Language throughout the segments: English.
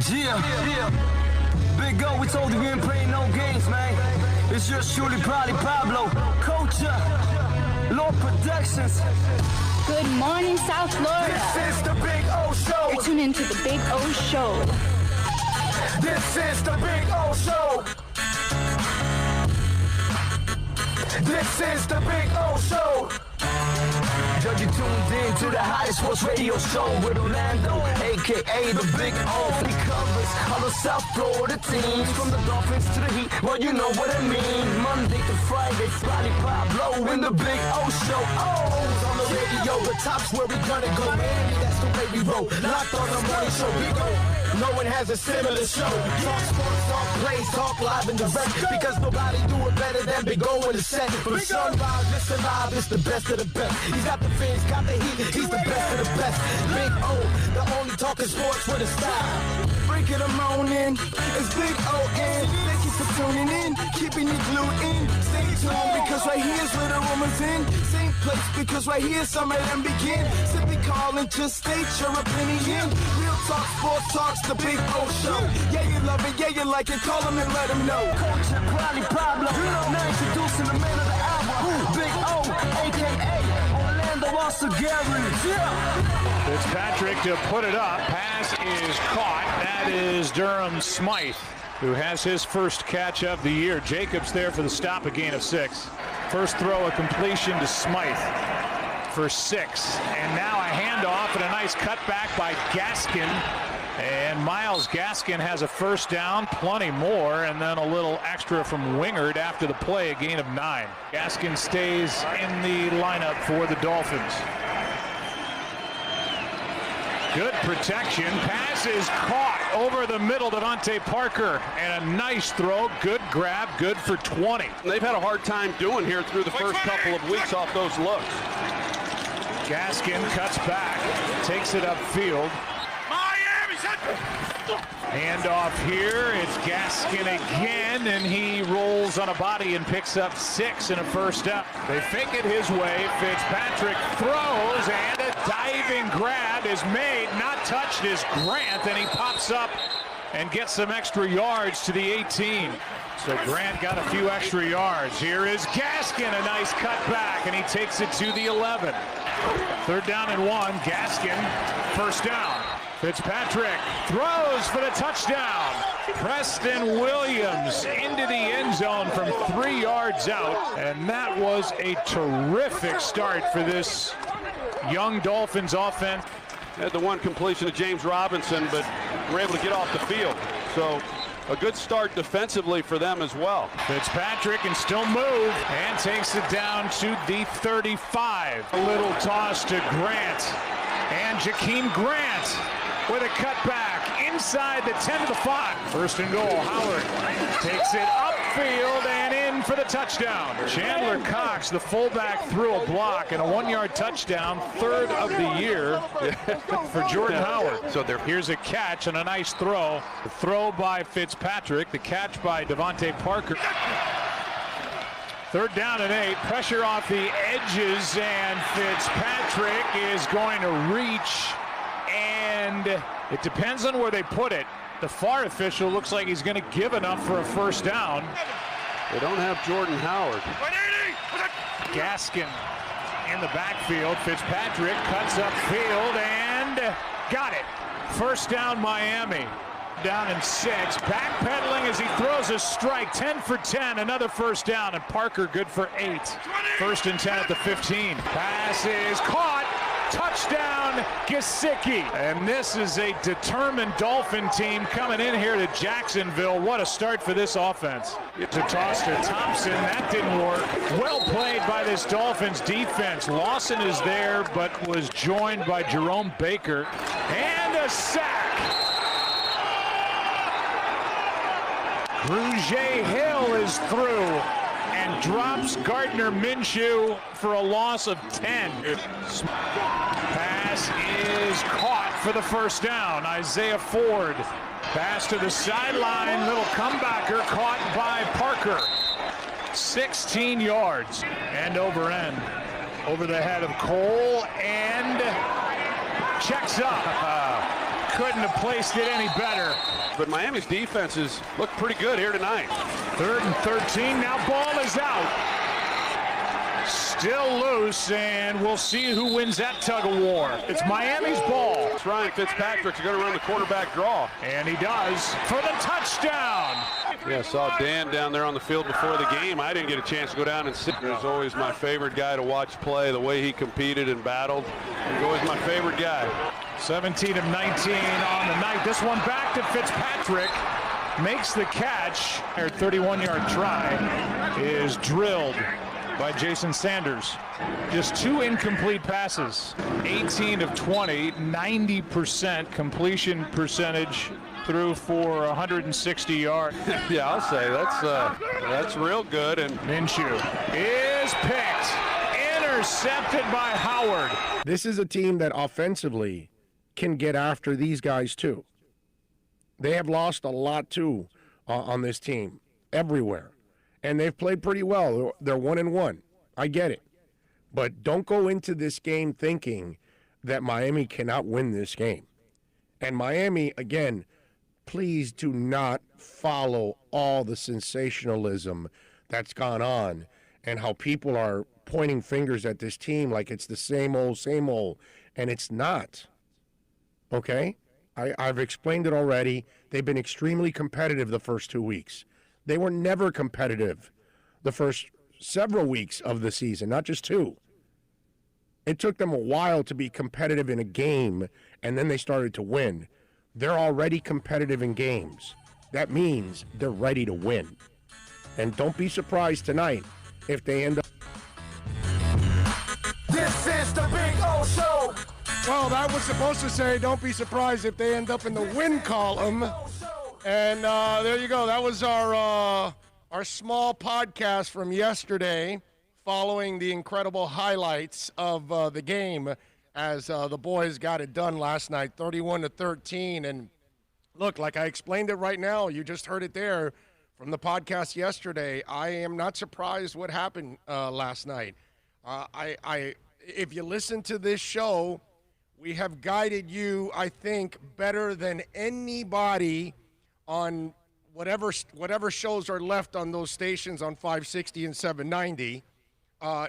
Big O, we told you we ain't playing no games, man. It's just surely probably Pablo, Culture, Lord Productions. Good morning, South Florida. This is the Big O Show. Tune into the Big O Show. This is the Big O Show. This is the Big O Show. Yo, you tuned in to the hottest sports radio show with Orlando, a.k.a. the Big O. He covers all the South Florida teams, from the Dolphins to the Heat, well, you know what I mean. Monday to Friday, Friday Pablo in the Big O Show. Oh, on the radio, the top's where we gonna go, man. That's the way we roll. Locked on the morning show, Big O. No one has a similar show. Talk sports, talk plays, talk live and direct, because nobody do it better than Big O in the set. From sunrise, listen live, it's the best of the best. He's got the fans, got the heat, he's the best of the best. Big O, the only talking sports with a style. Breaking them on in, it's Big O-N. Thank you for tuning in, keeping you glued in. Stay tuned, because right here's where the rumors in. Same place, because right here some of them begin. Simply call and just state your opinion. Real talk, sports talks, the Big O Show. Yeah, you love it, yeah, you like it, call him and let him know. Culture, probably Pablo, now introducing the man of the hour, Big O, a.k.a. Fitzpatrick to put it up. Pass is caught. That is Durham Smythe, who has his first catch of the year. Jacobs there for the stop, a gain of 6. First throw, a completion to Smythe for 6. And now a handoff and a nice cutback by Gaskin. And Miles Gaskin has a first down, plenty more, and then a little extra from Wingard after the play, a gain of 9. Gaskin stays in the lineup for the Dolphins. Good protection. Pass is caught over the middle to Devontae Parker. And a nice throw. Good grab. Good for 20. They've had a hard time doing here through the first couple of weeks off those looks. Gaskin cuts back. Takes it upfield. Handoff here, it's Gaskin again, and he rolls on a body and picks up 6 and a first down. They fake it his way, Fitzpatrick throws, and a diving grab is made, not touched is Grant, and he pops up and gets some extra yards to the 18. So Grant got a few extra yards. Here is Gaskin, a nice cutback, and he takes it to the 11. 3rd down and 1, Gaskin, first down. Fitzpatrick throws for the touchdown. Preston Williams into the end zone from 3 yards out. And that was a terrific start for this young Dolphins offense. Had the one completion to James Robinson, but were able to get off the field. So a good start defensively for them as well. Fitzpatrick can still move and takes it down to the 35. A little toss to Grant. And Jakeem Grant with a cutback inside the 10 to the 5. First and goal, Howard takes it upfield and in for the touchdown. Chandler Cox, the fullback, threw a block and a 1-yard touchdown, 3rd of the year for Jordan Howard. So here's a catch and a nice throw. The throw by Fitzpatrick, the catch by Devontae Parker. 3rd down and 8, pressure off the edges, and Fitzpatrick is going to reach, and it depends on where they put it. The far official looks like he's going to give enough for a first down. They don't have Jordan Howard. Gaskin in the backfield. Fitzpatrick cuts upfield and got it. First down, Miami. Down in 6, backpedaling as he throws a strike. 10 for 10, another first down, and Parker good for 8. 1st and 10 at the 15. Pass is caught. Touchdown, Gesicki. And this is a determined Dolphin team coming in here to Jacksonville. What a start for this offense. To toss to Thompson, that didn't work. Well played by this Dolphins defense. Lawson is there, but was joined by Jerome Baker. And a sack. Grugier Hill is through and drops Gardner Minshew for a loss of 10. Pass is caught for the first down. Isaiah Ford. Pass to the sideline. Little comebacker caught by Parker. 16 yards. End over end. Over the head of Cole and checks up. couldn't have placed it any better. But Miami's defenses look pretty good here tonight. 3rd and 13. Now ball is out. Still loose, and we'll see who wins that tug of war. It's Miami's ball. Ryan Fitzpatrick's going to run the quarterback draw. And he does for the touchdown. Yeah, I saw Dan down there on the field before the game. I didn't get a chance to go down and sit. He was always my favorite guy to watch play, the way he competed and battled. He was always my favorite guy. 17 of 19 on the night. This one back to Fitzpatrick. Makes the catch. Our 31-yard try is drilled by Jason Sanders. Just 2 incomplete passes. 18 of 20, 90% completion percentage, threw for 160 yards. Yeah, I'll say that's real good. And Minshew is picked, intercepted by Howard. This is a team that offensively can get after these guys too. They have lost a lot too on this team everywhere, and they've played pretty well. They're 1-1. I get it, but don't go into this game thinking that Miami cannot win this game. And Miami, again, please do not follow all the sensationalism that's gone on and how people are pointing fingers at this team like it's the same old, and it's not. Okay? I've explained it already. They've been extremely competitive the first 2 weeks. They were never competitive the first several weeks of the season, not just 2. It took them a while to be competitive in a game, and then they started to win. They're already competitive in games. That means they're ready to win. And don't be surprised tonight if they end up. This is the Big O Show. Well, that was supposed to say, don't be surprised if they end up in the win column. And there you go. That was our small podcast from yesterday following the incredible highlights of the game as the boys got it done last night, 31-13. And look, like I explained it right now, you just heard it there from the podcast yesterday. I am not surprised what happened last night. If you listen to this show, we have guided you, I think, better than anybody on whatever shows are left on those stations on 560 and 790.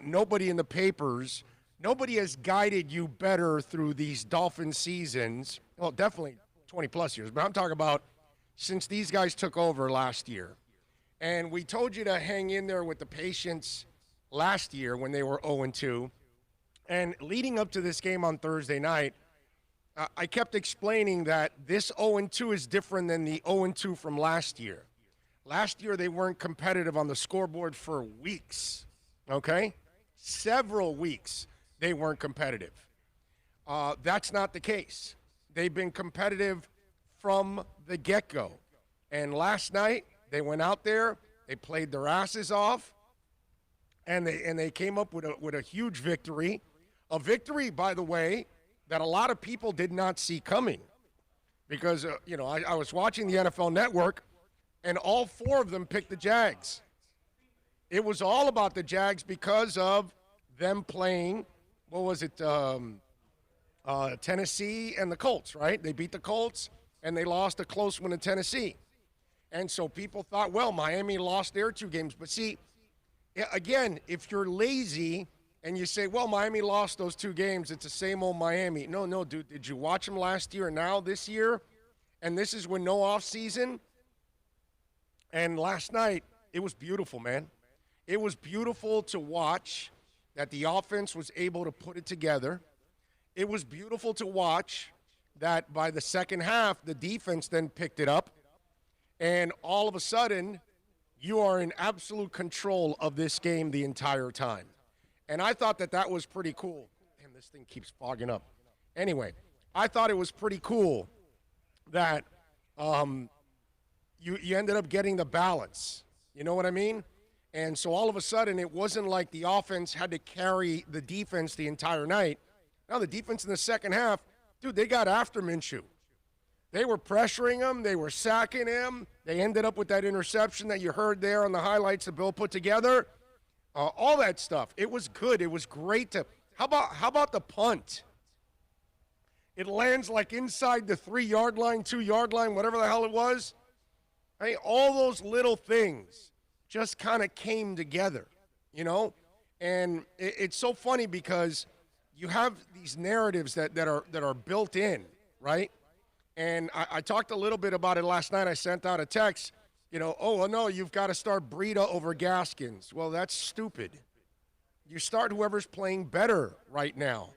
Nobody in the papers, nobody has guided you better through these Dolphin seasons. Well, definitely 20-plus years, but I'm talking about since these guys took over last year. And we told you to hang in there with the patience last year when they were 0-2. And leading up to this game on Thursday night, I kept explaining that this 0-2 is different than the 0-2 from last year. Last year, they weren't competitive on the scoreboard for weeks, okay? Several weeks, they weren't competitive. That's not the case. They've been competitive from the get-go. And last night, they went out there, they played their asses off, and they came up with a huge victory. A victory, by the way, that a lot of people did not see coming. Because, I was watching the NFL Network, and all 4 of them picked the Jags. It was all about the Jags because of them playing, Tennessee and the Colts, right? They beat the Colts, and they lost a close one to Tennessee. And so people thought, well, Miami lost their 2 games. But see, again, if you're lazy and you say, well, Miami lost those 2 games, it's the same old Miami. No, dude, did you watch them last year and now this year? And this is when no offseason. And last night, it was beautiful, man. It was beautiful to watch that the offense was able to put it together. It was beautiful to watch that by the second half, the defense then picked it up. And all of a sudden, you are in absolute control of this game the entire time. And I thought that was pretty cool. Damn, this thing keeps fogging up. Anyway, I thought it was pretty cool that you ended up getting the balance. You know what I mean? And so all of a sudden, it wasn't like the offense had to carry the defense the entire night. Now, the defense in the second half, dude, they got after Minshew. They were pressuring him. They were sacking him. They ended up with that interception that you heard there on the highlights that Bill put together. All that stuff. It was good. It was great to – how about the punt? It lands like inside the 3-yard line, 2-yard line, whatever the hell it was. I mean, all those little things just kind of came together, you know? And it's so funny because you have these narratives that are built in, right? And I talked a little bit about it last night. I sent out a text, you know, oh, well, no, you've got to start Breida over Gaskins. Well, that's stupid. You start whoever's playing better right now.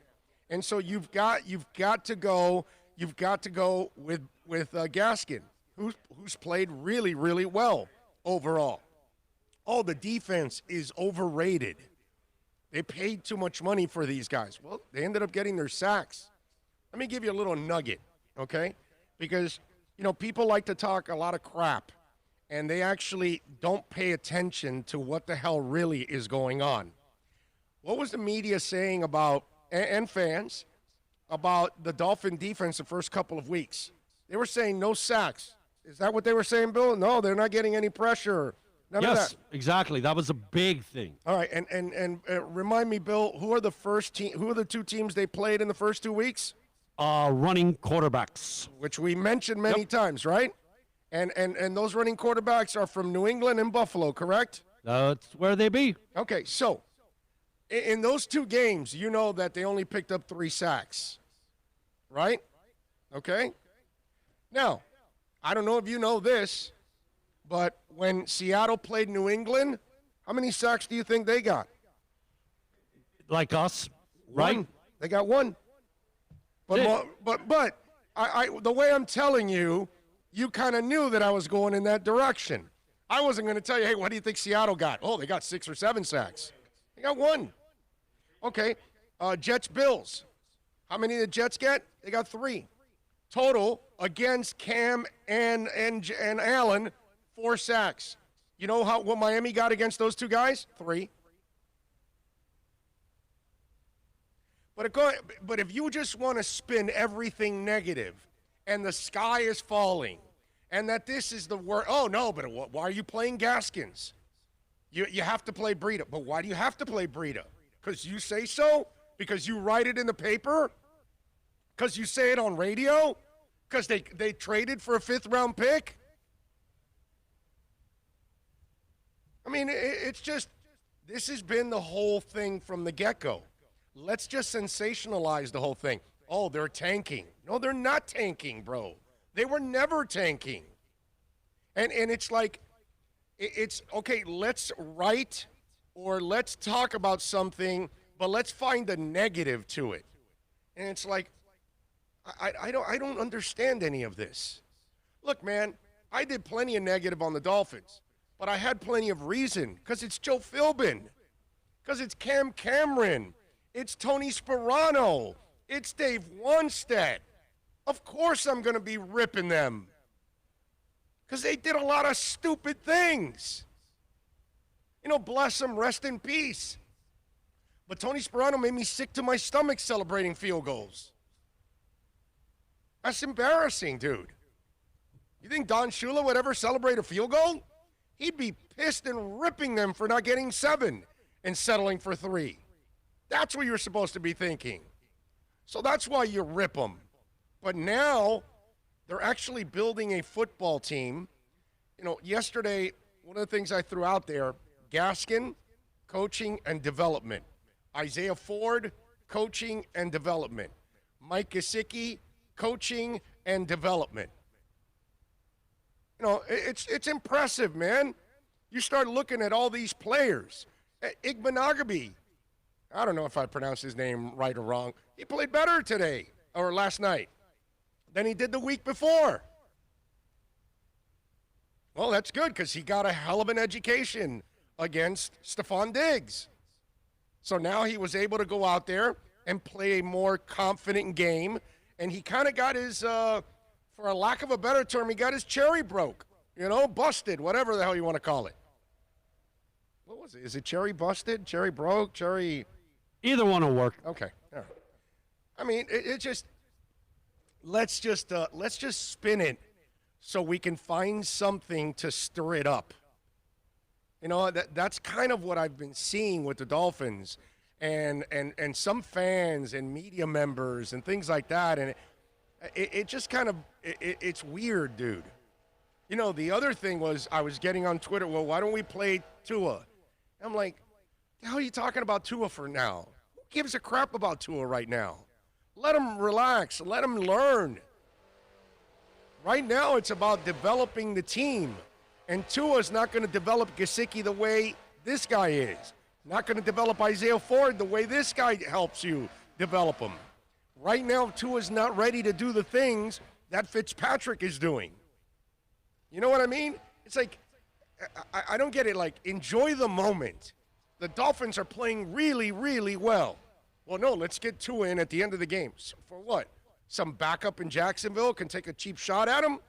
And so you've got to go with Gaskin, who's played really, really well overall. Oh, the defense is overrated. They paid too much money for these guys. Well, they ended up getting their sacks. Let me give you a little nugget, okay? Because, you know, people like to talk a lot of crap, and they actually don't pay attention to what the hell really is going on. What was the media saying about, and fans, about the Dolphin defense the first couple of weeks? They were saying no sacks. Is that what they were saying, Bill? No, they're not getting any pressure. None of that. Exactly. That was a big thing. All right, and remind me, Bill, who are the two teams they played in the first 2 weeks? Running quarterbacks. Which we mentioned many times, right? And those running quarterbacks are from New England and Buffalo, correct? That's where they be. Okay, so in those two games, you know that they only picked up 3 sacks, right? Okay? Now, I don't know if you know this, but when Seattle played New England, how many sacks do you think they got? Like us, right? 1. They got 1. But the way I'm telling you, you kind of knew that I was going in that direction. I wasn't going to tell you, hey, what do you think Seattle got? Oh, they got 6 or 7 sacks. They got 1. Okay, Jets, Bills. How many did the Jets get? They got 3. Total against Cam and Allen, 4 sacks. You know what Miami got against those two guys? 3. But if you just want to spin everything negative and the sky is falling and that this is the worst, oh, no, but why are you playing Gaskins? You have to play Breida. But why do you have to play Breida? Because you say so? Because you write it in the paper? Because you say it on radio? Because they traded for a 5th-round pick? I mean, it's just, this has been the whole thing from the get-go. Let's just sensationalize the whole thing. Oh, they're tanking. No, they're not tanking, bro. They were never tanking. And it's like, it's, okay, let's write or let's talk about something, but let's find a negative to it. And it's like, I don't understand any of this. Look, man, I did plenty of negative on the Dolphins, but I had plenty of reason, because it's Joe Philbin, because it's Cam Cameron, it's Tony Sperano, it's Dave Wanstead. Of course I'm going to be ripping them, because they did a lot of stupid things. You know, bless them, rest in peace. But Tony Sperano made me sick to my stomach celebrating field goals. That's embarrassing, dude. You think Don Shula would ever celebrate a field goal? He'd be pissed and ripping them for not getting 7 and settling for 3. That's what you're supposed to be thinking. So that's why you rip them. But now they're actually building a football team. You know, yesterday, one of the things I threw out there, Gaskin, coaching and development. Isaiah Ford, coaching and development. Mike Gesicki, coaching and development. You know, it's impressive, man. You start looking at all these players. Igbenogany, I don't know if I pronounced his name right or wrong. He played better today, or last night, than he did the week before. Well, that's good, because he got a hell of an education against Stephon Diggs. So now he was able to go out there and play a more confident game, and he kind of got his, for a lack of a better term, he got his cherry broke, you know, busted, whatever the hell you want to call it. What was it? Is it cherry busted, cherry broke, cherry? Either one will work. Okay, all right. I mean, it just, let's just spin it so we can find something to stir it up. You know, that's kind of what I've been seeing with the Dolphins. and some fans and media members and things like that, and it just kind of it's weird, dude. You know, the other thing was I was getting on Twitter, well, why don't we play Tua? I'm like, the hell are you talking about Tua for now? Who gives a crap about Tua right now? Let him relax. Let him learn. Right now, it's about developing the team. And Tua's not going to develop Gesicki the way this guy is. Not going to develop Isaiah Ford the way this guy helps you develop him. Right now, Tua's not ready to do the things that Fitzpatrick is doing. You know what I mean? It's like, I don't get it. Like, enjoy the moment. The Dolphins are playing really, really well. Well, no, let's get Tua in at the end of the game. For what? Some backup in Jacksonville can take a cheap shot at him?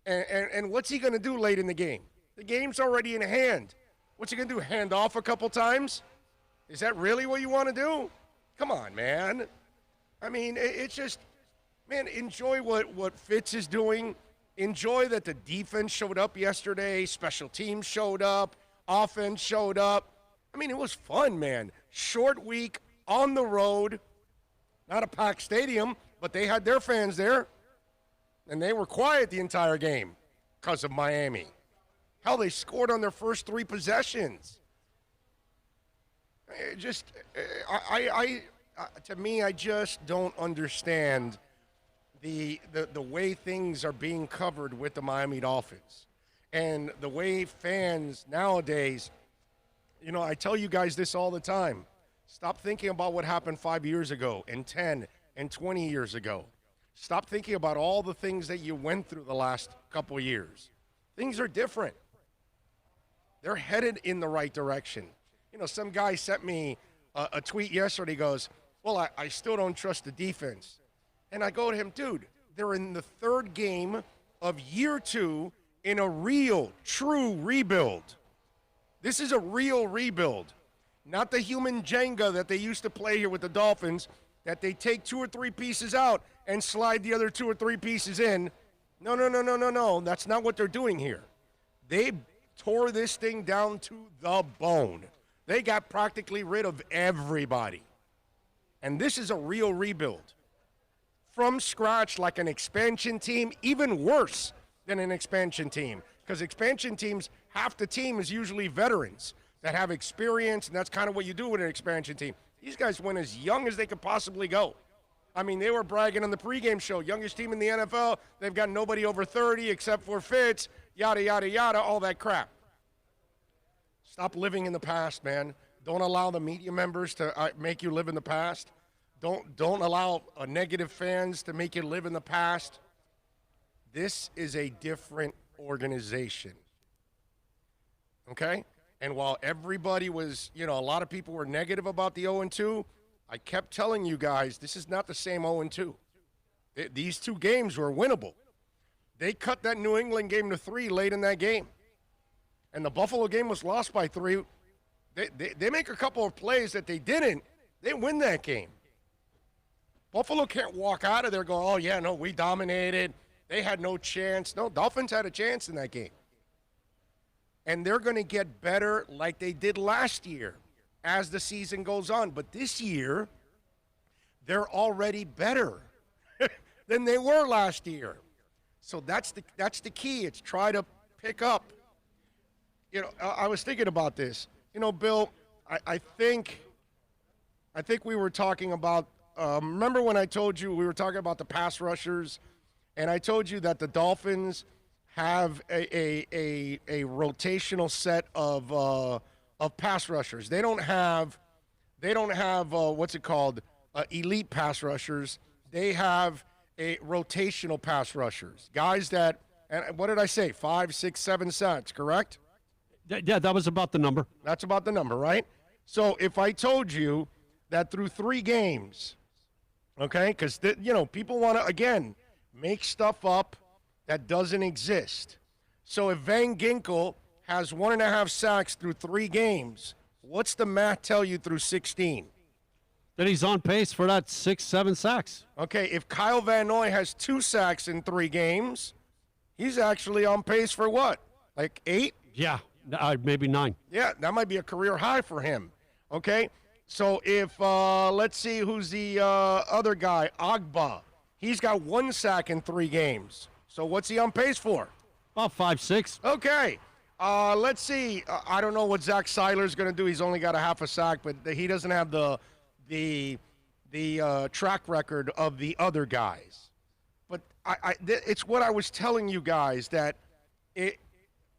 And what's he going to do late in the game? The game's already in hand. What's he going to do, hand off a couple times? Is that really what you want to do? Come on, man. I mean, it's just, man, enjoy what Fitz is doing. Enjoy that the defense showed up yesterday, special teams showed up, offense showed up. I mean, it was fun, man. Short week, on the road, not a packed stadium, but they had their fans there, and they were quiet the entire game because of Miami. Hell, they scored on their first 3 possessions. It just, to me, I just don't understand the way things are being covered with the Miami Dolphins. And the way fans nowadays, you know, I tell you guys this all the time. Stop thinking about what happened 5 years ago and 10 and 20 years ago. Stop thinking about all the things that you went through the last couple years. Things are different. They're headed in the right direction. You know, some guy sent me a tweet yesterday. He goes, well, I still don't trust the defense. And I go to him, dude, they're in the 3rd game of year 2 in a real, true rebuild. This is a real rebuild. Not the human Jenga that they used to play here with the Dolphins, that they take 2 or 3 pieces out and slide the other 2 or 3 pieces in. No. That's not what they're doing here. They tore this thing down to the bone. They got practically rid of everybody. And this is a real rebuild. From scratch, like an expansion team, even worse than an expansion team. Because expansion teams, half the team is usually veterans that have experience, and that's kind of what you do with an expansion team. These guys went as young as they could possibly go. I mean, they were bragging on the pregame show, youngest team in the NFL. They've got nobody over 30 except for Fitz, yada, yada, yada, all that crap. Stop living in the past, man. Don't allow the media members to make you live in the past. Don't allow negative fans to make you live in the past. This is a different organization. Okay? And while everybody was, you know, a lot of people were negative about the 0-2, I kept telling you guys, this is not the same 0-2. These 2 games were winnable. They cut that New England game to 3 late in that game. And the Buffalo game was lost by 3. They make a couple of plays that they didn't. They win that game. Buffalo can't walk out of there going, oh, yeah, no, we dominated. They had no chance. No, Dolphins had a chance in that game. And they're going to get better like they did last year as the season goes on. But this year, they're already better than they were last year. So that's the key. It's try to pick up. You know, I was thinking about this. You know, Bill, I think we were talking about, remember when I told you we were talking about the pass rushers, and I told you that the Dolphins have a rotational set of pass rushers. They don't have what's it called, elite pass rushers. They have a rotational pass rushers, guys that, and what did I say, 5, 6, 7 sacks, correct? Yeah, that was about the number. That's about the number, right? So if I told you that through 3 games, okay, because, you know, people want to, again, make stuff up that doesn't exist. So if Van Ginkel has 1.5 sacks through 3 games, what's the math tell you through 16? That he's on pace for that 6, 7 sacks. Okay, if Kyle Van Noy has 2 sacks in 3 games, he's actually on pace for what? Like 8? Yeah, maybe 9. Yeah, that might be a career high for him. Okay? So if, let's see who's the other guy, Agba. He's got 1 sack in 3 games. So what's he on pace for? About 5-6. Okay. Let's see. I don't know what Zach Seiler's going to do. He's only got a half a sack, but he doesn't have the track record of the other guys. But it's what I was telling you guys, that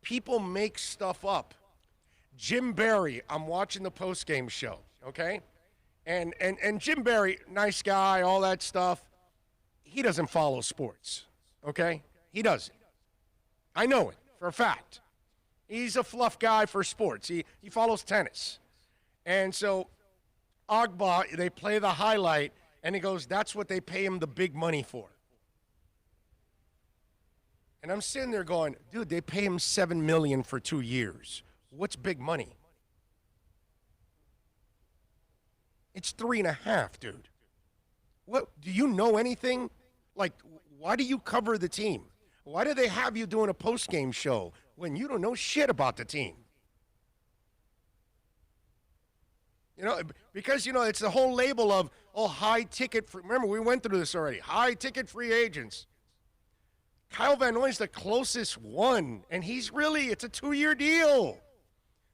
people make stuff up. Jim Barry, I'm watching the postgame show, okay? And Jim Barry, nice guy, all that stuff. He doesn't follow sports, okay? He doesn't. I know it for a fact. He's a fluff guy for sports. He follows tennis. And so Agba, they play the highlight, and he goes, that's what they pay him the big money for. And I'm sitting there going, dude, they pay him $7 million for 2 years. What's big money? It's 3.5, dude. What, do you know anything? Like, why do you cover the team? Why do they have you doing a post-game show when you don't know shit about the team? You know, because, you know, it's the whole label of, high ticket. Remember, we went through this already. High ticket free agents. Kyle Van Noy's the closest one, and it's a 2-year deal.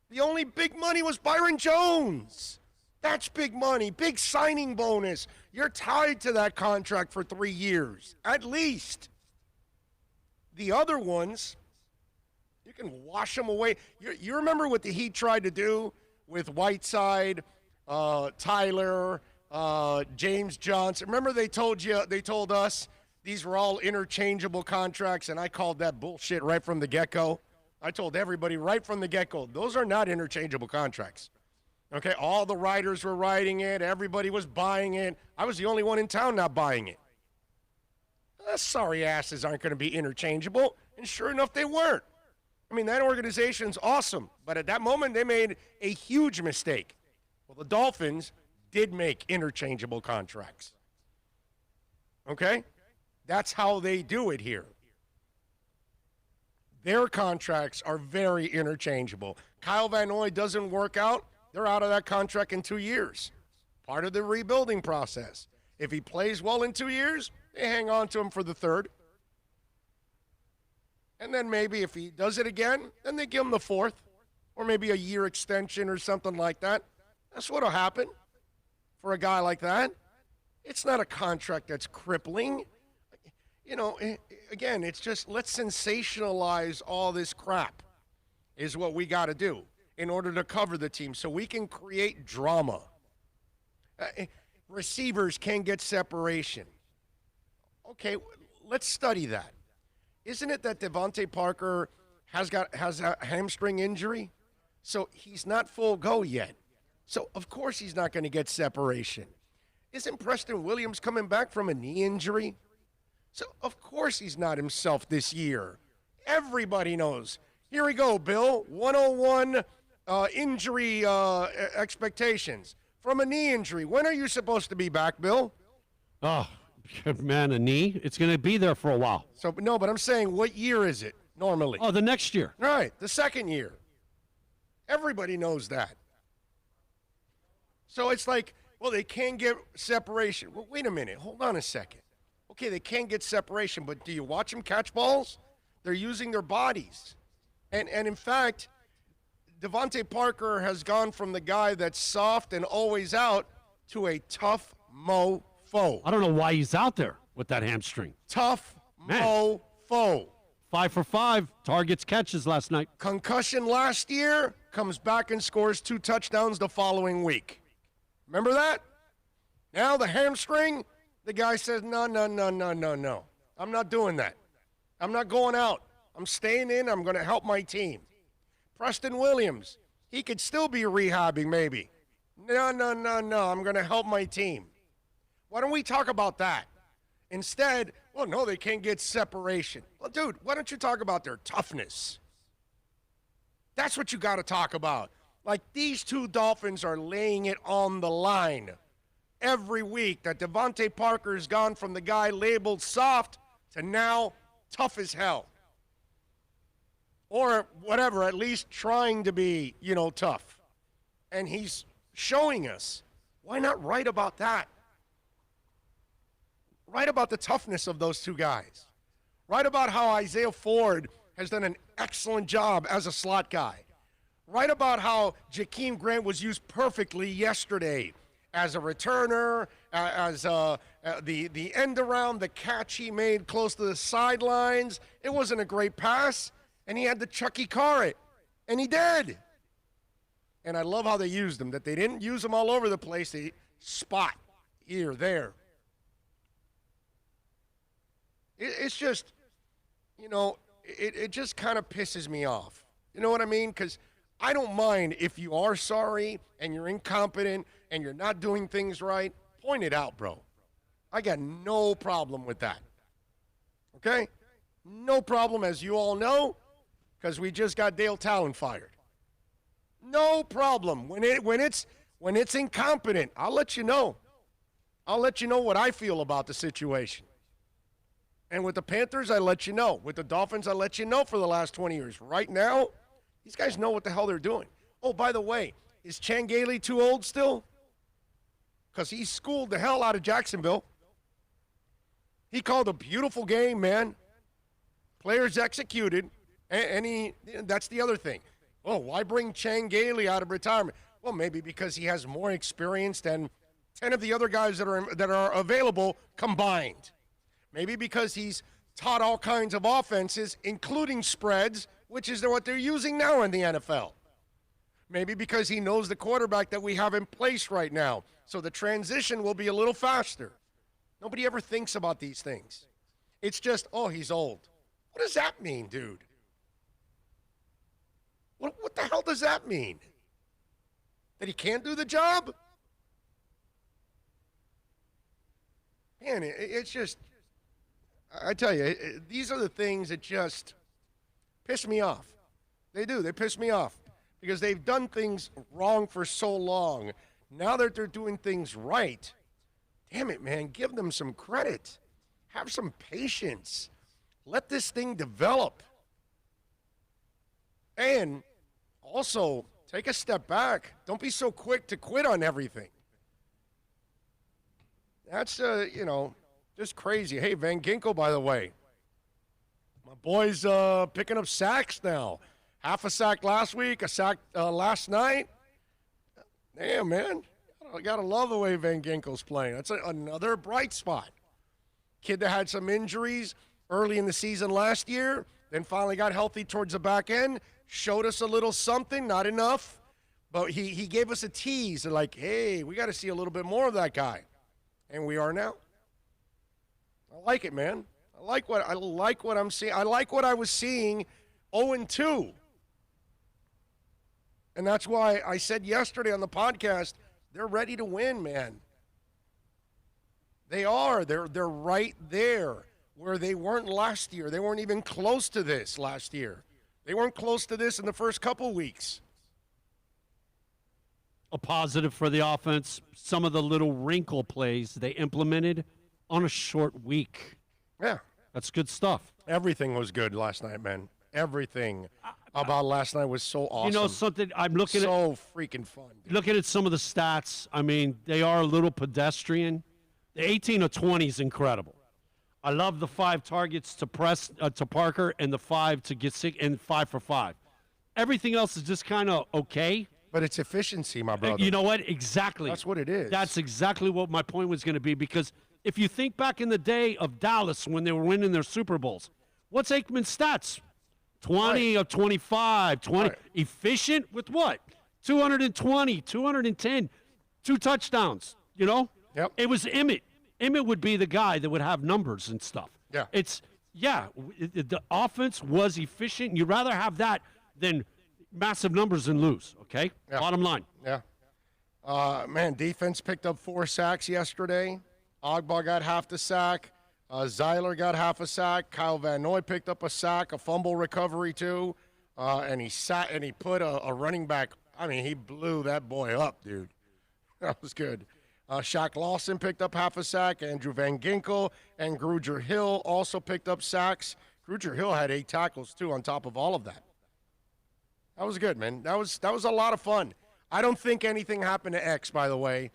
The only big money was Byron Jones. That's big money, big signing bonus. You're tied to that contract for 3 years, at least. The other ones, you can wash them away. You remember what the Heat tried to do with Whiteside, Tyler, James Johnson. Remember they told us these were all interchangeable contracts, and I called that bullshit right from the get-go. I told everybody right from the get-go, those are not interchangeable contracts. Okay, all the writers were writing it. Everybody was buying it. I was the only one in town not buying it. Sorry asses aren't going to be interchangeable, and sure enough, they weren't. I mean, that organization's awesome, but at that moment, they made a huge mistake. Well, the Dolphins did make interchangeable contracts. Okay? That's how they do it here. Their contracts are very interchangeable. Kyle Van Noy doesn't work out, they're out of that contract in 2 years. Part of the rebuilding process. If he plays well in 2 years, they hang on to him for the third. And then maybe if he does it again, then they give him the fourth. Or maybe a year extension or something like that. That's what'll happen for a guy like that. It's not a contract that's crippling. You know, again, it's just let's sensationalize all this crap is what we got to do in order to cover the team so we can create drama. Receivers can get separation. Okay, let's study that. Isn't it that Devontae Parker has a hamstring injury? So he's not full go yet. So, of course, he's not going to get separation. Isn't Preston Williams coming back from a knee injury? So, of course, he's not himself this year. Everybody knows. Here we go, Bill. 101 injury expectations from a knee injury. When are you supposed to be back, Bill? Oh, man, a knee? It's going to be there for a while. So, no, but I'm saying what year is it normally? Oh, the next year. Right, the second year. Everybody knows that. So it's like, well, they can't get separation. Well, wait a minute. Hold on a second. Okay, they can't get separation, but do you watch them catch balls? They're using their bodies. And in fact, Devontae Parker has gone from the guy that's soft and always out to a tough mofo. I don't know why he's out there with that hamstring. Tough mofo. 5 for 5 targets, catches last night. Concussion last year, comes back and scores 2 touchdowns the following week. Remember that? Now the hamstring, the guy says, no. I'm not doing that. I'm not going out. I'm staying in. I'm going to help my team. Preston Williams, he could still be rehabbing maybe. No. I'm going to help my team. Why don't we talk about that? Instead, well, no, they can't get separation. Well, dude, why don't you talk about their toughness? That's what you got to talk about. Like, these two Dolphins are laying it on the line every week that Devontae Parker's gone from the guy labeled soft to now tough as hell. Or whatever, at least trying to be, tough. And he's showing us. Why not write about that? Write about the toughness of those two guys. Write about how Isaiah Ford has done an excellent job as a slot guy. Write about how Jakeem Grant was used perfectly yesterday as a returner, as the end around, the catch he made close to the sidelines. It wasn't a great pass, and he had to Chucky Carr it, and he did. And I love how they used him, that they didn't use him all over the place. They spot here, there. It's just, it just kind of pisses me off. You know what I mean? Because I don't mind if you are sorry and you're incompetent and you're not doing things right. Point it out, bro. I got no problem with that. Okay? No problem, as you all know, because we just got Dale Talon fired. No problem. When it's incompetent, I'll let you know. I'll let you know what I feel about the situation. And with the Panthers, I let you know. With the Dolphins, I let you know for the last 20 years. Right now, these guys know what the hell they're doing. Oh, by the way, is Chan Gailey too old still? Because he schooled the hell out of Jacksonville. He called a beautiful game, man. Players executed, and that's the other thing. Oh, why bring Chan Gailey out of retirement? Well, maybe because he has more experience than 10 of the other guys that are available combined. Maybe because he's taught all kinds of offenses, including spreads, which is what they're using now in the NFL. Maybe because he knows the quarterback that we have in place right now, so the transition will be a little faster. Nobody ever thinks about these things. It's just, oh, he's old. What does that mean, dude? What the hell does that mean? That he can't do the job? Man, it's just, I tell you, these are the things that just piss me off. They do. They piss me off because they've done things wrong for so long. Now that they're doing things right, damn it, man, give them some credit. Have some patience. Let this thing develop. And also, take a step back. Don't be so quick to quit on everything. That's, just crazy. Hey, Van Ginkel, by the way. My boy's picking up sacks now. Half a sack last week, a sack last night. Damn, man. I got to love the way Van Ginkel's playing. That's another bright spot. Kid that had some injuries early in the season last year, then finally got healthy towards the back end, showed us a little something, not enough, but he gave us a tease. They're like, hey, we got to see a little bit more of that guy. And we are now. I like it, man. I like what I'm seeing. I like what I was seeing 0-2. And that's why I said yesterday on the podcast, they're ready to win, man. They are. They're right there where they weren't last year. They weren't even close to this last year. They weren't close to this in the first couple weeks. A positive for the offense, some of the little wrinkle plays they implemented on a short week. Yeah. That's good stuff. Everything was good last night, man. Everything about last night was so awesome. You know something? I'm looking at so freaking fun. Dude. Looking at some of the stats. I mean, they are a little pedestrian. The 18 of 20 is incredible. I love the 5 targets to Parker and the 5 to get sick and 5 for 5. Everything else is just kind of okay. But it's efficiency, my brother. You know what? Exactly. That's what it is. That's exactly what my point was going to be, because if you think back in the day of Dallas when they were winning their Super Bowls, what's Aikman's stats? 20 of 25, 20. Right. Efficient with what? 220, 210, 2 touchdowns, you know? Yep. It was Emmett. Emmett would be the guy that would have numbers and stuff. Yeah. The offense was efficient. You'd rather have that than massive numbers and lose, okay? Yeah. Bottom line. Yeah. Man, defense picked up 4 sacks yesterday. Ogba got half the sack. Zeiler got half a sack. Kyle Van Noy picked up a sack, a fumble recovery too. And he put a running back. I mean, he blew that boy up, dude. That was good. Shaq Lawson picked up half a sack. Andrew Van Ginkel and Grugier Hill also picked up sacks. Grugier Hill had 8 tackles too on top of all of that. That was good, man. That was a lot of fun. I don't think anything happened to X, by the way.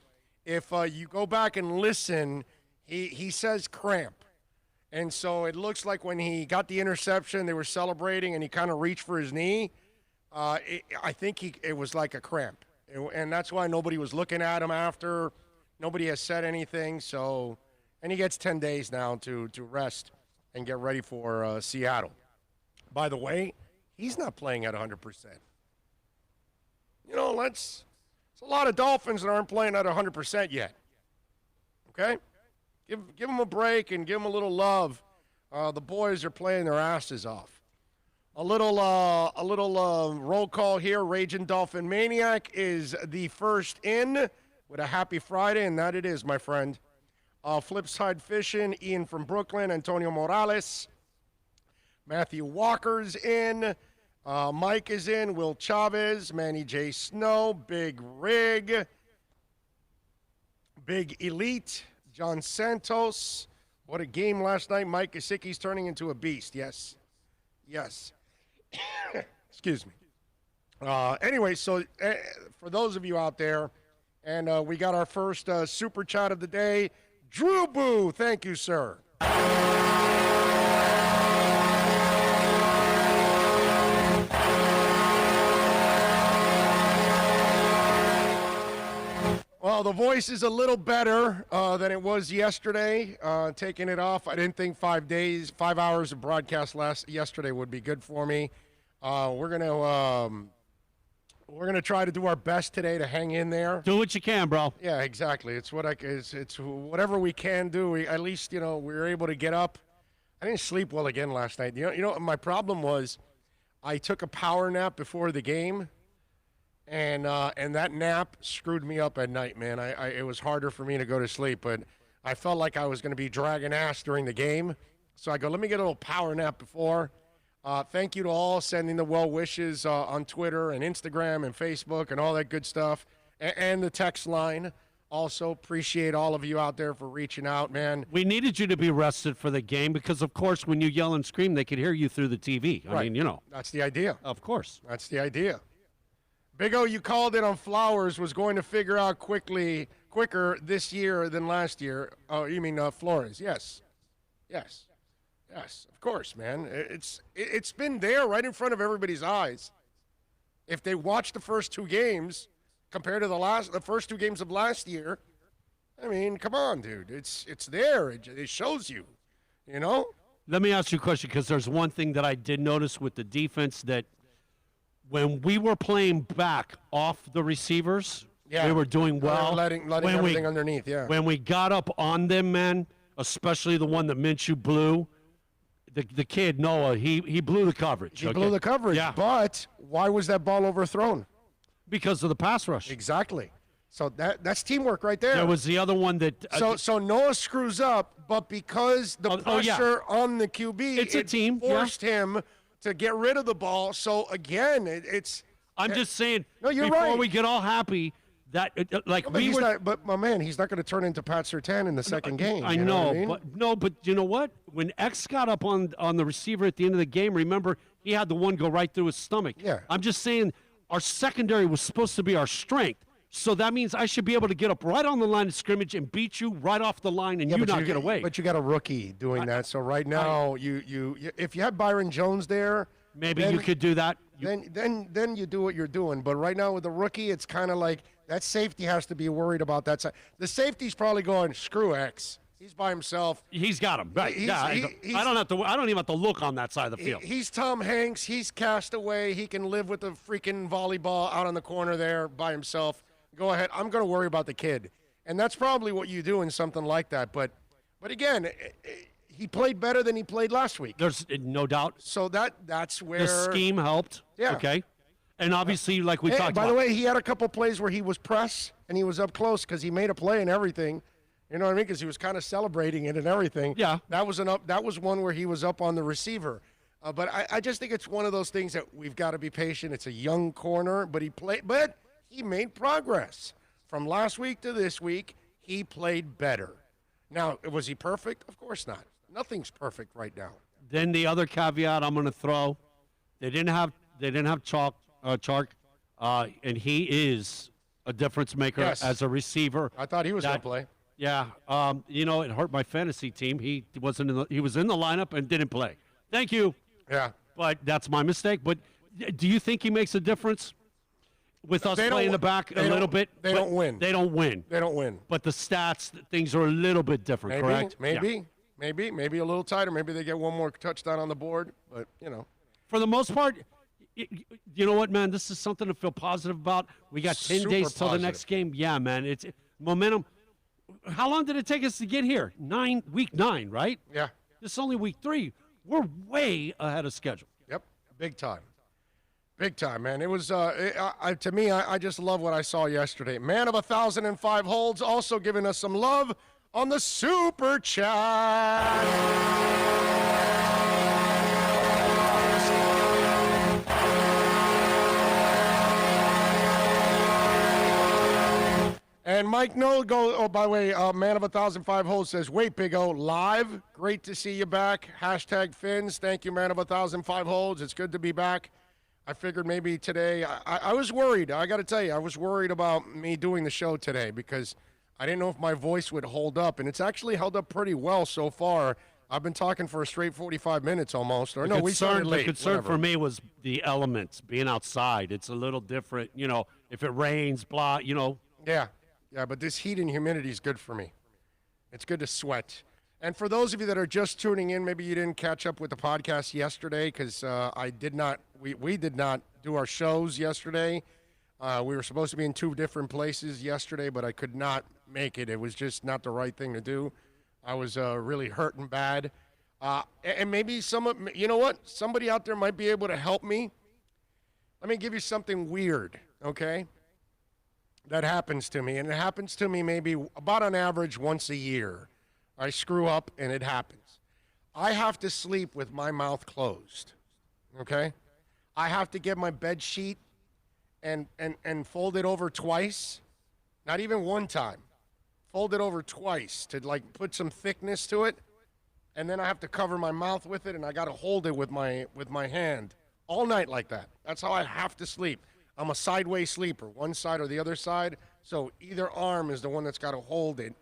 If you go back and listen, he says cramp. And so it looks like when he got the interception, they were celebrating, and he kind of reached for his knee. I think it was like a cramp. And that's why nobody was looking at him after. Nobody has said anything. So, and he gets 10 days now to rest and get ready for Seattle. By the way, he's not playing at 100%. You know, it's a lot of Dolphins that aren't playing at 100% yet. Okay? Give them a break and give them a little love. The boys are playing their asses off. A little roll call here. Raging Dolphin Maniac is the first in with a happy Friday, and that it is, my friend. Flipside Fishing, Ian from Brooklyn, Antonio Morales. Matthew Walker's in. Mike is in. Will Chavez, Manny J. Snow, Big Rig, Big Elite, John Santos. What a game last night. Mike Gesicki's turning into a beast. Yes. Excuse me. Anyway, so for those of you out there, and we got our first super chat of the day. Drew Boo, thank you, sir. Well, the voice is a little better than it was yesterday. Taking it off, I didn't think 5 hours of broadcast yesterday would be good for me. We're gonna try to do our best today to hang in there. Do what you can, bro. Yeah, exactly. It's whatever we can do. At least we were able to get up. I didn't sleep well again last night. You know, my problem was I took a power nap before the game. And that nap screwed me up at night, man. It was harder for me to go to sleep, but I felt like I was going to be dragging ass during the game. So I go, let me get a little power nap before. Thank you to all sending the well wishes on Twitter and Instagram and Facebook and all that good stuff. And the text line. Also appreciate all of you out there for reaching out, man. We needed you to be rested for the game because, of course, when you yell and scream, they could hear you through the TV. I mean, you know. That's the idea. Of course. That's the idea. Big O, you called it on Flowers, was going to figure out quicker this year than last year. Oh, you mean Flores? Yes, of course, man. It's been there right in front of everybody's eyes. If they watch the first two games compared to the first two games of last year, I mean, come on, dude. It's there. It shows you, you know? Let me ask you a question because there's one thing that I did notice with the defense that when we were playing back off the receivers, we were doing well. Letting everything underneath, yeah. When we got up on them, man, especially the one that Minshew blew, the kid, Noah, he blew the coverage. He blew the coverage, yeah. But why was that ball overthrown? Because of the pass rush. Exactly. So that's teamwork right there. There was the other one that so Noah screws up, but because the pressure on the QB, it's a team. Forced him to get rid of the ball. So again, I'm just saying. No, you're before right. we get all happy that but my man, he's not going to turn into Pat Surtain in the second game. I know, but you know what? When X got up on the receiver at the end of the game, remember he had the one go right through his stomach. Yeah. I'm just saying our secondary was supposed to be our strength. So that means I should be able to get up right on the line of scrimmage and beat you right off the line and not get away. But you got a rookie doing that. So right now, you if you had Byron Jones there, maybe you could do that. Then you do what you're doing. But right now with the rookie, it's kind of like that safety has to be worried about that side. The safety's probably going, screw X. He's by himself. He's got him. Right. I don't even have to look on that side of the field. He's Tom Hanks. He's cast away. He can live with the freaking volleyball out on the corner there by himself. Go ahead. I'm going to worry about the kid. And that's probably what you do in something like that. But again, he played better than he played last week. There's no doubt. So that's where the scheme helped. Yeah. Okay. And obviously, like we talked about. By the way, he had a couple plays where he was press and he was up close because he made a play and everything. You know what I mean? Because he was kind of celebrating it and everything. Yeah. That was one where he was up on the receiver. But I just think it's one of those things that we've got to be patient. It's a young corner, but he made progress. From last week to this week, he played better. Now, was he perfect? Of course not. Nothing's perfect right now. Then the other caveat I'm going to throw, they didn't have Chark and he is a difference maker as a receiver. I thought he was going to play. Yeah, it hurt my fantasy team. He was in the lineup and didn't play. Thank you. Yeah. But that's my mistake. But do you think he makes a difference with us playing the back a little bit? They don't win. They don't win. They don't win. But the stats, things are a little bit different, correct? Maybe a little tighter. Maybe they get one more touchdown on the board. But, For the most part, you know what, man? This is something to feel positive about. We got 10 Super days till the positive. next game. Yeah, man. It's momentum. How long did it take us to get here? Week 9, right? Yeah. This is only week 3. We're way ahead of schedule. Yep. Big time. Big time, man. It was, to me, I just love what I saw yesterday. Man of 1,005 holds also giving us some love on the Super Chat. And Mike No by the way, Man of 1,005 holds says, wait, Big O, live. Great to see you back. Hashtag Fins. Thank you, Man of 1,005 holds. It's good to be back. I figured maybe today, I was worried. I got to tell you, I was worried about me doing the show today because I didn't know if my voice would hold up. And it's actually held up pretty well so far. I've been talking for a straight 45 minutes almost. Or no, we started late. The concern whatever. for me was the elements, being outside. It's a little different, if it rains, blah, Yeah, but this heat and humidity is good for me. It's good to sweat. And for those of you that are just tuning in, maybe you didn't catch up with the podcast yesterday because we did not do our shows yesterday. We were supposed to be in 2 different places yesterday, but I could not make it. It was just not the right thing to do. I was really hurting bad. And maybe somebody out there might be able to help me. Let me give you something weird, okay? That happens to me, and it happens to me maybe about on average once a year. I screw up, and it happens. I have to sleep with my mouth closed, okay? I have to get my bed sheet and fold it over twice, not even one time. Fold it over twice to, put some thickness to it, and then I have to cover my mouth with it, and I got to hold it with my hand all night like that. That's how I have to sleep. I'm a sideways sleeper, one side or the other side. So either arm is the one that's got to hold it.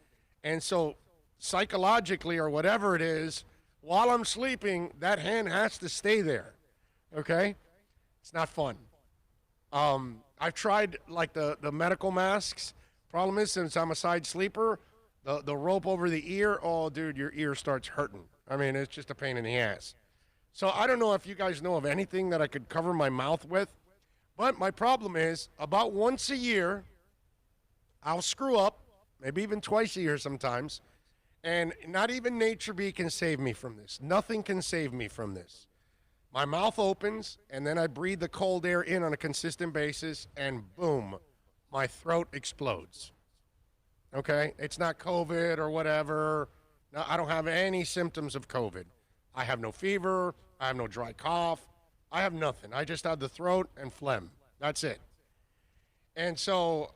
And so psychologically or whatever it is, while I'm sleeping, that hand has to stay there. Okay? It's not fun. I've tried the medical masks. Problem is, since I'm a side sleeper, the rope over the ear, oh, dude, your ear starts hurting. I mean, it's just a pain in the ass. So I don't know if you guys know of anything that I could cover my mouth with. But my problem is, about once a year, I'll screw up, maybe even twice a year sometimes, and not even Nature Bee can save me from this. Nothing can save me from this. My mouth opens, and then I breathe the cold air in on a consistent basis, and boom, my throat explodes. Okay? It's not COVID or whatever. No, I don't have any symptoms of COVID. I have no fever. I have no dry cough. I have nothing. I just have the throat and phlegm. That's it. And so,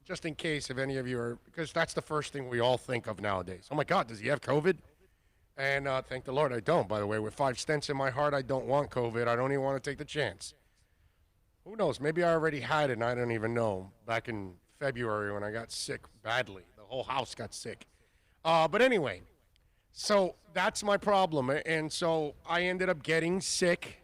just in case if any of you are, because that's the first thing we all think of nowadays. Oh my God, does he have COVID? And thank the Lord I don't, by the way. With 5 stents in my heart, I don't want COVID. I don't even want to take the chance. Who knows? Maybe I already had it and I don't even know. Back in February when I got sick badly. The whole house got sick. But anyway, so that's my problem. And so I ended up getting sick.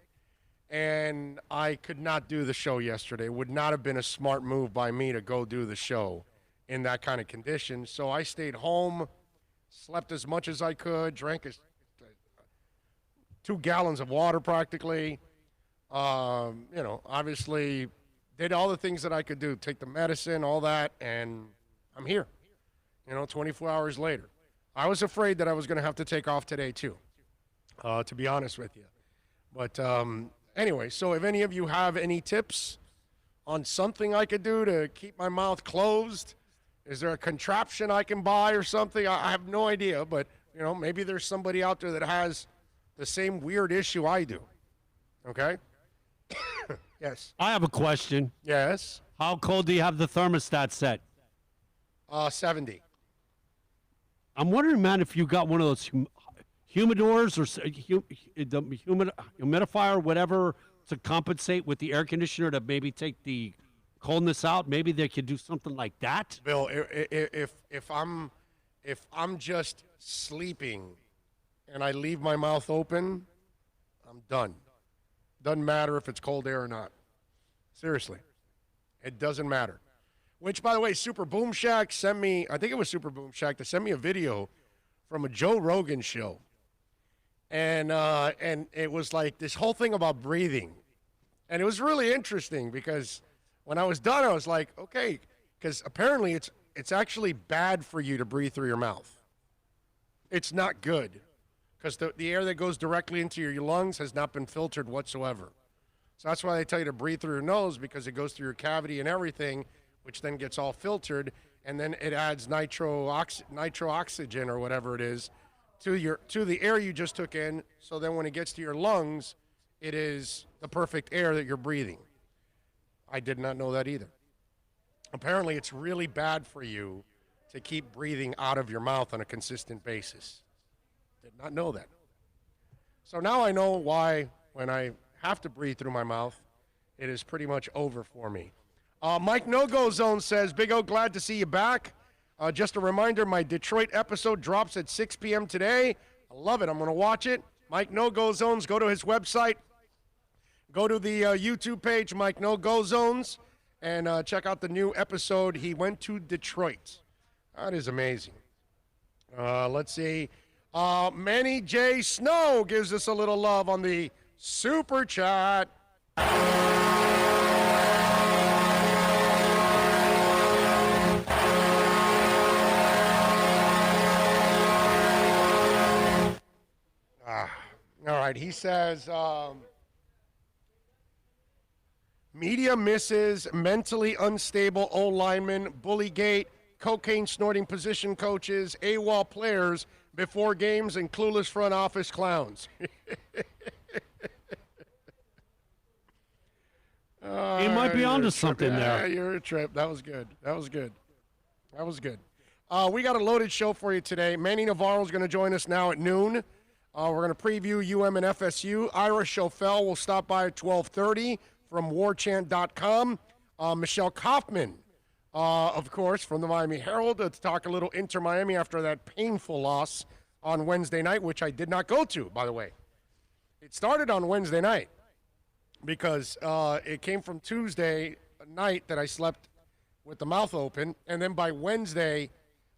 And I could not do the show yesterday. It would not have been a smart move by me to go do the show in that kind of condition. So I stayed home, slept as much as I could, drank 2 gallons of water practically. Obviously did all the things that I could do, take the medicine, all that, and I'm here, 24 hours later. I was afraid that I was going to have to take off today too, to be honest with you. But, anyway, so if any of you have any tips on something I could do to keep my mouth closed, is there a contraption I can buy or something? I have no idea, but, maybe there's somebody out there that has the same weird issue I do. Okay? Yes. I have a question. Yes. How cold do you have the thermostat set? 70. I'm wondering, man, if you got one of those humidors or the humidifier, whatever, to compensate with the air conditioner to maybe take the coldness out? Maybe they could do something like that. Bill, if I'm just sleeping and I leave my mouth open, I'm done. Doesn't matter if it's cold air or not. Seriously. It doesn't matter. Which, by the way, Super Boom Shack sent me, I think it was Super Boom Shack, that sent me a video from a Joe Rogan show. And it was like this whole thing about breathing. And it was really interesting because when I was done, I was like, okay, because apparently it's actually bad for you to breathe through your mouth. It's not good because the air that goes directly into your lungs has not been filtered whatsoever. So that's why they tell you to breathe through your nose, because it goes through your cavity and everything, which then gets all filtered, and then it adds nitro oxygen or whatever it is to the air you just took in. So then when it gets to your lungs, it is the perfect air that you're breathing. I did not know that either. Apparently, it's really bad for you to keep breathing out of your mouth on a consistent basis. Did not know that. So now I know why when I have to breathe through my mouth, it is pretty much over for me. Mike No-Go Zone says, Big O, glad to see you back. Just a reminder, my Detroit episode drops at 6 p.m. today. I love it. I'm going to watch it. Mike No-Go Zones, go to his website. Go to the YouTube page, Mike No-Go Zones, and check out the new episode. He went to Detroit. That is amazing. Let's see. Manny J. Snow gives us a little love on the Super Chat. All right, he says, media misses mentally unstable O-linemen, bullygate, cocaine-snorting position coaches, AWOL players before games, and clueless front office clowns. He might be onto something there. You're a trip. That was good. We got a loaded show for you today. Manny Navarro's going to join us now at noon. We're going to preview UM and FSU. Ira Schofel will stop by at 12:30 from warchant.com. Michelle Kaufman, of course, from the Miami Herald, to talk a little Inter Miami after that painful loss on Wednesday night, which I did not go to, by the way. It started on Wednesday night because it came from Tuesday night that I slept with the mouth open, and then by Wednesday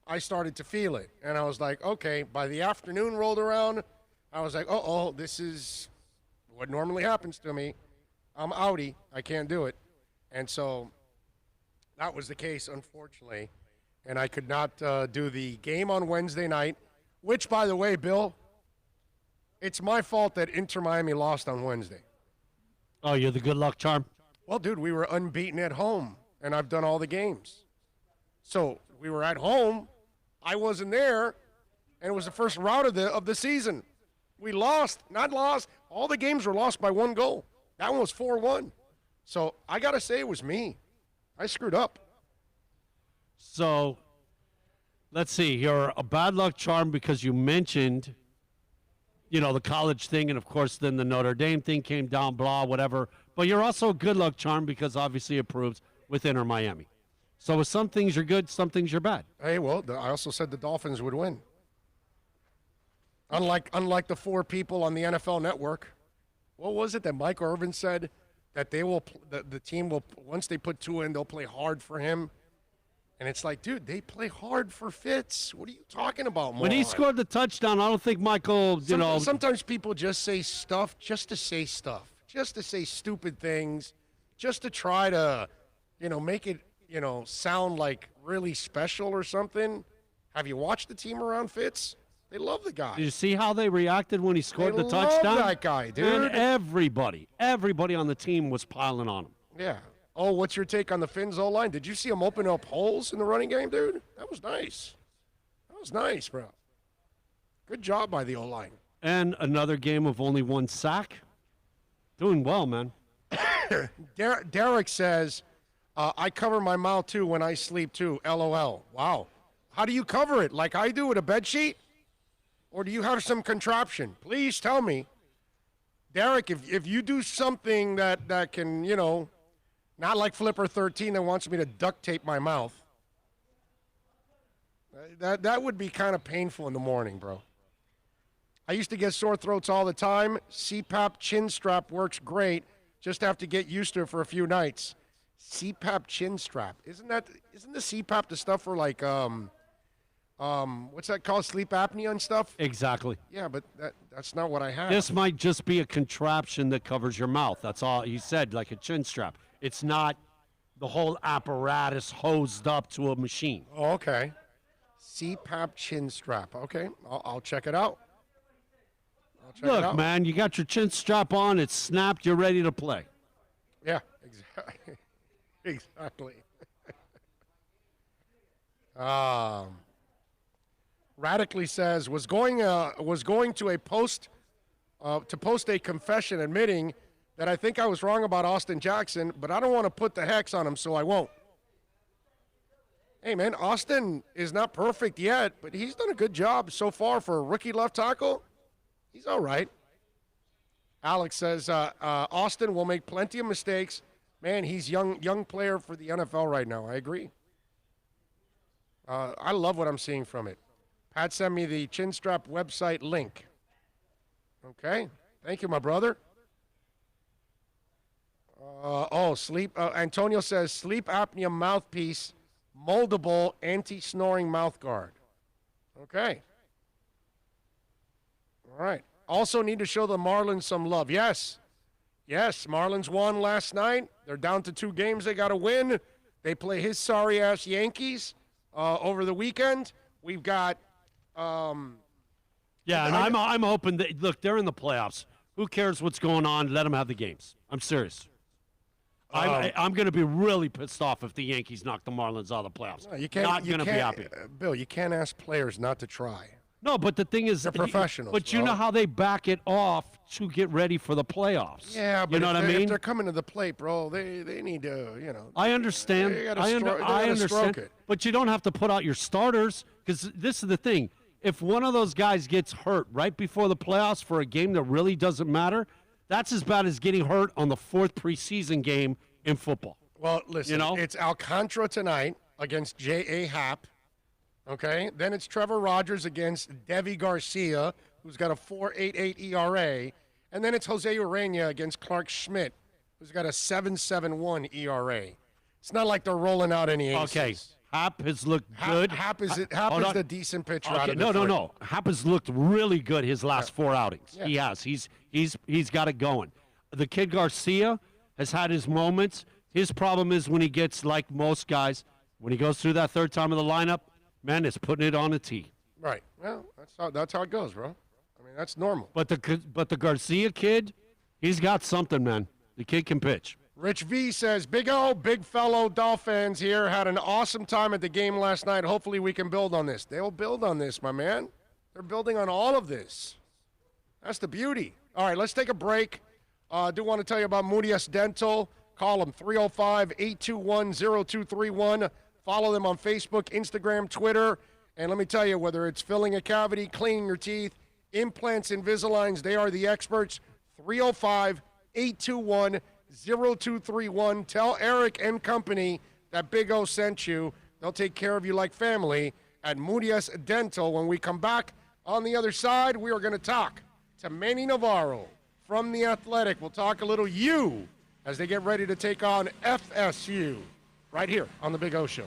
I started to feel it. And I was like, okay, by the afternoon rolled around, I was like, oh, this is what normally happens to me. I'm outie. I can't do it. And so that was the case, unfortunately. And I could not do the game on Wednesday night, which, by the way, Bill, it's my fault that Inter Miami lost on Wednesday. Oh, you're the good luck charm? Well, dude, we were unbeaten at home, and I've done all the games. So we were at home. I wasn't there, and it was the first round of the season. We lost, not lost. All the games were lost by one goal. That one was 4-1. So I got to say it was me. I screwed up. So let's see. You're a bad luck charm because you mentioned, the college thing, and, of course, then the Notre Dame thing came down, blah, whatever. But you're also a good luck charm because, obviously, it proves with Inter Miami. So with some things you're good, some things you're bad. Hey, well, I also said the Dolphins would win. Unlike the four people on the NFL Network, what was it that Mike Irvin said that the team will, once they put Tua in, they'll play hard for him. And it's like, dude, they play hard for Fitz. What are you talking about, moron? When he scored the touchdown, I don't think Michael, Sometimes people just say stuff just to say stuff, just to say stupid things, just to try to, make it, sound like really special or something. Have you watched the team around Fitz? They love the guy. Did you see how they reacted when he scored the love touchdown? That guy, dude. And everybody on the team was piling on him. Yeah. Oh, what's your take on the Finns O-line? Did you see him open up holes in the running game, dude? That was nice. That was nice, bro. Good job by the O-line. And another game of only one sack. Doing well, man. Derek says, I cover my mouth, too, when I sleep, too. LOL. Wow. How do you cover it? Like I do with a bed sheet? Or do you have some contraption? Please tell me. Derek, if you do something that can, not like Flipper 13 that wants me to duct tape my mouth, that would be kind of painful in the morning, bro. I used to get sore throats all the time. CPAP chin strap works great. Just have to get used to it for a few nights. CPAP chin strap. Isn't the CPAP the stuff for like what's that called? Sleep apnea and stuff? Exactly. Yeah, but that's not what I have. This might just be a contraption that covers your mouth. That's all he said, like a chin strap. It's not the whole apparatus hosed up to a machine. Oh, okay. CPAP chin strap. Okay, I'll check it out. Look, man, you got your chin strap on. It's snapped. You're ready to play. Yeah, exactly. Exactly. Radically says was going to post a confession admitting that I think I was wrong about Austin Jackson, but I don't want to put the hex on him, so I won't. Hey, man, Austin is not perfect yet, but he's done a good job so far for a rookie left tackle. He's all right. Alex says Austin will make plenty of mistakes. Man, he's young player for the NFL right now. I agree. I love what I'm seeing from it. Pat sent me the chin strap website link. Okay. Thank you, my brother. Sleep. Antonio says sleep apnea mouthpiece, moldable anti-snoring mouth guard. Okay. All right. Also need to show the Marlins some love. Yes, Marlins won last night. They're down to 2 games they got to win. They play his sorry-ass Yankees over the weekend. We've got and I'm hoping that, look, they're in the playoffs. Who cares what's going on? Let them have the games. I'm serious. I'm going to be really pissed off if the Yankees knock the Marlins out of the playoffs. No, you can't. Not going to be happy. Bill, you can't ask players not to try. No, but the thing is, they're professionals. But you know how they back it off to get ready for the playoffs. Yeah, but you know what I mean? If they're coming to the plate, bro, they need to, I understand. I understand. It. But you don't have to put out your starters, because this is the thing. If one of those guys gets hurt right before the playoffs for a game that really doesn't matter, that's as bad as getting hurt on the 4th preseason game in football. Well, listen, it's Alcantara tonight against J.A. Happ. Okay, then it's Trevor Rogers against Devi Garcia, who's got a 4.88 ERA, and then it's Jose Urena against Clark Schmidt, who's got a 7.71 ERA. It's not like they're rolling out any aces. Okay, Happ has looked good. Happ is the decent pitcher out of the three. No. Happ has looked really good his last 4 outings. Yeah. He has. He's got it going. The kid Garcia has had his moments. His problem is when he gets, like most guys, when he goes through that 3rd time of the lineup, man, it's putting it on a tee. Right. Well, that's how it goes, bro. I mean, that's normal. But the Garcia kid, he's got something, man. The kid can pitch. Rich V says, big fellow Dolphins here. Had an awesome time at the game last night. Hopefully we can build on this. They'll build on this, my man. They're building on all of this. That's the beauty. All right, let's take a break. I do want to tell you about Moody's Dental. Call them 305-821-0231. Follow them on Facebook, Instagram, Twitter. And let me tell you, whether it's filling a cavity, cleaning your teeth, implants, Invisaligns, they are the experts. 305-821-0231. Tell Eric and company that Big O sent you. They'll take care of you like family at Moody's Dental. When we come back on the other side, we are going to talk to Manny Navarro from The Athletic. We'll talk a little U as they get ready to take on FSU right here on the Big O Show.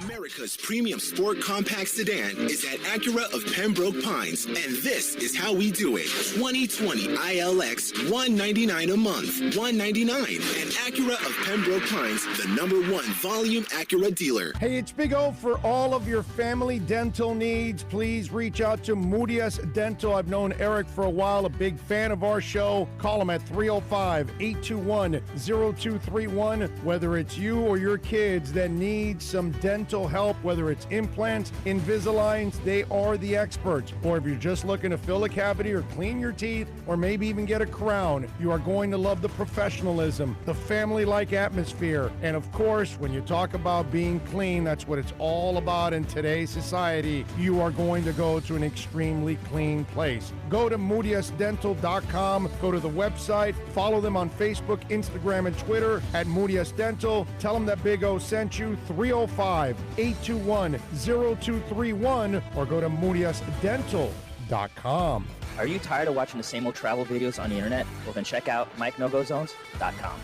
America's premium sport compact sedan is at Acura of Pembroke Pines, and this is how we do it. 2020 ILX, $199 a month, $199. And Acura of Pembroke Pines, the #1 volume Acura dealer. Hey, it's Big O. For all of your family dental needs, please reach out to Moody's Dental. I've known Eric for a while, a big fan of our show. Call him at 305-821-0231. Whether it's you or your kids that need some dental dental help, whether it's implants, Invisaligns, they are the experts. Or if you're just looking to fill a cavity or clean your teeth, or maybe even get a crown, you are going to love the professionalism, the family-like atmosphere. And of course, when you talk about being clean, that's what it's all about in today's society. You are going to go to an extremely clean place. Go to moodiusdental.com, go to the website, follow them on Facebook, Instagram, and Twitter at Moodius Dental. Tell them that Big O sent you, 305-821-0231, or go to moodiusdental.com. Are you tired of watching the same old travel videos on the internet? Well, then check out MikeNoGoZones.com,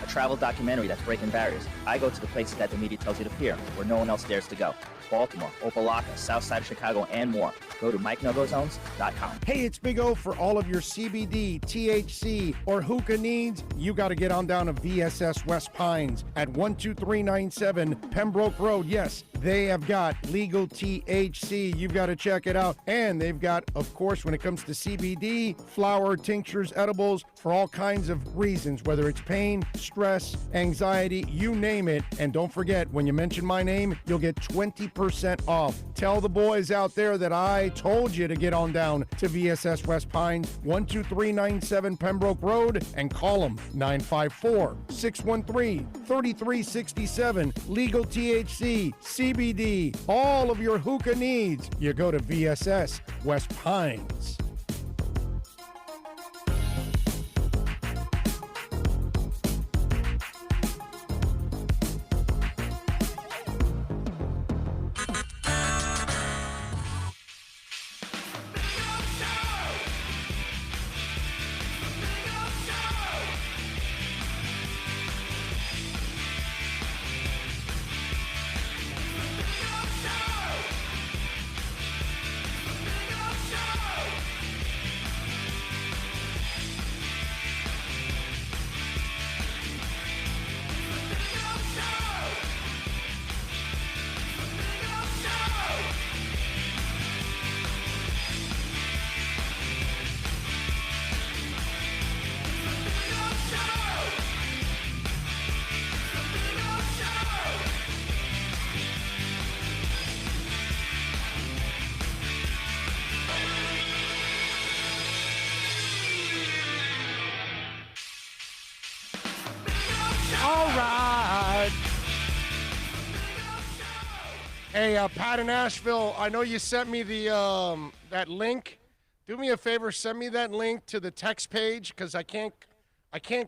a travel documentary that's breaking barriers. I go to the places that the media tells you to peer, where no one else dares to go. Baltimore, Opelika, South Side of Chicago, and more. Go to MikeNoGoZones.com. Hey, it's Big O. For all of your CBD, THC, or hookah needs, you got to get on down to VSS West Pines at 12397 Pembroke Road. Yes, they have got legal THC. You've got to check it out. And they've got, of course, when it comes to CBD, flower, tinctures, edibles, for all kinds of reasons, whether it's pain, stress, anxiety, you name it. And don't forget, when you mention my name, you'll get 20% off. Tell the boys out there that I told you to get on down to VSS West Pines, 12397 Pembroke Road, and call them 954-613-3367. Legal THC, CBD, all of your hookah needs. You go to VSS West Pines. Hey, Pat in Asheville, I know you sent me the that link. Do me a favor, send me that link to the text page, because I can't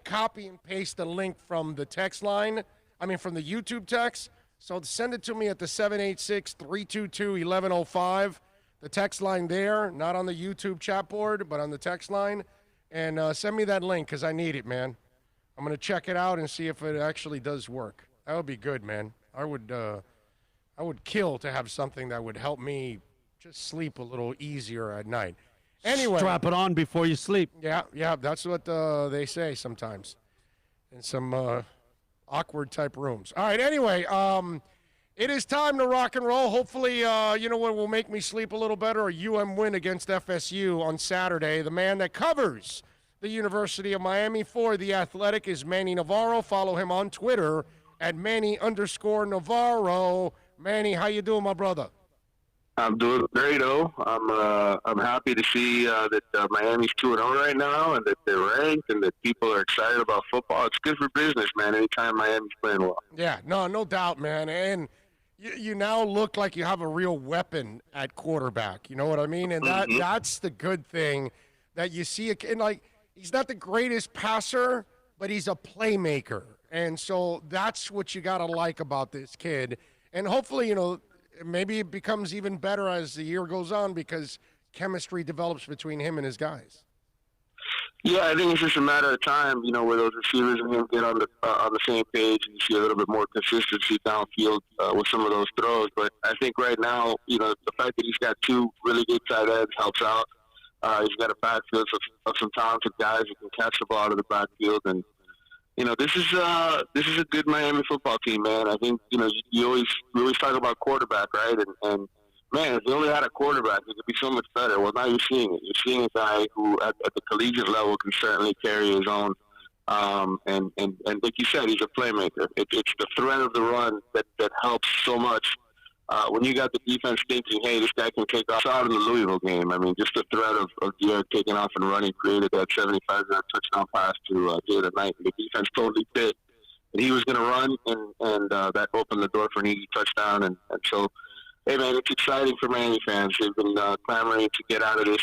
copy and paste the link from the text line. I mean, from the YouTube text. So send it to me at the 786-322-1105. The text line there, not on the YouTube chat board, but on the text line. And send me that link, because I need it, man. I'm going to check it out and see if it actually does work. That would be good, man. I would kill to have something that would help me just sleep a little easier at night. Anyway. Strap it on before you sleep. Yeah, that's what they say sometimes in some awkward type rooms. All right, anyway, it is time to rock and roll. Hopefully, you know what will make me sleep a little better? A win against FSU on Saturday. The man that covers the University of Miami for The Athletic is Manny Navarro. Follow him on Twitter at Manny_Navarro. Manny, how you doing, my brother? I'm doing great, I'm happy to see that Miami's 2-0 right now, and that they're ranked, and that people are excited about football. It's good for business, man, anytime Miami's playing well. Yeah, no doubt, man. And you now look like you have a real weapon at quarterback. You know what I mean? And that's the good thing that you see. And, like, he's not the greatest passer, but he's a playmaker. And so that's what you got to like about this kid. And hopefully, you know, maybe it becomes even better as the year goes on, because chemistry develops between him and his guys. Yeah, I think it's just a matter of time, you know, where those receivers and him get on the same page, and you see a little bit more consistency downfield with some of those throws. But I think right now, you know, the fact that he's got two really good tight ends helps out. He's got a backfield of some talented guys who can catch the ball out of the backfield, and you know, this is a good Miami football team, man. I think, you know, we always talk about quarterback, right? And man, if they only had a quarterback, it could be so much better. Well, now you're seeing it. You're seeing a guy who, at the collegiate level, can certainly carry his own. And like you said, he's a playmaker. It's the threat of the run that helps so much when you got the defense thinking, hey, this guy can take off. Out in the Louisville game, I mean, just the threat of Derek taking off and running created that 75-yard touchdown pass to Jalen Knight. The defense totally bit, and he was going to run, and that opened the door for an easy touchdown. And so, hey, man, it's exciting for Miami fans. They've been clamoring to get out of this,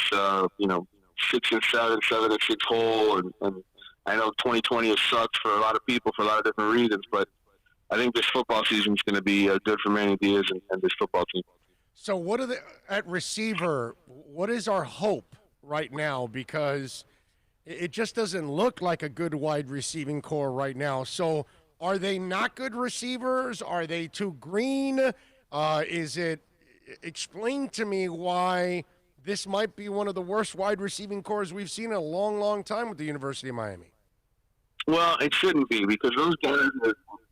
6-7, 7-6 hole, and I know 2020 has sucked for a lot of people for a lot of different reasons, but I think this football season is going to be good for Manny Diaz and this football team. So what are the at receiver? What is our hope right now? Because it just doesn't look like a good wide receiving core right now. So are they not good receivers? Are they too green? Explain to me why this might be one of the worst wide receiving cores we've seen in a long, long time with the University of Miami. Well, it shouldn't be, because those guys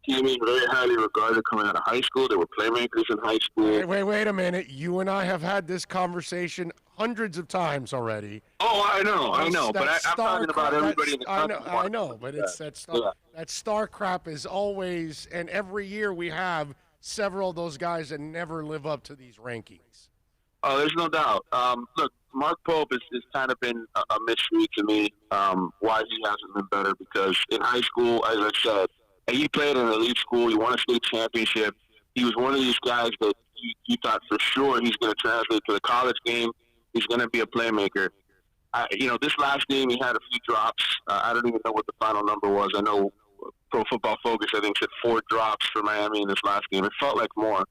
came in very highly regarded coming out of high school. They were playmakers in high school. Wait a minute. You and I have had this conversation hundreds of times already. Oh, I know. But I'm talking about everybody in the country. I know, but it's that star crap is always, and every year we have several of those guys that never live up to these rankings. Oh, there's no doubt. Look, Mark Pope has kind of been a mystery to me, why he hasn't been better, because in high school, as I said, he played in an elite school. He won a state championship. He was one of these guys that you thought for sure he's going to translate to the college game. He's going to be a playmaker. This last game he had a few drops. I don't even know what the final number was. I know Pro Football Focus, I think, said 4 drops for Miami in this last game. It felt like more.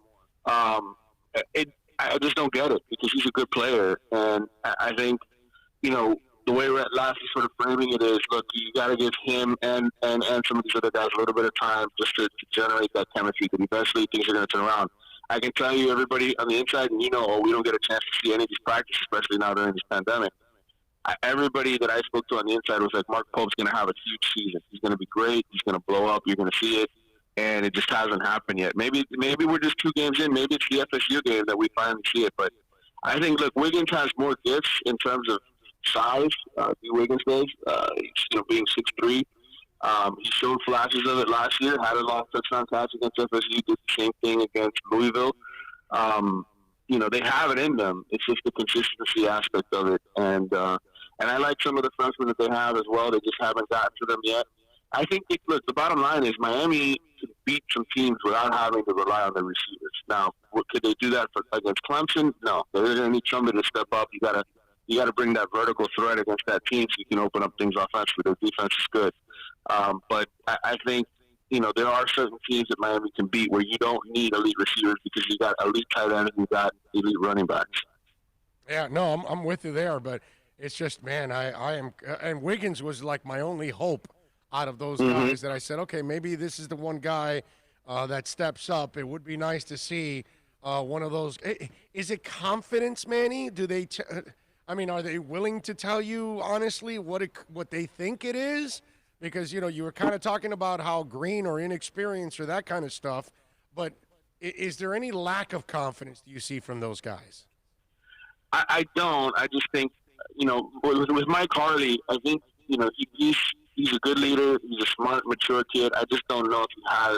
I just don't get it, because he's a good player. And I think, the way Rhett Lassie sort of framing it is, look, you got to give him and some of these other guys a little bit of time just to generate that chemistry, because eventually things are going to turn around. I can tell you, everybody on the inside, and we don't get a chance to see any of these practices, especially now during this pandemic. Everybody that I spoke to on the inside was like, Mark Pope's going to have a huge season. He's going to be great. He's going to blow up. You're going to see it. And it just hasn't happened yet. Maybe we're just 2 games in. Maybe it's the FSU game that we finally see it. But I think, look, Wiggins has more gifts in terms of size. Wiggins does. Being 6'3". He showed flashes of it last year. Had a long touchdown catch against FSU. Did the same thing against Louisville. They have it in them. It's just the consistency aspect of it. And I like some of the freshmen that they have as well. They just haven't gotten to them yet. I think, the bottom line is Miami can beat some teams without having to rely on the receivers. Now, could they do that against Clemson? No. They're going to need somebody to step up. You got to bring that vertical threat against that team so you can open up things offensively. Their defense is good. But I think, there are certain teams that Miami can beat where you don't need elite receivers because you got elite tight ends and you got elite running backs. Yeah, no, I'm with you there, but it's just, man, I am, and Wiggins was like my only hope out of those guys that I said, okay, maybe this is the one guy that steps up. It would be nice to see one of those. Is it confidence, Manny? Do they? Are they willing to tell you honestly what they think it is? Because you were kind of talking about how green or inexperienced or that kind of stuff, but is there any lack of confidence do you see from those guys? I don't. I just think with Mike Harley, I think he's a good leader. He's a smart, mature kid. I just don't know if he has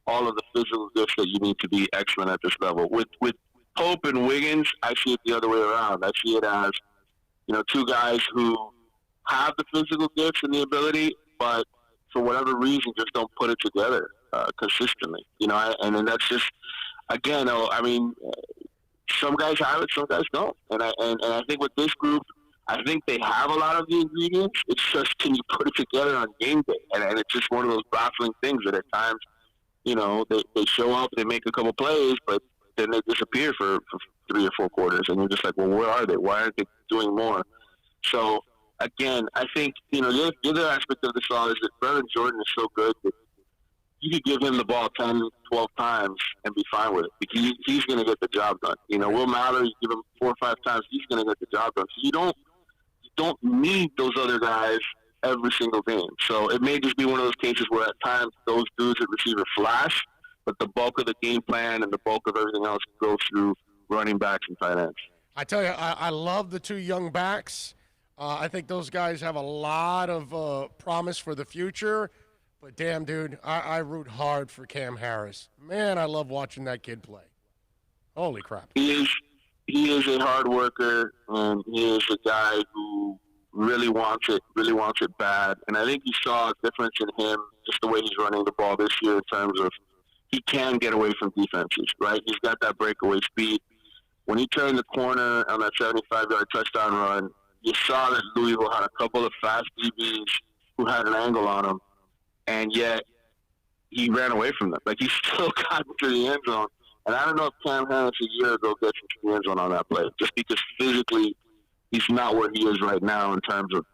all of the physical gifts that you need to be excellent at this level. With Pope and Wiggins, I see it the other way around. I see it as, 2 guys who have the physical gifts and the ability, but for whatever reason just don't put it together consistently. And then that's just, again, some guys have it, some guys don't. And I think with this group, I think they have a lot of the ingredients. It's just, can you put it together on game day? And it's just one of those baffling things that at times, they show up, they make a couple plays, but then they disappear for 3 or 4 quarters. And you're just like, well, where are they? Why aren't they doing more? So, again, I think, the other aspect of this all is that Brevin Jordan is so good that you could give him the ball 10, 12 times and be fine with it because he's going to get the job done. Will Mallory, give him 4 or 5 times, he's going to get the job done. So you don't need those other guys every single game. So it may just be one of those cases where at times those dudes at receiver flash, but the bulk of the game plan and the bulk of everything else goes through running backs and tight ends. I tell you, I love the 2 young backs. I think those guys have a lot of promise for the future. But damn, dude, I root hard for Cam Harris. Man, I love watching that kid play. Holy crap. He is a hard worker, and he is a guy who really wants it bad. And I think you saw a difference in him, just the way he's running the ball this year in terms of he can get away from defenses, right? He's got that breakaway speed. When he turned the corner on that 75-yard touchdown run, you saw that Louisville had a couple of fast DBs who had an angle on him, and yet he ran away from them. Like, he still got into the end zone. And I don't know if Cam Harris a year ago gets into the end zone on that play, just because physically he's not where he is right now in terms of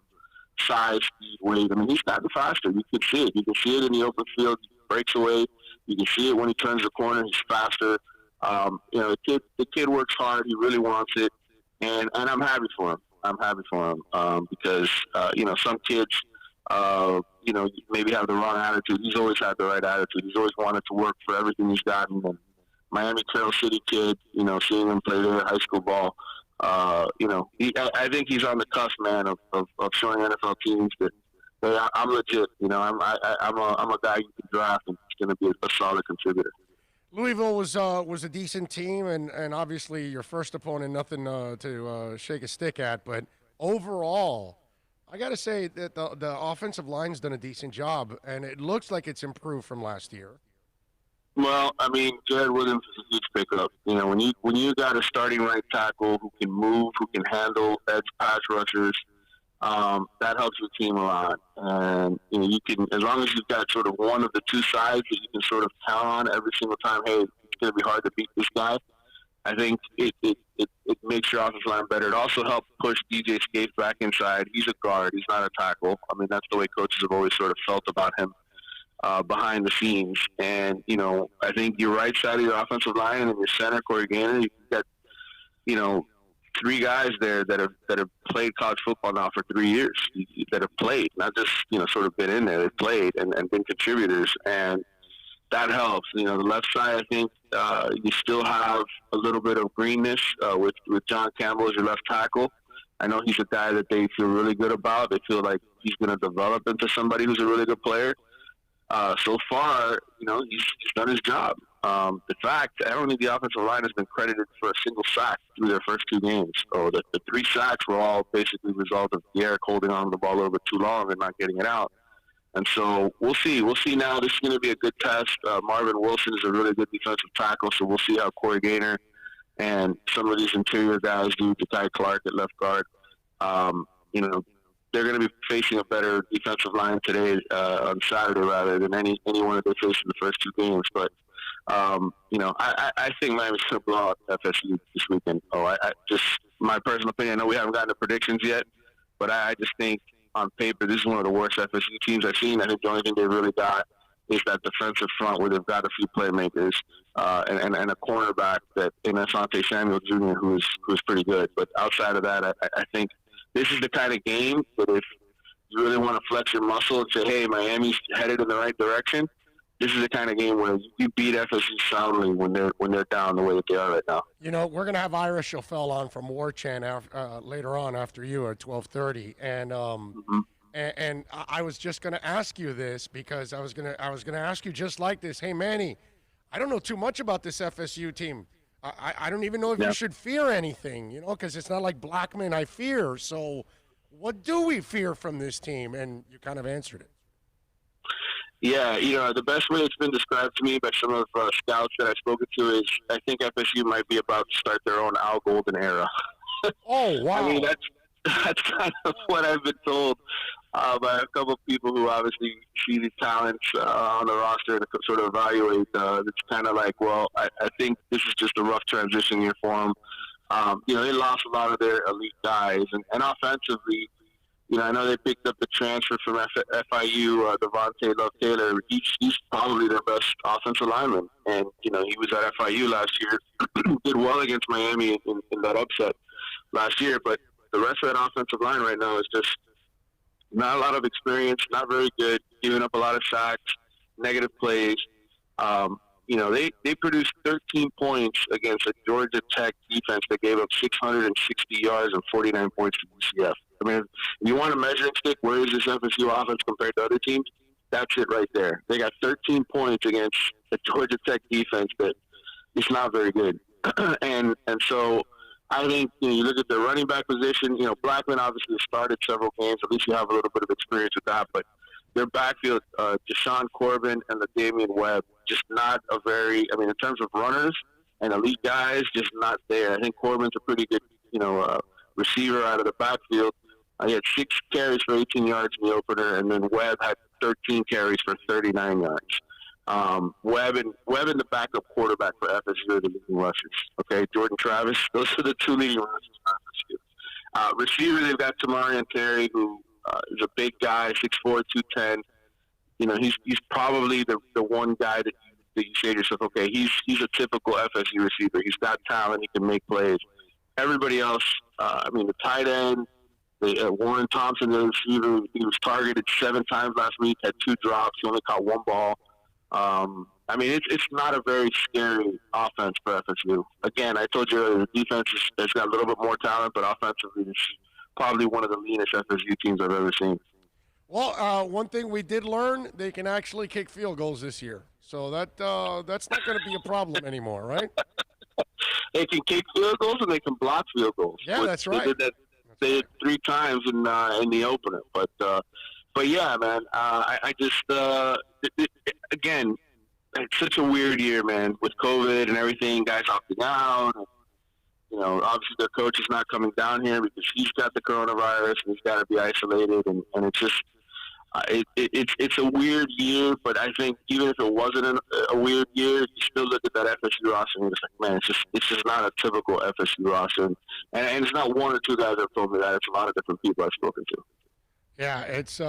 size, speed, weight. I mean, he's gotten faster. You can see it. You can see it in the open field. He breaks away. You can see it when he turns the corner. He's faster. The kid works hard. He really wants it, and I'm happy for him. I'm happy for him because some kids, maybe have the wrong attitude. He's always had the right attitude. He's always wanted to work for everything he's gotten. And Miami Carroll City kid, seeing him play their high school ball, I think he's on the cusp, man, of showing NFL teams that hey, I'm legit. I'm a guy you can draft, and he's going to be a solid contributor. Louisville was a decent team, and obviously your first opponent, nothing to shake a stick at. But overall, I got to say that the offensive line's done a decent job, and it looks like it's improved from last year. Well, I mean, Jared Williams is a huge pickup. When you got a starting right tackle who can move, who can handle edge pass rushers, that helps your team a lot. And you can, as long as you've got sort of one of the two sides that you can sort of count on every single time. Hey, it's going to be hard to beat this guy. I think it makes your offensive line better. It also helps push DJ Skates back inside. He's a guard. He's not a tackle. I mean, that's the way coaches have always sort of felt about him behind the scenes. And I think your right side of your offensive line and your center, Corey Gaynor, you've got three guys there that have played college football now for 3 years, that have played, not just sort of been in there. They've played and been contributors, and that helps. The left side, I think you still have a little bit of greenness with John Campbell as your left tackle. I know he's a guy that they feel really good about. They feel like he's going to develop into somebody who's a really good player. So far, he's done his job. In fact, I don't think the offensive line has been credited for a single sack through their first two games. So the 3 sacks were all basically a result of Derek holding on to the ball a little bit too long and not getting it out. And so we'll see. We'll see now. This is going to be a good test. Marvin Wilson is a really good defensive tackle, so we'll see how Corey Gaynor and some of these interior guys do to Ty Clark at left guard. They're going to be facing a better defensive line today, on Saturday rather than anyone that they faced in the first 2 games. But I think Miami's going to blow out FSU this weekend. Just my personal opinion. I know we haven't gotten the predictions yet, but I just think on paper this is one of the worst FSU teams I've seen. I think the only thing they've really got is that defensive front where they've got a few playmakers and a cornerback in Asante Samuel Jr. who's pretty good. But outside of that, I think this is the kind of game that if you really want to flex your muscle and say, hey, Miami's headed in the right direction, this is the kind of game where you beat FSU soundly when they're down the way that they are right now. We're going to have Ira Schofel on from War Chant later on after you at 12:30, and I was just going to ask you this because I was going to ask you just like this. Hey, Manny, I don't know too much about this FSU team. I don't even know if you should fear anything, because it's not like Blackman I fear. So what do we fear from this team? And you kind of answered it. Yeah, the best way it's been described to me by some of scouts that I've spoken to is I think FSU might be about to start their own Al Golden era. Oh, wow. I mean, that's kind of what I've been told by a couple of people who obviously see the talents on the roster and sort of evaluate. It's kind of like, well, I think this is just a rough transition year for them. They lost a lot of their elite guys, and offensively, I know they picked up the transfer from FIU, Devontae Love Taylor. He's probably their best offensive lineman, and he was at FIU last year, did well against Miami in that upset last year. But the rest of that offensive line right now is just not a lot of experience, not very good, giving up a lot of sacks, negative plays. They produced 13 points against a Georgia Tech defense that gave up 660 yards and 49 points to UCF. I mean, if you want a measuring stick, where is this FSU offense compared to other teams? That's it right there. They got 13 points against a Georgia Tech defense that is not very good. and so I think you look at the running back position. Blackman obviously started several games. At least you have a little bit of experience with that. But their backfield, Deshaun Corbin and Damian Webb, just not a very. I mean, in terms of runners and elite guys, just not there. I think Corbin's a pretty good, receiver out of the backfield. He had 6 carries for 18 yards in the opener, and then Webb had 13 carries for 39 yards. Webb and the backup quarterback for FSU are the leading rushers. Okay, Jordan Travis, those are the 2 leading rushers for FSU. Receiver, they've got Tamarian Terry, who is a big guy, 6'4", 210. He's probably the one guy that you say to yourself, okay, he's a typical FSU receiver. He's got talent. He can make plays. Everybody else, the tight end, Warren Thompson, the receiver, he was targeted 7 times last week, had 2 drops. He only caught 1 ball. It's not a very scary offense for FSU. Again, I told you earlier, the defense has got a little bit more talent, but offensively, it's probably one of the leanest FSU teams I've ever seen. Well, one thing we did learn, they can actually kick field goals this year. So that's not going to be a problem anymore, right? They can kick field goals and they can block field goals. Yeah, that's right. They did 3 times in the opener. But yeah, man, I just again, it's such a weird year, man, with COVID and everything. Guys opting out. And, obviously their coach is not coming down here because he's got the coronavirus and he's got to be isolated. And it's just it's a weird year. But I think even if it wasn't a weird year, you still look at that FSU roster and it's like, man, it's just not a typical FSU roster. And it's not 1 or 2 guys that have told me that. It's a lot of different people I've spoken to. Yeah, it's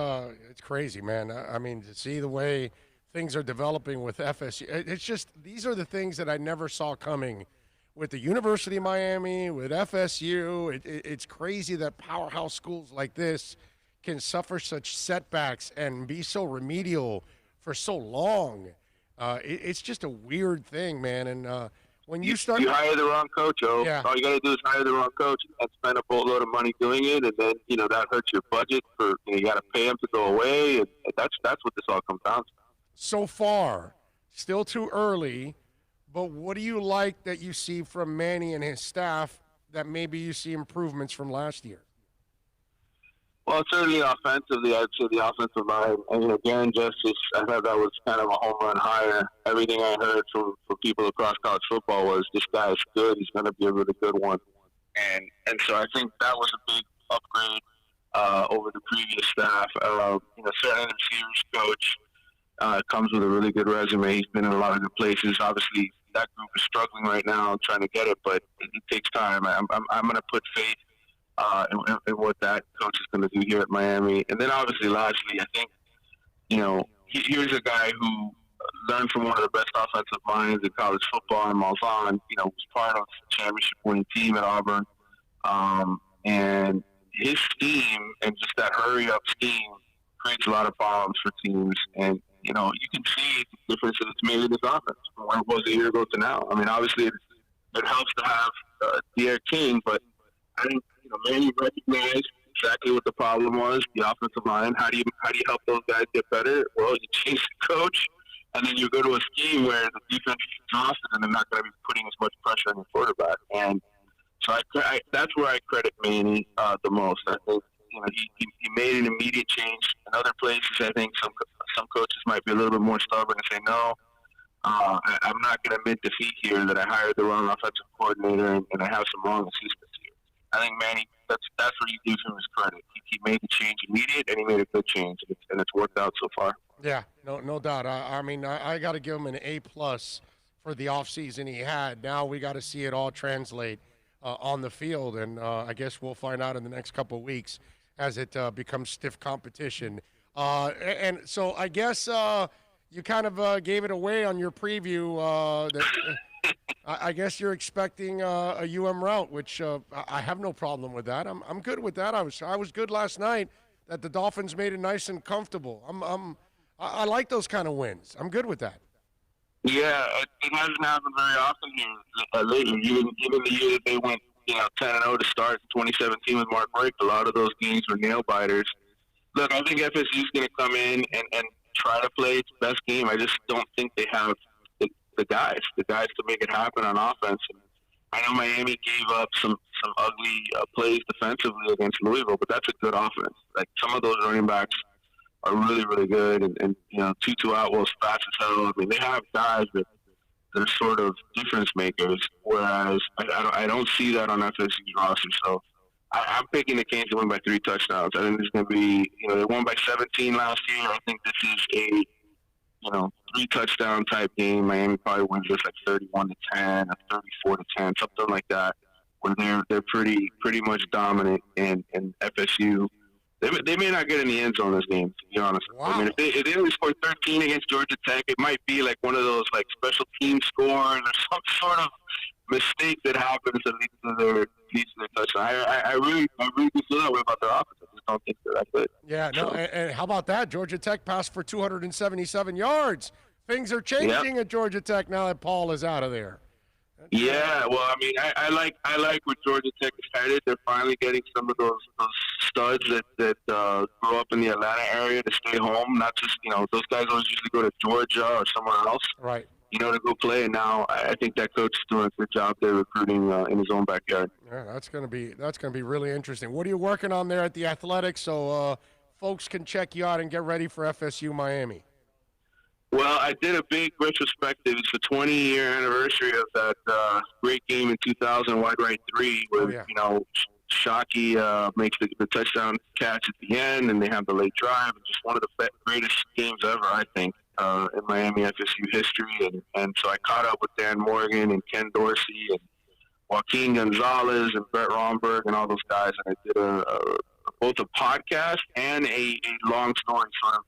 crazy, man. I mean, to see the way things are developing with FSU, it's just these are the things that I never saw coming with the University of Miami, with FSU. It's crazy that powerhouse schools like this can suffer such setbacks and be so remedial for so long. It's just a weird thing, man. And when you start, you hire the wrong coach, yeah. All you got to do is hire the wrong coach and spend a boatload of money doing it, and then that hurts your budget. For you got to pay them to go away, and that's what this all comes down to. So far, still too early. But what do you like that you see from Manny and his staff that maybe you see improvements from last year? Well, certainly offensively, I'd say the offensive line. And again, Justice, I thought that was kind of a home run hire. Everything I heard from people across college football was this guy is good. He's going to be a really good one. And so I think that was a big upgrade over the previous staff. Certainly the receivers coach comes with a really good resume. He's been in a lot of good places. Obviously, that group is struggling right now trying to get it, but it takes time. I'm going to put faith in what that coach is going to do here at Miami. And then obviously, lastly, I think, here's a guy who learned from one of the best offensive minds in college football, and Malzahn, was part of the championship-winning team at Auburn. And his scheme and just that hurry-up scheme creates a lot of problems for teams. And, you can see the difference that it's made in this offense from where it was a year ago to now. I mean, obviously, it helps to have Derek King, but I think, Manny recognized exactly what the problem was, the offensive line. How do you help those guys get better? Well, you change the coach, and then you go to a scheme where the defense is exhausted and they're not going to be putting as much pressure on your quarterback. And so that's where I credit Manny the most. I think he made an immediate change. In other places, I think some coaches might be a little bit more stubborn and say, no, I'm not going to admit defeat here that I hired the wrong offensive coordinator and I have some wrong assistants here. I think Manny, that's what you give him his credit. He made the change immediate, and he made a good change, and it's worked out so far. Yeah, no doubt. I got to give him an A+ for the offseason he had. Now we got to see it all translate on the field, and I guess we'll find out in the next couple of weeks as it becomes stiff competition. And so I guess you kind of gave it away on your preview that I guess you're expecting a route, which I have no problem with that. I'm good with that. I was good last night that the Dolphins made it nice and comfortable. I like those kind of wins. I'm good with that. Yeah, it hasn't happened very often here lately. Even the year that they went 10-0 to start 2017 with Mark Richt, a lot of those games were nail biters. Look, I think FSU is going to come in and try to play its best game. I just don't think they have the guys to make it happen on offense. I know Miami gave up some ugly plays defensively against Louisville, but that's a good offense. Like, some of those running backs are really, really good, and Tutu Atwell's fast as hell. I mean, they have guys that are sort of difference makers, whereas I don't see that on FSU's roster. So I'm picking the Canes to win by 3 touchdowns. I think this is going to be, they won by 17 last year. I think this is a 3-touchdown type game. Miami probably wins this like 31-10 or 34-10, something like that, where they're pretty much dominant, and FSU. They may not get in the end zone this game, to be honest. Wow. I mean, if they only scored 13 against Georgia Tech, it might be like one of those like special team scores or some sort of mistake that happens that leads to their touchdown. I really do feel that way about their offense. I just don't think they're that good. Yeah, no, and how about that? Georgia Tech passed for 277 yards. Things are changing at Georgia Tech now that Paul is out of there. Yeah, well, I mean, I like where Georgia Tech is headed. They're finally getting some of those studs that grow up in the Atlanta area to stay home. Not just, those guys always usually go to Georgia or somewhere else, right? To go play. And now I think that coach is doing a good job there recruiting in his own backyard. Yeah, that's gonna be really interesting. What are you working on there at the Athletics so folks can check you out and get ready for FSU Miami? Well, I did a big retrospective. It's the 20-year anniversary of that great game in 2000, wide right 3, where Shockey makes the touchdown catch at the end, and they have the late drive. It's just one of the greatest games ever, I think, in Miami FSU history. And so I caught up with Dan Morgan and Ken Dorsey and Joaquin Gonzalez and Brett Romberg and all those guys, and I did both a podcast and a long story sort of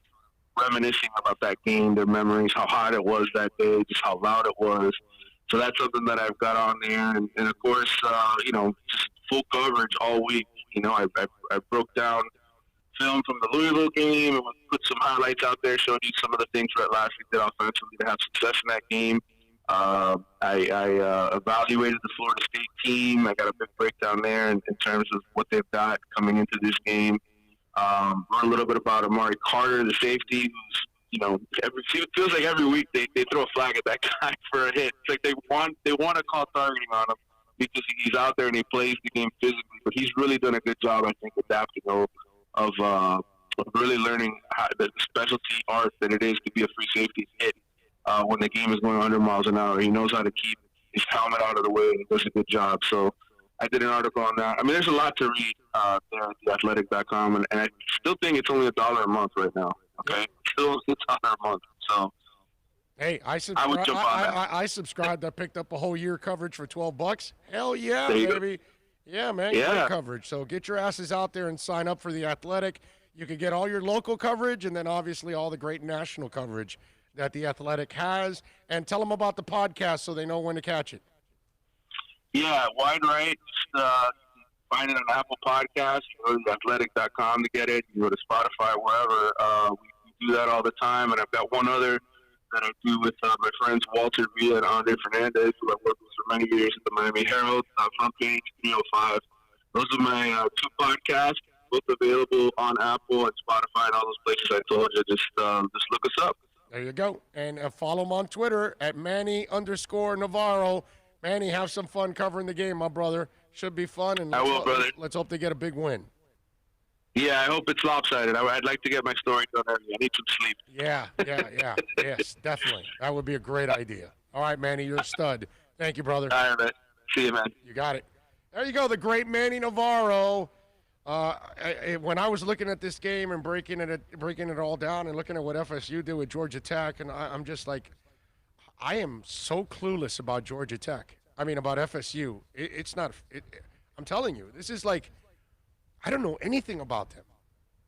reminiscing about that game, their memories, how hot it was that day, just how loud it was. So that's something that I've got on there. And of course, just full coverage all week. I broke down film from the Louisville game and put some highlights out there, showing you some of the things that Lashley did offensively to have success in that game. I evaluated the Florida State team. I got a big breakdown there in terms of what they've got coming into this game. Learn a little bit about Amari Carter, the safety, who's, it feels like every week they throw a flag at that guy for a hit. It's like they want to call targeting on him because he's out there and he plays the game physically. But he's really done a good job, I think, adapting of really learning the specialty art that it is to be a free safety hit when the game is going 100 miles an hour. He knows how to keep his helmet out of the way, and he does a good job. So I did an article on that. I mean, there's a lot to read there at theathletic.com, and I still think it's only $1 a month right now. Okay, still $1 a month. So, hey, I would jump on that. I subscribed. I picked up a whole year coverage for $12. Hell yeah, baby! Yeah, man, great coverage. So get your asses out there and sign up for the Athletic. You can get all your local coverage, and then obviously all the great national coverage that the Athletic has. And tell them about the podcast so they know when to catch it. Yeah, Wide Right. Find it on Apple Podcasts. You go to athletic.com to get it. You go to Spotify, wherever. We do that all the time. And I've got one other that I do with my friends Walter Villa and Andre Fernandez, who I've worked with for many years at the Miami Herald, Front Page 305. Those are my 2 podcasts, both available on Apple and Spotify and all those places I told you. Just look us up. There you go. And follow him on Twitter at Manny_Navarro. Manny, have some fun covering the game, my brother. Should be fun. And I will, brother. Let's hope they get a big win. Yeah, I hope it's lopsided. I'd like to get my story done early. I need some sleep. Yeah. Yes, definitely. That would be a great idea. All right, Manny, you're a stud. Thank you, brother. All right, man. See you, man. You got it. There you go, the great Manny Navarro. When I was looking at this game and breaking it all down and looking at what FSU did with Georgia Tech, and I'm just like, I am so clueless about Georgia Tech. I mean, about FSU. I'm telling you, this is like, I don't know anything about them.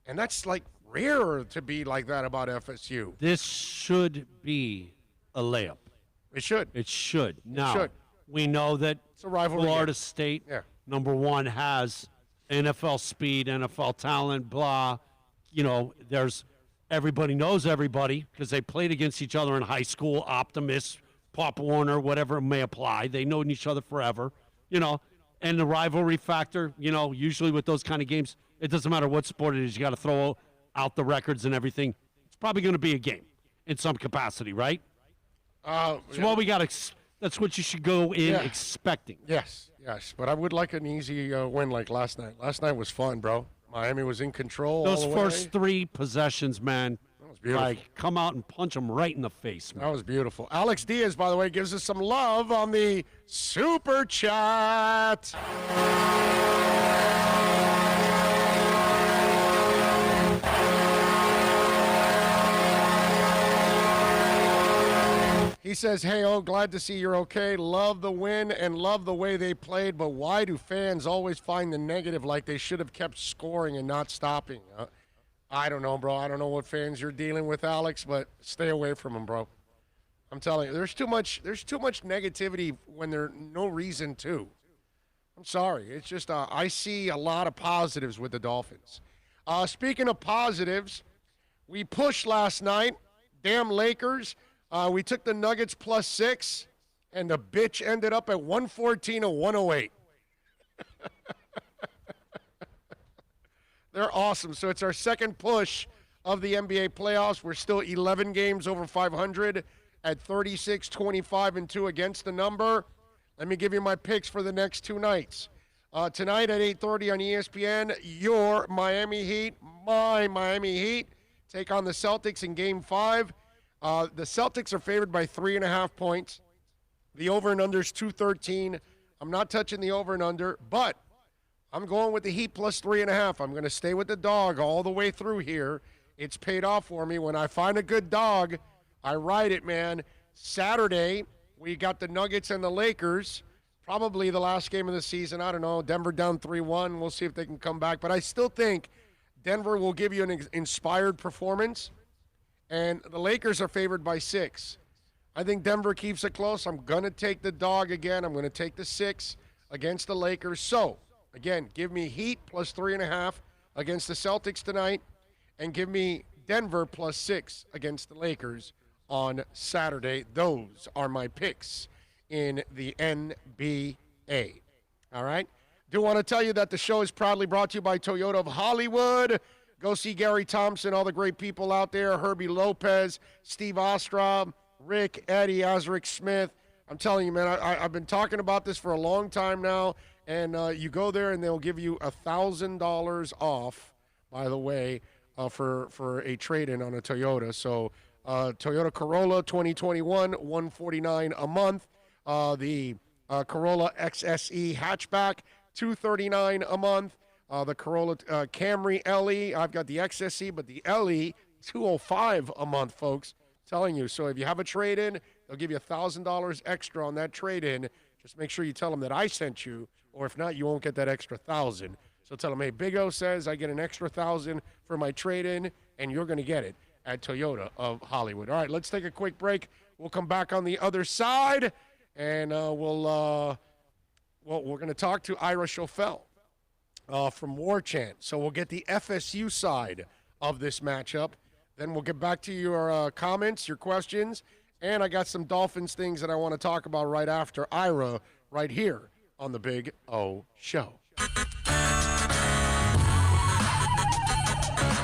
And that's like rare to be like that about FSU. This should be a layup. It should. It should. Now, should. We know that it's a rivalry Florida game. State, number one, has NFL speed, NFL talent, blah. Everybody knows everybody because they played against each other in high school, Optimus, Pop Warner, whatever may apply. They know each other forever, and the rivalry factor, usually with those kind of games, it doesn't matter what sport it is. You got to throw out the records and everything. It's probably going to be a game in some capacity, right? So what we got to That's what you should go in expecting. Yes, but I would like an easy win like last night. Last night was fun, bro. Miami was in control. Those all the first way. 3 possessions, man. That was beautiful. Like, come out and punch them right in the face, man. That was beautiful. Alex Diaz, by the way, gives us some love on the Super Chat. He says, hey, glad to see you're okay. Love the win and love the way they played, but why do fans always find the negative like they should have kept scoring and not stopping? I don't know, bro. I don't know what fans you're dealing with, Alex, but stay away from them, bro. I'm telling you, there's too much negativity when there's no reason to. I'm sorry. It's just I see a lot of positives with the Dolphins. Speaking of positives, we pushed last night. Damn Lakers. We took the Nuggets +6, and the bitch ended up at 114 or 108. They're awesome. So it's our second push of the NBA playoffs. We're still 11 games over 500 at 36, 25, and 2 against the number. Let me give you my picks for the next 2 nights. Tonight at 8:30 on ESPN, your Miami Heat, my Miami Heat, take on the Celtics in Game 5. The Celtics are favored by 3.5 points. The over and under is 213. I'm not touching the over and under, but I'm going with the Heat plus 3.5. I'm going to stay with the dog all the way through here. It's paid off for me. When I find a good dog, I ride it, man. Saturday, we got the Nuggets and the Lakers. Probably the last game of the season. I don't know. Denver down 3-1. We'll see if they can come back. But I still think Denver will give you an inspired performance. And the Lakers are favored by 6. I think Denver keeps it close. I'm going to take the dog again. I'm going to take the 6 against the Lakers. So, again, give me Heat plus 3.5 against the Celtics tonight. And give me Denver plus 6 against the Lakers on Saturday. Those are my picks in the NBA. All right? Do want to tell you that the show is proudly brought to you by Toyota of Hollywood. Go see Gary Thompson, all the great people out there, Herbie Lopez, Steve Ostrob, Rick, Eddie, Azric Smith. I'm telling you, man, I've been talking about this for a long time now, and you go there and they'll give you $1,000 off, by the way, for a trade-in on a Toyota. So Toyota Corolla 2021, $149 a month. The Corolla XSE hatchback, $239 a month. The Corolla Camry LE, I've got the XSE, but the LE, $205 a month, folks. I'm telling you. So if you have a trade-in, they'll give you $1,000 extra on that trade-in. Just make sure you tell them that I sent you, or if not, you won't get that extra $1,000. So tell them, hey, Big O says I get an extra $1,000 for my trade-in, and you're going to get it at Toyota of Hollywood. All right, let's take a quick break. We'll come back on the other side, and we're going to talk to Ira Schofel from War Chant. So we'll get the FSU side of this matchup. Then we'll get back to your comments, your questions, and I got some Dolphins things that I want to talk about right after Ira right here on the Big O Show.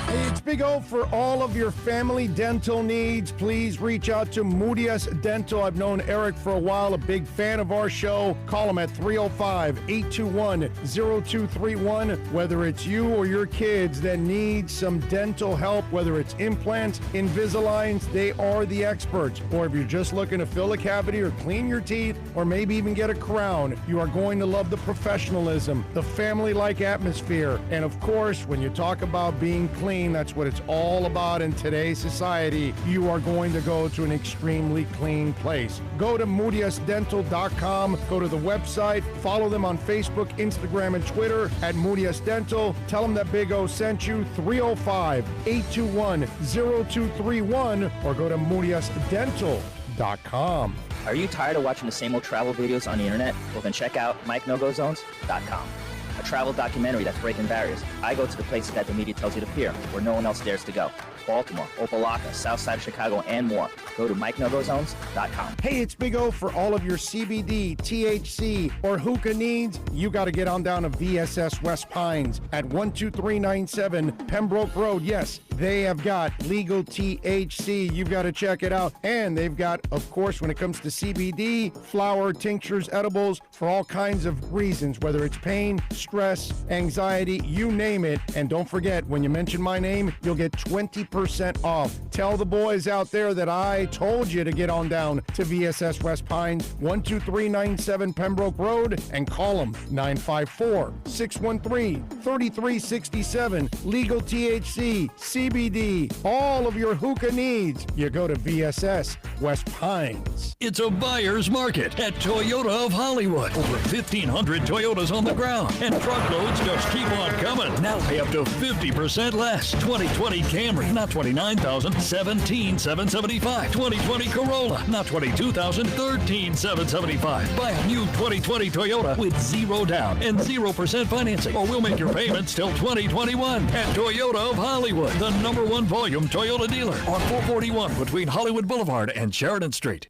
Hey, it's Big O for all of your family dental needs. Please reach out to Moody's Dental. I've known Eric for a while, a big fan of our show. Call him at 305-821-0231. Whether it's you or your kids that need some dental help, whether it's implants, Invisaligns, they are the experts. Or if you're just looking to fill a cavity or clean your teeth, or maybe even get a crown, you are going to love the professionalism, the family-like atmosphere. And of course, when you talk about being clean, that's what it's all about in today's society. You are going to go to an extremely clean place. Go to moody'sdental.com. Go to the website. Follow them on Facebook, Instagram, and Twitter at Moody's Dental. Tell them that Big O sent you. 305-821-0231 or go to moody'sdental.com. Are you tired of watching the same old travel videos on the internet? Well, then check out MikeNoGoZones.com. A a travel documentary that's breaking barriers. I go to the places that the media tells you to peer, where no one else dares to go. Baltimore, Opelika, South Side of Chicago, and more. Go to MikeNoGoZones.com. Hey, it's Big O for all of your CBD, THC, or hookah needs. You got to get on down to VSS West Pines at 12397 Pembroke Road. Yes, they have got legal THC. You've got to check it out. And they've got, of course, when it comes to CBD, flower, tinctures, edibles, for all kinds of reasons, whether it's pain, stress, anxiety, you name it. And don't forget, when you mention my name, you'll get 20% off. Tell the boys out there that I told you to get on down to VSS West Pines, 12397 Pembroke Road, and call them 954-613-3367. Legal THC, CBD, all of your hookah needs. You go to VSS West Pines. It's a buyer's market at Toyota of Hollywood. Over 1,500 Toyotas on the ground, and truckloads just keep on coming. Now pay up to 50% less. 2020 Camry, not $29,000, $17,775. 2020 Corolla, not $22,000, $13,775. Buy a new 2020 Toyota with 0 down and 0% financing, or we'll make your payments till 2021 at Toyota of Hollywood, the #1 volume Toyota dealer on 441 between Hollywood Boulevard and Sheridan Street.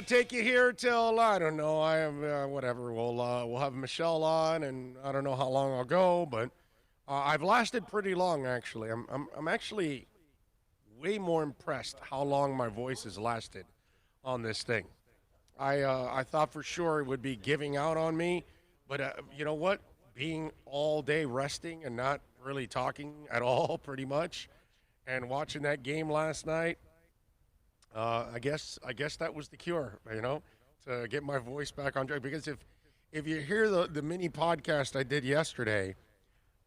Take you here till, I don't know, I have whatever. We'll have Michelle on, and I don't know how long I'll go, but I've lasted pretty long, actually. I'm actually way more impressed how long my voice has lasted on this thing. I thought for sure it would be giving out on me, but you know what? Being all day resting and not really talking at all, pretty much, and watching that game last night, I guess that was the cure, to get my voice back on track. Because if you hear the mini podcast I did yesterday,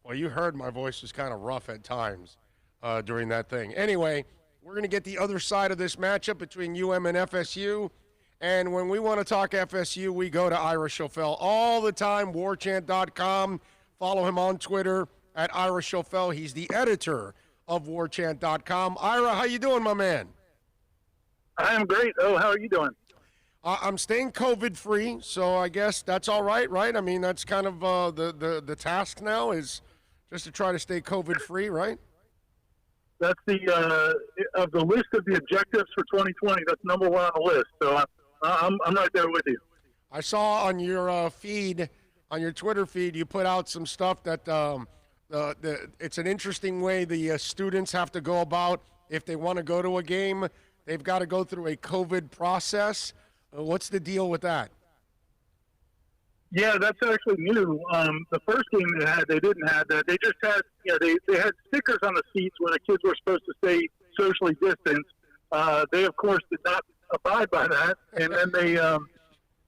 well, you heard my voice was kind of rough at times during that thing. Anyway, we're going to get the other side of this matchup between UM and FSU. And when we want to talk FSU, we go to Ira Schoffel all the time, warchant.com. Follow him on Twitter at Ira Schoffel. He's the editor of warchant.com. Ira, how you doing, my man? I am great. Oh, how are you doing? I'm staying COVID-free, so I guess that's all right, right? I mean, that's kind of the task now is just to try to stay COVID-free, right? That's of the list of the objectives for 2020, that's number one on the list. So I'm right there with you. I saw on your feed, on your Twitter feed, you put out some stuff that it's an interesting way the students have to go about if they want to go to a game. They've got to go through a COVID process. What's the deal with that? Yeah, that's actually new. The first game they didn't have that. They just had, they had stickers on the seats when the kids were supposed to stay socially distanced. They, of course, did not abide by that. And then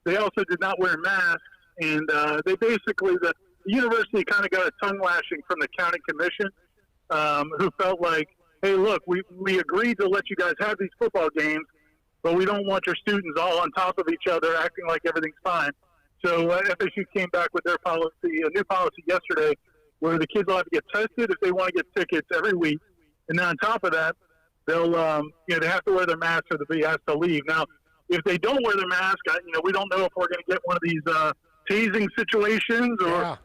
they also did not wear masks. And they basically, the university kind of got a tongue lashing from the county commission, who felt like, hey, look, we agreed to let you guys have these football games, but we don't want your students all on top of each other acting like everything's fine. So FSU came back with their policy, a new policy yesterday, where the kids will have to get tested if they want to get tickets every week. And then on top of that, they'll, they have to wear their mask or they'll be asked to leave. Now, if they don't wear their mask, we don't know if we're going to get one of these tasing situations or how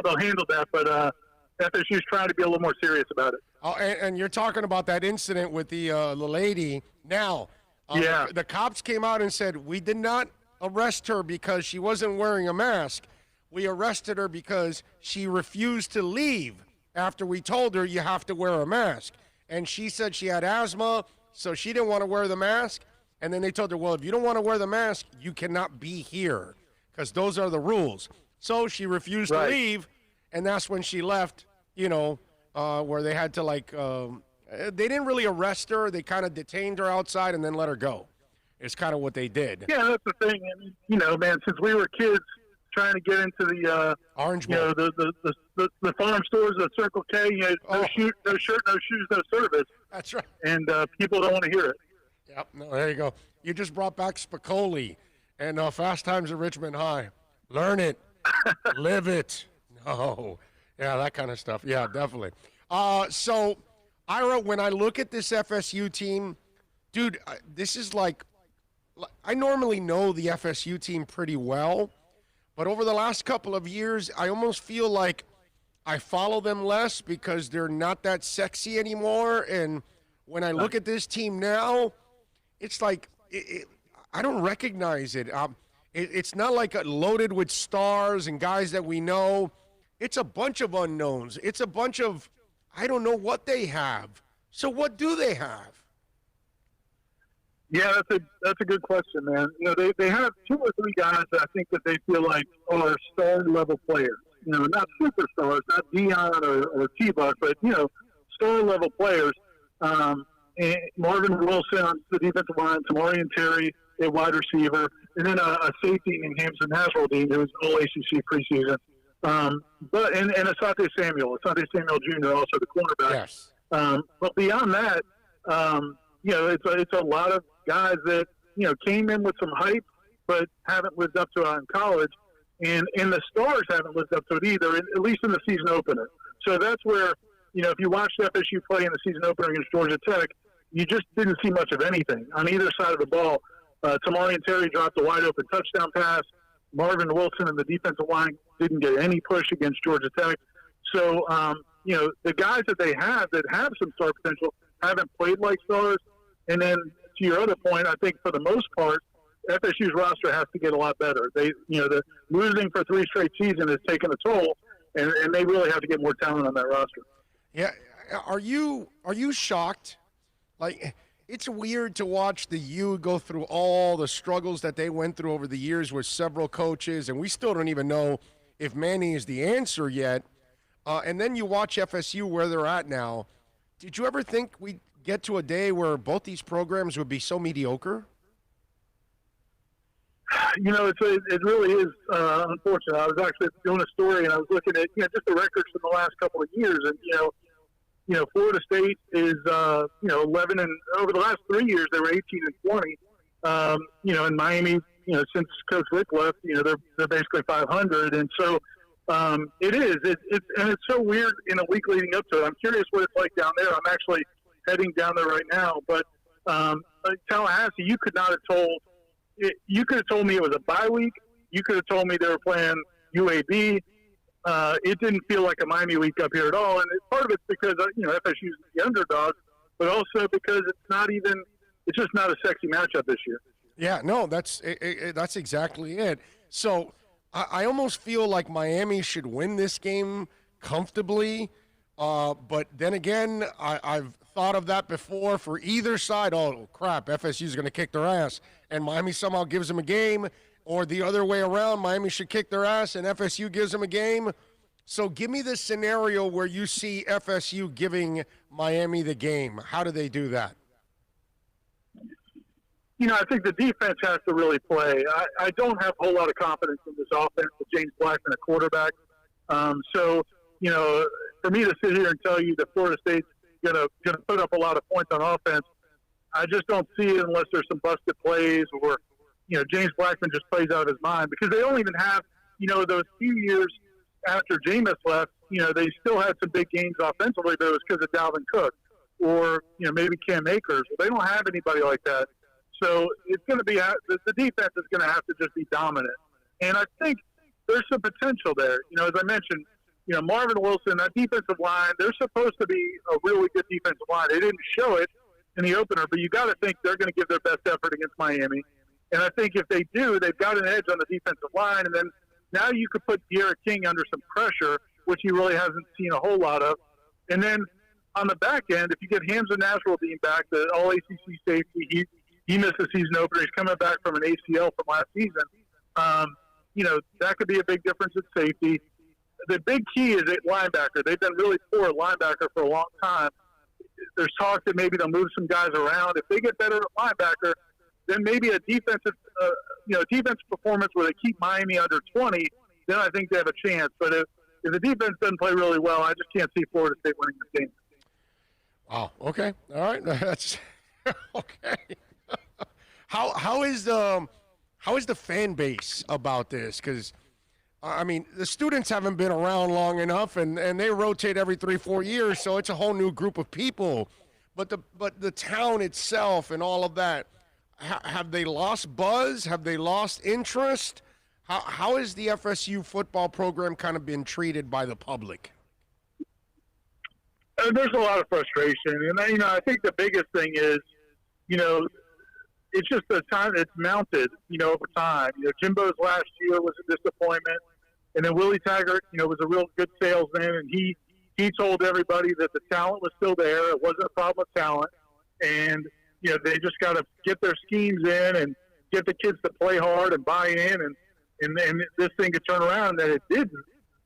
they'll handle that. But FSU's trying to be a little more serious about it. Oh, and you're talking about that incident with the lady. Now, the cops came out and said, we did not arrest her because she wasn't wearing a mask. We arrested her because she refused to leave after we told her you have to wear a mask. and she said she had asthma, so she didn't want to wear the mask. And then they told her, well, if you don't want to wear the mask, you cannot be here because those are the rules. So she refused to leave, and that's when she left, where they had to, they didn't really arrest her. They kind of detained her outside and then let her go. It's kind of what they did. Yeah, that's the thing. I mean, man, since we were kids trying to get into the Orange Bowl, the farm stores, the Circle K, no shirt, no shoes, no service. That's right. And people don't want to hear it. Yep. No, there you go. You just brought back Spicoli and Fast Times at Richmond High. Learn it. Live it. No. Yeah, that kind of stuff. Yeah, definitely. So, Ira, when I look at this FSU team, dude, this is I normally know the FSU team pretty well, but over the last couple of years, I almost feel like I follow them less because they're not that sexy anymore. And when I look at this team now, it's like I don't recognize it. It's not like loaded with stars and guys that we know. It's a bunch of unknowns. It's a bunch of, I don't know what they have. So what do they have? Yeah, that's a good question, man. They have 2 or 3 guys that I think that they feel like are star-level players. Not superstars, not Dion or T-Buck, but, star-level players. And Marvin Wilson on the defensive line, Tamari and Terry at wide receiver, and then a safety in Hampson Hasroldine who was all-ACC preseason. But Asante Samuel Jr., also the cornerback. Yes. But beyond that, it's a lot of guys that, came in with some hype, but haven't lived up to it in college. And the stars haven't lived up to it either, at least in the season opener. So that's where, if you watched FSU play in the season opener against Georgia Tech, you just didn't see much of anything on either side of the ball. Tamari and Terry dropped a wide-open touchdown pass. Marvin Wilson and the defensive line didn't get any push against Georgia Tech. So, the guys that they have that have some star potential haven't played like stars. And then to your other point, I think for the most part, FSU's roster has to get a lot better. The losing for 3 straight seasons has taken a toll, and they really have to get more talent on that roster. Yeah. Are you shocked? It's weird to watch the U go through all the struggles that they went through over the years with several coaches, and we still don't even know if Manny is the answer yet. And then you watch FSU where they're at now. Did you ever think we'd get to a day where both these programs would be so mediocre? It really is unfortunate. I was actually doing a story, and I was looking at just the records from the last couple of years, and Florida State is 11 and over the last 3 years they were 18 and 20. And Miami, since Coach Rick left, they're basically 500, and so it's so weird in a week leading up to it. I'm curious what it's like down there. I'm actually heading down there right now, but Tallahassee, you could not have told. You could have told me it was a bye week. You could have told me they were playing UAB. It didn't feel like a Miami week up here at all, and part of it's because FSU's the underdog, but also because it's just not a sexy matchup this year. Yeah, no, that's exactly it. So I almost feel like Miami should win this game comfortably, but then again, I've thought of that before for either side. Oh crap, FSU's going to kick their ass, and Miami somehow gives them a game. Or the other way around, Miami should kick their ass and FSU gives them a game. So give me the scenario where you see FSU giving Miami the game. How do they do that? I think the defense has to really play. I don't have a whole lot of confidence in this offense with James Blackman, a quarterback. For me to sit here and tell you that Florida State's gonna put up a lot of points on offense, I just don't see it unless there's some busted plays or James Blackman just plays out his mind, because they don't even have, those few years after Jameis left, they still had some big games offensively, but it was because of Dalvin Cook or, maybe Cam Akers. They don't have anybody like that. So it's going to be, the defense is going to have to just be dominant. And I think there's some potential there. As I mentioned, Marvin Wilson, that defensive line, they're supposed to be a really good defensive line. They didn't show it in the opener, but you got to think they're going to give their best effort against Miami. And I think if they do, they've got an edge on the defensive line. And then now you could put De'Ara King under some pressure, which he really hasn't seen a whole lot of. And then on the back end, if you get Hamza Nasruddin back, the All-ACC safety, he missed the season opener. He's coming back from an ACL from last season. That could be a big difference at safety. The big key is at linebacker. They've been really poor at linebacker for a long time. There's talk that maybe they'll move some guys around. If they get better at linebacker, then maybe a defensive performance where they keep Miami under 20, then I think they have a chance. But if the defense doesn't play really well, I just can't see Florida State winning this game. Wow. Okay. All right. That's okay. How is the fan base about this? Because I mean, the students haven't been around long enough, and they rotate every 3-4 years, so it's a whole new group of people. But the town itself and all of that, have they lost buzz? Have they lost interest? How has the FSU football program kind of been treated by the public? There's a lot of frustration, and I think the biggest thing is, it's just the time it's mounted, over time. Jimbo's last year was a disappointment, and then Willie Taggart, was a real good salesman, and he told everybody that the talent was still there. It wasn't a problem with talent, and they just got to get their schemes in and get the kids to play hard and buy in, and this thing could turn around, and it didn't.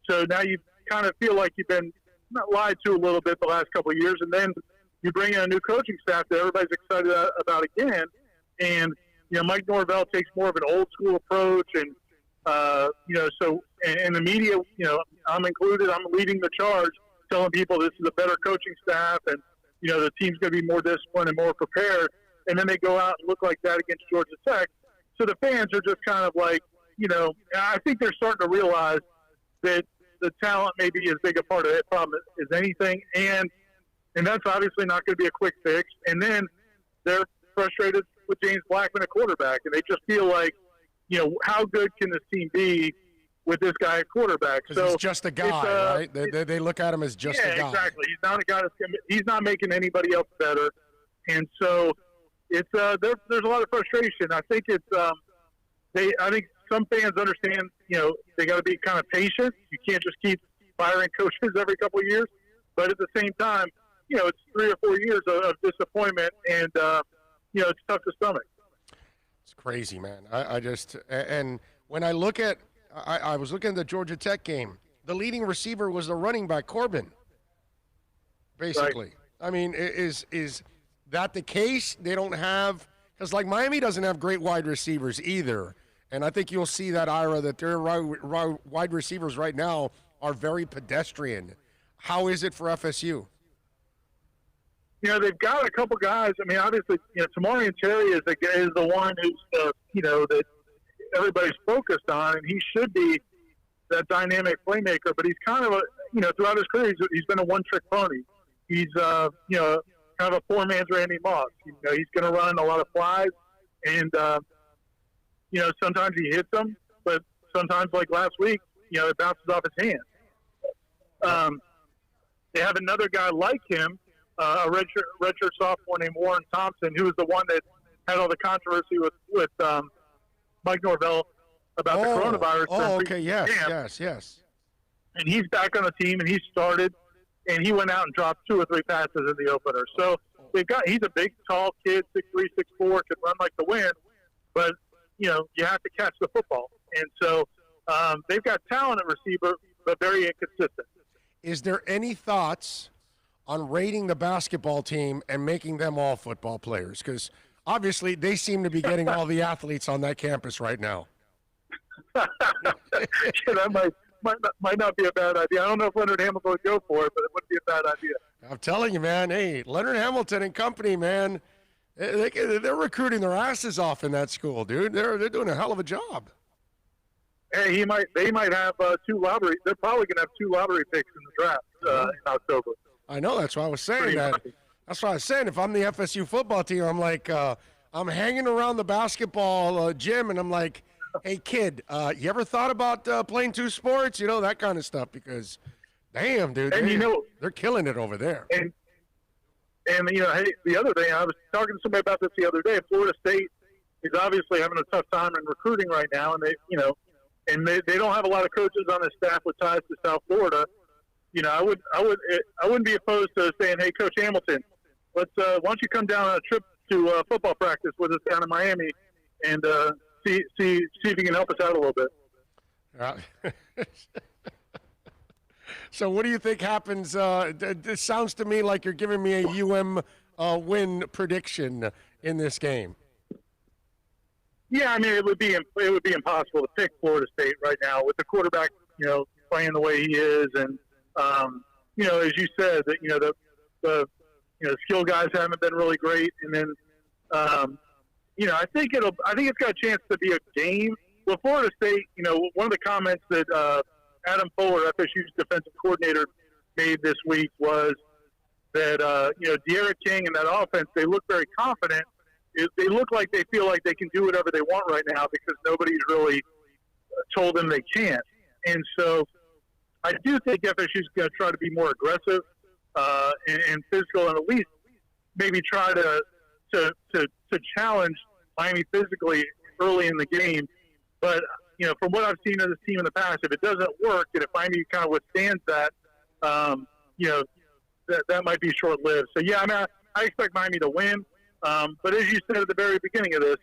So now you kind of feel like you've been not lied to a little bit the last couple of years, and then you bring in a new coaching staff that everybody's excited about again. And, Mike Norvell takes more of an old school approach. And, and the media, I'm included, I'm leading the charge, telling people this is a better coaching staff and, the team's going to be more disciplined and more prepared. And then they go out and look like that against Georgia Tech. So the fans are just kind of like, I think they're starting to realize that the talent may be as big a part of that problem as anything. And that's obviously not going to be a quick fix. And then they're frustrated with James Blackman at quarterback, and they just feel like, how good can this team be with this guy at quarterback? So he's just a guy, right? They look at him as just a guy. Yeah, exactly. He's not a guy he's not making anybody else better, and so it's there's a lot of frustration. I think it's I think some fans understand, they got to be kind of patient. You can't just keep firing coaches every couple of years, but at the same time, it's 3 or 4 years of disappointment, and it's tough to stomach. It's crazy, man. I just – and when I look at – I was looking at the Georgia Tech game. The leading receiver was the running back, Corbin, basically. Right. I mean, is that the case? They don't have – because, like, Miami doesn't have great wide receivers either. And I think you'll see that, Ira, that their wide receivers right now are very pedestrian. How is it for FSU? They've got a couple guys. I mean, obviously, Tamarian Terry is the one who's, that everybody's focused on, and he should be that dynamic playmaker. But he's kind of throughout his career, he's been a one-trick pony. He's, kind of a poor man's Randy Moss. He's going to run a lot of flies, and sometimes he hits them, but sometimes, like last week, it bounces off his hands. They have another guy like him. A redshirt sophomore named Warren Thompson, who was the one that had all the controversy with Mike Norvell about the coronavirus. Oh, okay, yes. And he's back on the team, and he started, and he went out and dropped 2 or 3 passes in the opener. So he's a big, tall kid, 6'3", 6'4", can run like the wind, but you have to catch the football. And so they've got talent at receiver, but very inconsistent. Is there any thoughts on rating the basketball team and making them all football players? Because obviously they seem to be getting all the athletes on that campus right now. That might not be a bad idea. I don't know if Leonard Hamilton would go for it, but it wouldn't be a bad idea. I'm telling you, man. Hey, Leonard Hamilton and company, man, they're recruiting their asses off in that school, dude. They're doing a hell of a job. Hey, they might have 2 lottery. They're probably going to have 2 lottery picks in the draft in October. I know. That's why I was saying that. That's why I was saying if I'm the FSU football team, I'm like, I'm hanging around the basketball gym, and I'm like, hey, kid, you ever thought about playing 2 sports? That kind of stuff, because, damn, dude, they're killing it over there. And hey, the other thing, I was talking to somebody about this the other day. Florida State is obviously having a tough time in recruiting right now, and they don't have a lot of coaches on their staff with ties to South Florida. I wouldn't be opposed to saying, hey, Coach Hamilton, why don't you come down on a trip to football practice with us down in Miami and see if you can help us out a little bit. So what do you think happens? This sounds to me like you're giving me a win prediction in this game. Yeah, I mean, it would be impossible to pick Florida State right now with the quarterback, playing the way he is, and as you said, that the skill guys haven't been really great, and then I think it's got a chance to be a game. Well, Florida State, one of the comments that Adam Fuller, FSU's defensive coordinator, made this week was that De'Ara King and that offense, they look very confident. They look like they feel like they can do whatever they want right now because nobody's really told them they can't. And so I do think FSU's going to try to be more aggressive and physical, and at least maybe try to challenge Miami physically early in the game. But from what I've seen of this team in the past, if it doesn't work, and if Miami kind of withstands that, that might be short-lived. So yeah, I mean, I expect Miami to win. But as you said at the very beginning of this,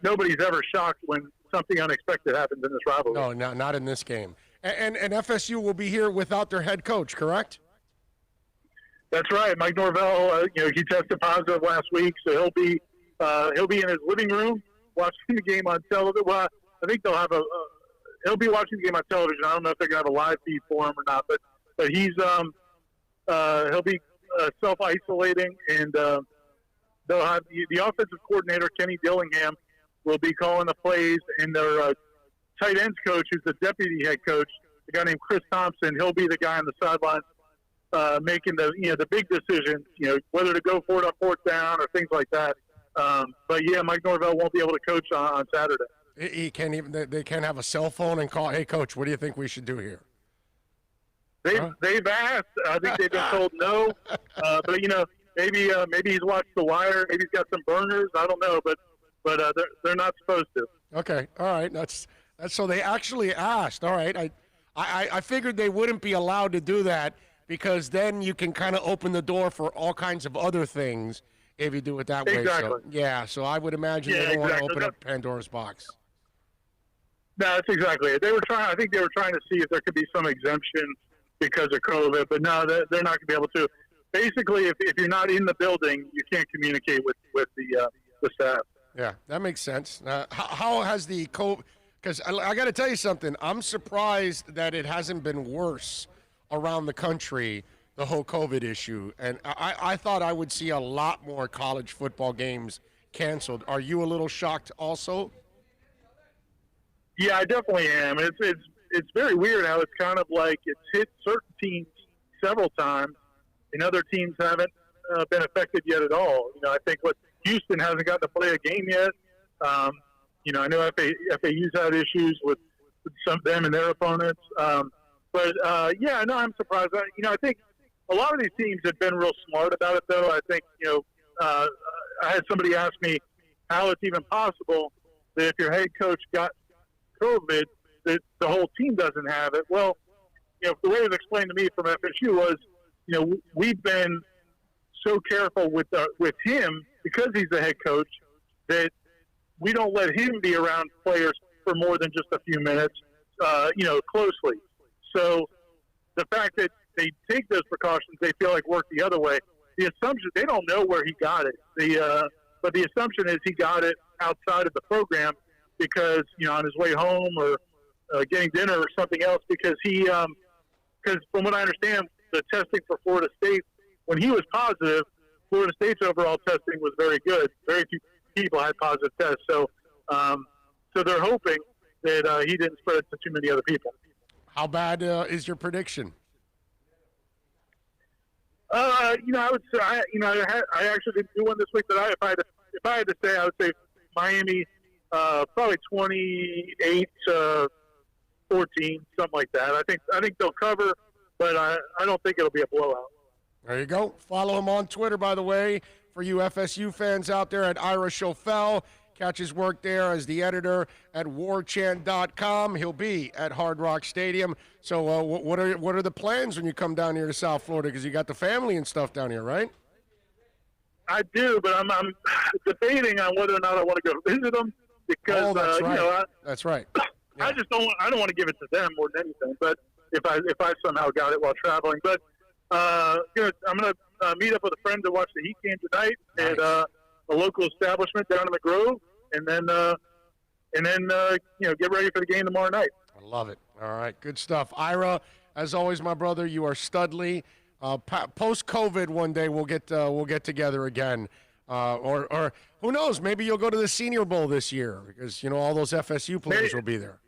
nobody's ever shocked when something unexpected happens in this rivalry. No, not in this game. And FSU will be here without their head coach, correct? That's right. Mike Norvell, he tested positive last week, so he'll be in his living room watching the game on television. Well, I think he'll be watching the game on television. I don't know if they're going to have a live feed for him or not, but he's he'll be self-isolating, and they'll have the offensive coordinator, Kenny Dillingham, will be calling the plays, and their tight ends coach, who's the deputy head coach, a guy named Chris Thompson, he'll be the guy on the sideline making the big decisions, whether to go for it on fourth down or things like that. But yeah, Mike Norvell won't be able to coach on Saturday. He can't even. They can't have a cell phone and call. Hey, coach, what do you think we should do here? They've asked. I think they've been told no. But maybe he's watched The Wire. Maybe he's got some burners. I don't know. But they're not supposed to. Okay. All right. That's so they actually asked. All right. I figured they wouldn't be allowed to do that because then you can kind of open the door for all kinds of other things if you do it that way. Exactly. So I would imagine they don't want to open up Pandora's box. No, that's exactly it. I think they were trying to see if there could be some exemption because of COVID, but no, they're not going to be able to. Basically, if you're not in the building, you can't communicate with the staff. Yeah, that makes sense. How has the COVID? Because I got to tell you something. I'm surprised that it hasn't been worse around the country, the whole COVID issue. And I thought I would see a lot more college football games canceled. Are you a little shocked also? Yeah, I definitely am. It's very weird how it's kind of like it's hit certain teams several times, and other teams haven't been affected yet at all. I think Houston hasn't gotten to play a game yet. I know FAU's had issues with some of them and their opponents. I'm surprised. I think a lot of these teams have been real smart about it, though. I think, I had somebody ask me how it's even possible that if your head coach got COVID, that the whole team doesn't have it. Well, the way it was explained to me from FSU was, we've been so careful with him because he's the head coach that we don't let him be around players for more than just a few minutes, closely. So the fact that they take those precautions, they feel like work the other way. The assumption, they don't know where he got it. But the assumption is he got it outside of the program because, on his way home or getting dinner or something else, because because from what I understand, the testing for Florida State, when he was positive, Florida State's overall testing was very good. Very few people had positive tests. So they're hoping that he didn't spread it to too many other people. How bad is your prediction? I would say, I actually didn't do one this week, but if I had to say, I would say Miami, probably 28-14, something like that. I think they'll cover, but I don't think it'll be a blowout. There you go. Follow him on Twitter, by the way, for you FSU fans out there at Ira Schofel. Catch his work there as the editor at warchant.com. He'll be at Hard Rock Stadium. So what are the plans when you come down here to South Florida? Because you got the family and stuff down here, right? I do, but I'm debating on whether or not I want to go visit them because that's right. you know, That's right. Yeah. I just don't want to give it to them more than anything. But if I somehow got it while traveling, but I'm gonna meet up with a friend to watch the Heat game tonight at a local establishment down in the Grove, and then get ready for the game tomorrow night. I love it. All right, good stuff. Ira, as always, my brother, you are studly. Post COVID, one day we'll get together again, or who knows? Maybe you'll go to the Senior Bowl this year because all those FSU players will be there.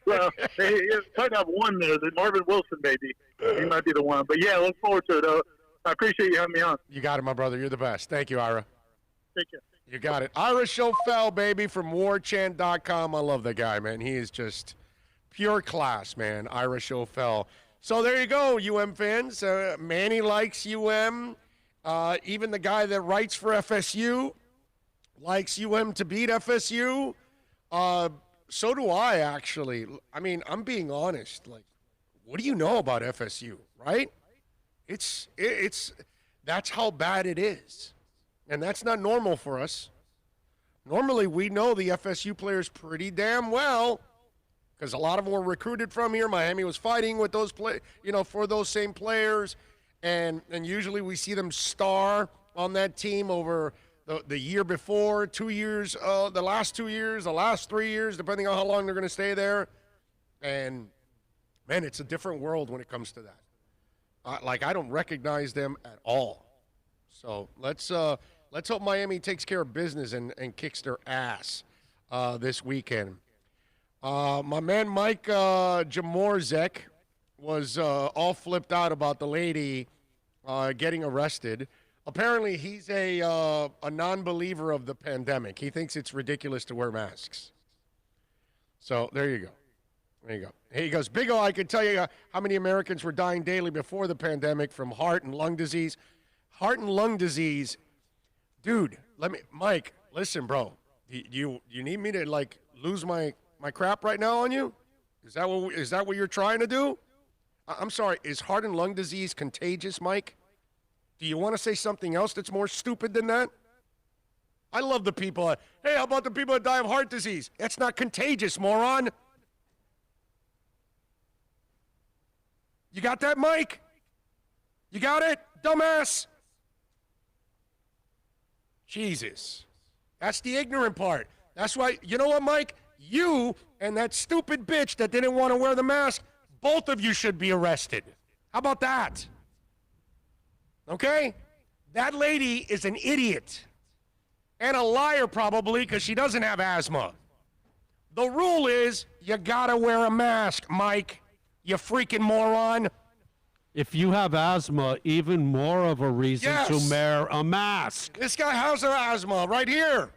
Well, they might have one there. Marvin Wilson, maybe he might be the one. But yeah, look forward to it. I appreciate you having me on. You got it, my brother. You're the best. Thank you, Ira. Thank you. You got it. Ira Schofel, baby, from warchant.com. I love that guy, man. He is just pure class, man. Ira Schofel. So there you go, UM fans. Manny likes UM. Even the guy that writes for FSU likes UM to beat FSU. So do I, actually. I mean, I'm being honest. Like, what do you know about FSU, right? It's that's how bad it is. And that's not normal for us. Normally, we know the FSU players pretty damn well because a lot of them were recruited from here. Miami was fighting with those for those same players. And usually we see them star on that team over the year before, 2 years, the last 2 years, the last 3 years, depending on how long they're going to stay there. And, man, it's a different world when it comes to that. I don't recognize them at all. So let's hope Miami takes care of business and kicks their ass this weekend. My man Mike Jamorzek was all flipped out about the lady getting arrested. Apparently, he's a non-believer of the pandemic. He thinks it's ridiculous to wear masks. So there you go. There you go. He goes, Big O, I can tell you how many Americans were dying daily before the pandemic from heart and lung disease. Heart and lung disease, dude. Mike, listen, bro. You need me to lose my crap right now on you? Is that what you're trying to do? I'm sorry. Is heart and lung disease contagious, Mike? Do you want to say something else that's more stupid than that? I love the people. Hey, how about the people that die of heart disease? That's not contagious, moron. You got that, Mike? You got it, dumbass? Jesus. That's the ignorant part. That's why, you know what, Mike? You and that stupid bitch that didn't want to wear the mask, both of you should be arrested. How about that? Okay? That lady is an idiot. And a liar, probably, because she doesn't have asthma. The rule is you gotta wear a mask, Mike. You freaking moron. If you have asthma, even more of a reason to wear a mask. This guy has asthma right here.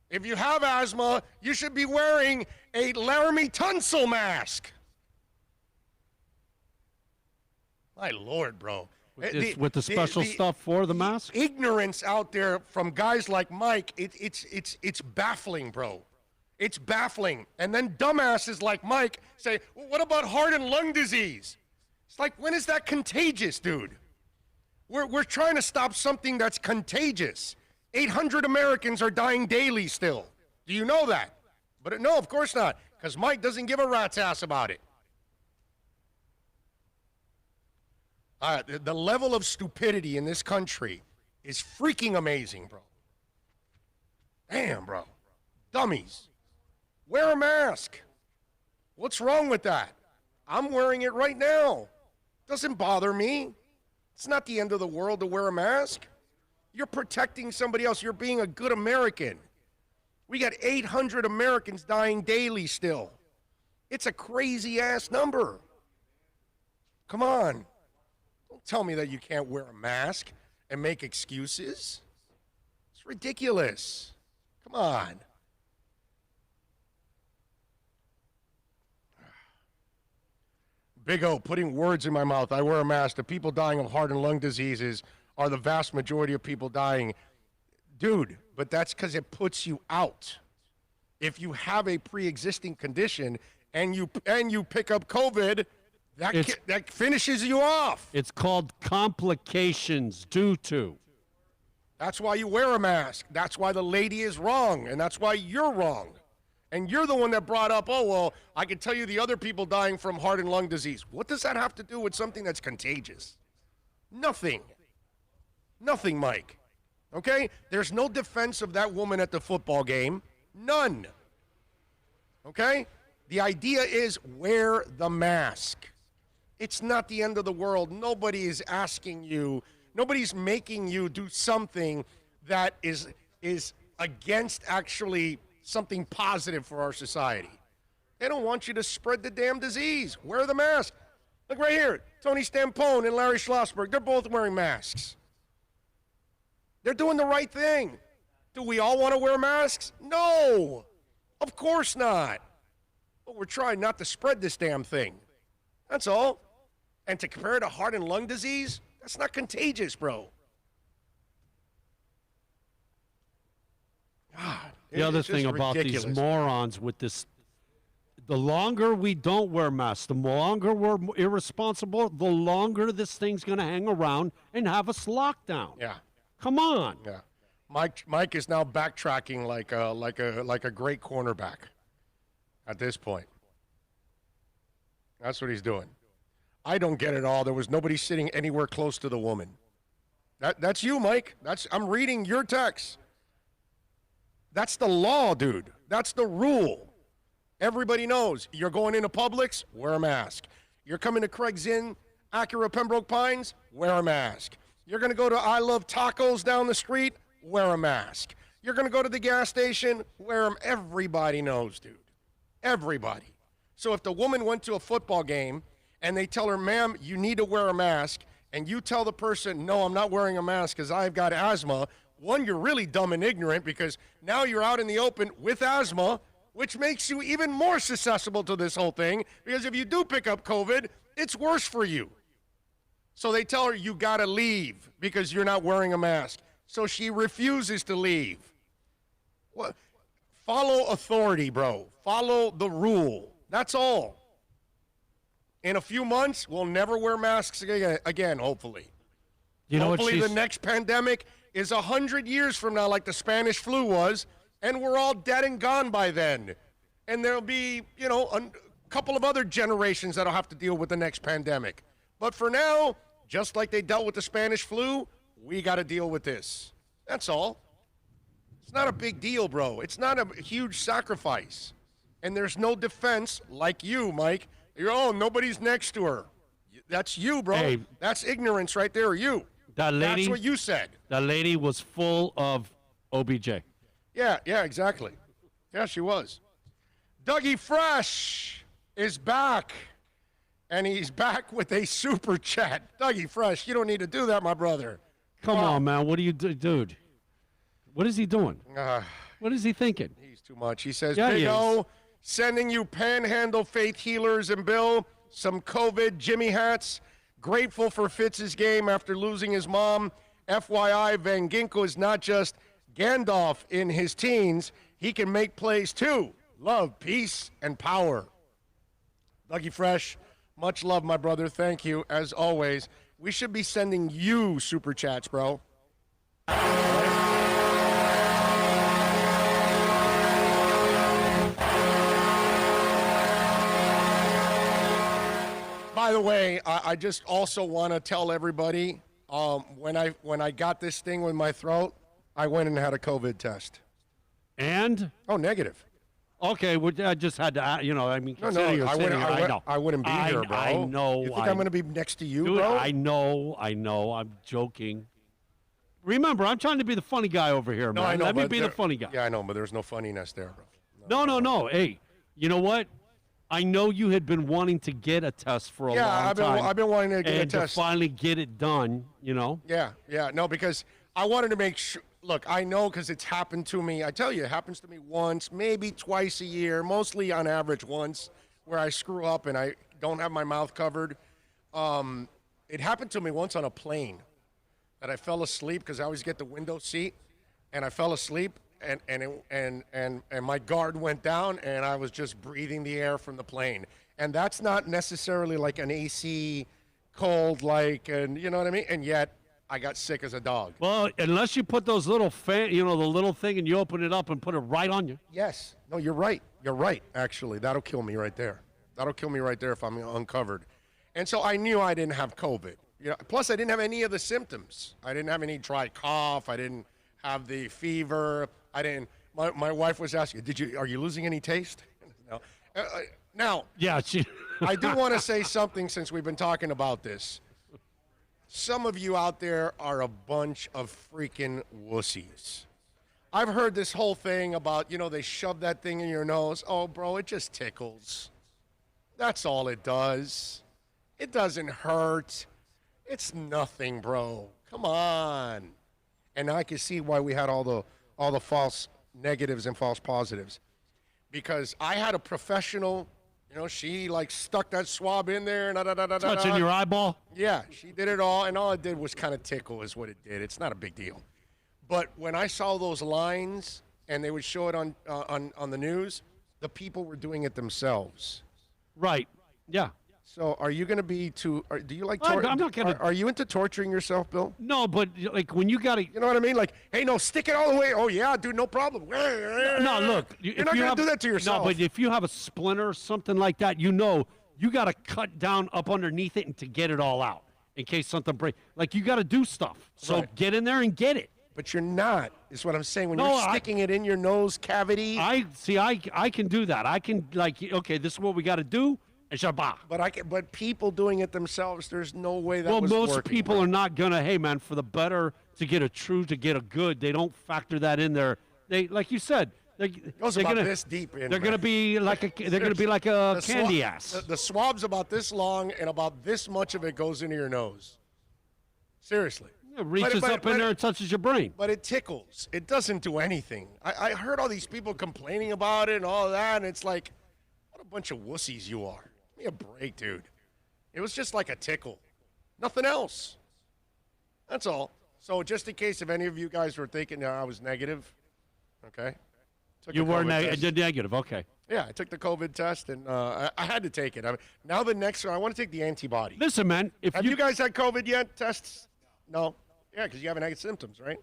If you have asthma, you should be wearing a Laramie Tunsil mask. My Lord, bro. With the special stuff for the mask? Ignorance out there from guys like Mike, it's baffling, bro. It's baffling. And then dumbasses like Mike say, well, what about heart and lung disease? It's like, when is that contagious, dude? We're trying to stop something that's contagious. 800 Americans are dying daily still. Do you know that? But no, of course not, because Mike doesn't give a rat's ass about it. The level of stupidity in this country is freaking amazing, bro. Damn, bro. Dummies. Wear a mask. What's wrong with that? I'm wearing it right now. Doesn't bother me. It's not the end of the world to wear a mask. You're protecting somebody else. You're being a good American. We got 800 Americans dying daily still. It's a crazy-ass number. Come on. Don't tell me that you can't wear a mask and make excuses. It's ridiculous. Come on. Big O, putting words in my mouth. I wear a mask. The people dying of heart and lung diseases are the vast majority of people dying. Dude, but that's because it puts you out. If you have a pre-existing condition and you pick up COVID, that finishes you off. It's called complications due to. That's why you wear a mask. That's why the lady is wrong, and that's why you're wrong. And you're the one that brought up, oh, well, I can tell you the other people dying from heart and lung disease. What does that have to do with something that's contagious? Nothing. Nothing, Mike. Okay? There's no defense of that woman at the football game. None. Okay? The idea is wear the mask. It's not the end of the world. Nobody is asking you, nobody's making you do something that is against actually something positive for our society. They don't want you to spread the damn disease. Wear the mask. Look right here. Tony Stampone and Larry Schlossberg, they're both wearing masks. They're doing the right thing. Do we all want to wear masks? No. Of course not. But we're trying not to spread this damn thing. That's all. And to compare it to heart and lung disease, that's not contagious, bro. God. The other thing about these morons with this, the longer we don't wear masks, the longer we're irresponsible, the longer this thing's going to hang around and have us locked down. Yeah. Come on. Yeah. Mike is now backtracking like a great cornerback at this point. That's what he's doing. I don't get it all. There was nobody sitting anywhere close to the woman. That's you, Mike. I'm reading your text. That's the law, dude. That's the rule. Everybody knows. You're going into Publix, wear a mask. You're coming to Craig's Inn, Acura Pembroke Pines, wear a mask. You're going to go to I Love Tacos down the street, wear a mask. You're going to go to the gas station, wear them. Everybody knows, dude. Everybody. So if the woman went to a football game and they tell her, ma'am, you need to wear a mask, and you tell the person, no, I'm not wearing a mask because I've got asthma, one, you're really dumb and ignorant because now you're out in the open with asthma, which makes you even more susceptible to this whole thing because if you do pick up COVID, it's worse for you. So they tell her, you got to leave because you're not wearing a mask. So she refuses to leave. Well, follow authority, bro. Follow the rule. That's all. In a few months, we'll never wear masks again, hopefully. Hopefully the next pandemic is 100 years from now, like the Spanish flu was, and we're all dead and gone by then. And there'll be, a couple of other generations that'll have to deal with the next pandemic. But for now, just like they dealt with the Spanish flu, we got to deal with this. That's all. It's not a big deal, bro. It's not a huge sacrifice. And there's no defense like you, Mike. Nobody's next to her. That's you, bro. Hey, that's ignorance right there, you. That lady, that's what you said. That lady was full of OBJ. Yeah, exactly. Yeah, she was. Dougie Fresh is back, and he's back with a super chat. Dougie Fresh, you don't need to do that, my brother. Come on, man. What do you do, dude? What is he doing? What is he thinking? He's too much. He says, Big O, sending you Panhandle Faith Healers and Bill some COVID Jimmy hats. Grateful for Fitz's game after losing his mom. FYI, Van Ginkel is not just Gandalf in his teens. He can make plays too. Love, peace, and power. Dougie Fresh, much love, my brother. Thank you, as always. We should be sending you super chats, bro. By the way, I just also want to tell everybody, when I got this thing with my throat, I went and had a COVID test. And? Oh, negative. Okay, well, I just had to, I wouldn't be here, bro. I know. You think I'm going to be next to you, dude, bro? I know. I'm joking. Remember, I'm trying to be the funny guy over here, man. I know, Let me be the funny guy. Yeah, I know, but there's no funniness there, No. bro. Hey, you know what? I know you had been wanting to get a test for a long time. Yeah, I've been wanting to get a test. And to finally get it done, Yeah. No, because I wanted to make sure. Look, I know because it's happened to me. I tell you, it happens to me once, maybe twice a year, mostly on average once, where I screw up and I don't have my mouth covered. It happened to me once on a plane that I fell asleep because I always get the window seat. and I fell asleep, and my guard went down, and I was just breathing the air from the plane. And that's not necessarily like an AC cold, and you know what I mean? And yet, I got sick as a dog. Well, unless you put those little fan, the little thing, and you open it up and put it right on you. Yes. No, you're right. You're right, actually. That'll kill me right there. That'll kill me right there if I'm uncovered. And so I knew I didn't have COVID. Plus, I didn't have any of the symptoms. I didn't have any dry cough. I didn't have the fever. I didn't. My wife was asking, are you losing any taste? No. Now, yeah, I do want to say something since we've been talking about this. Some of you out there are a bunch of freaking wussies. I've heard this whole thing about, they shove that thing in your nose. Oh, bro, it just tickles. That's all it does. It doesn't hurt. It's nothing, bro. Come on. And now I can see why we had all the false negatives and false positives. Because I had a professional, she stuck that swab in there. Touching your eyeball? Yeah, she did it all, and all it did was kind of tickle is what it did. It's not a big deal. But when I saw those lines, and they would show it on the news, the people were doing it themselves. Right. Yeah. So are you going to be do you like I'm not gonna. Are you into torturing yourself, Bill? No, but when you got to. You know what I mean? Hey, no, stick it all the way. Oh, yeah, dude, no problem. No, look. You're not going to do that to yourself. No, but if you have a splinter or something like that, you got to cut down up underneath it and to get it all out in case something breaks. You got to do stuff. So get in there and get it. But you're not, is what I'm saying. When you're sticking it in your nose cavity. I can do that. I can, okay, this is what we got to do. But people doing it themselves, there's no way that was most working, people right? are not gonna. Hey, man, for the better to get a true to get a good, they don't factor that in there. They, like you said, it goes about this deep in. They're gonna be like a candy ass. The swab's about this long, and about this much of it goes into your nose. Seriously. It reaches up in there and touches your brain. But it tickles. It doesn't do anything. I heard all these people complaining about it and all of that, and it's like, what a bunch of wussies you are. Give me a break, dude. It was just like a tickle. Nothing else. That's all. So just in case if any of you guys were thinking I was negative, okay? You were negative, okay. Yeah, I took the COVID test, and I had to take it. Now the next one, I want to take the antibody. Listen, man. Have you guys had COVID yet? Tests? No. Yeah, because you haven't had symptoms, right?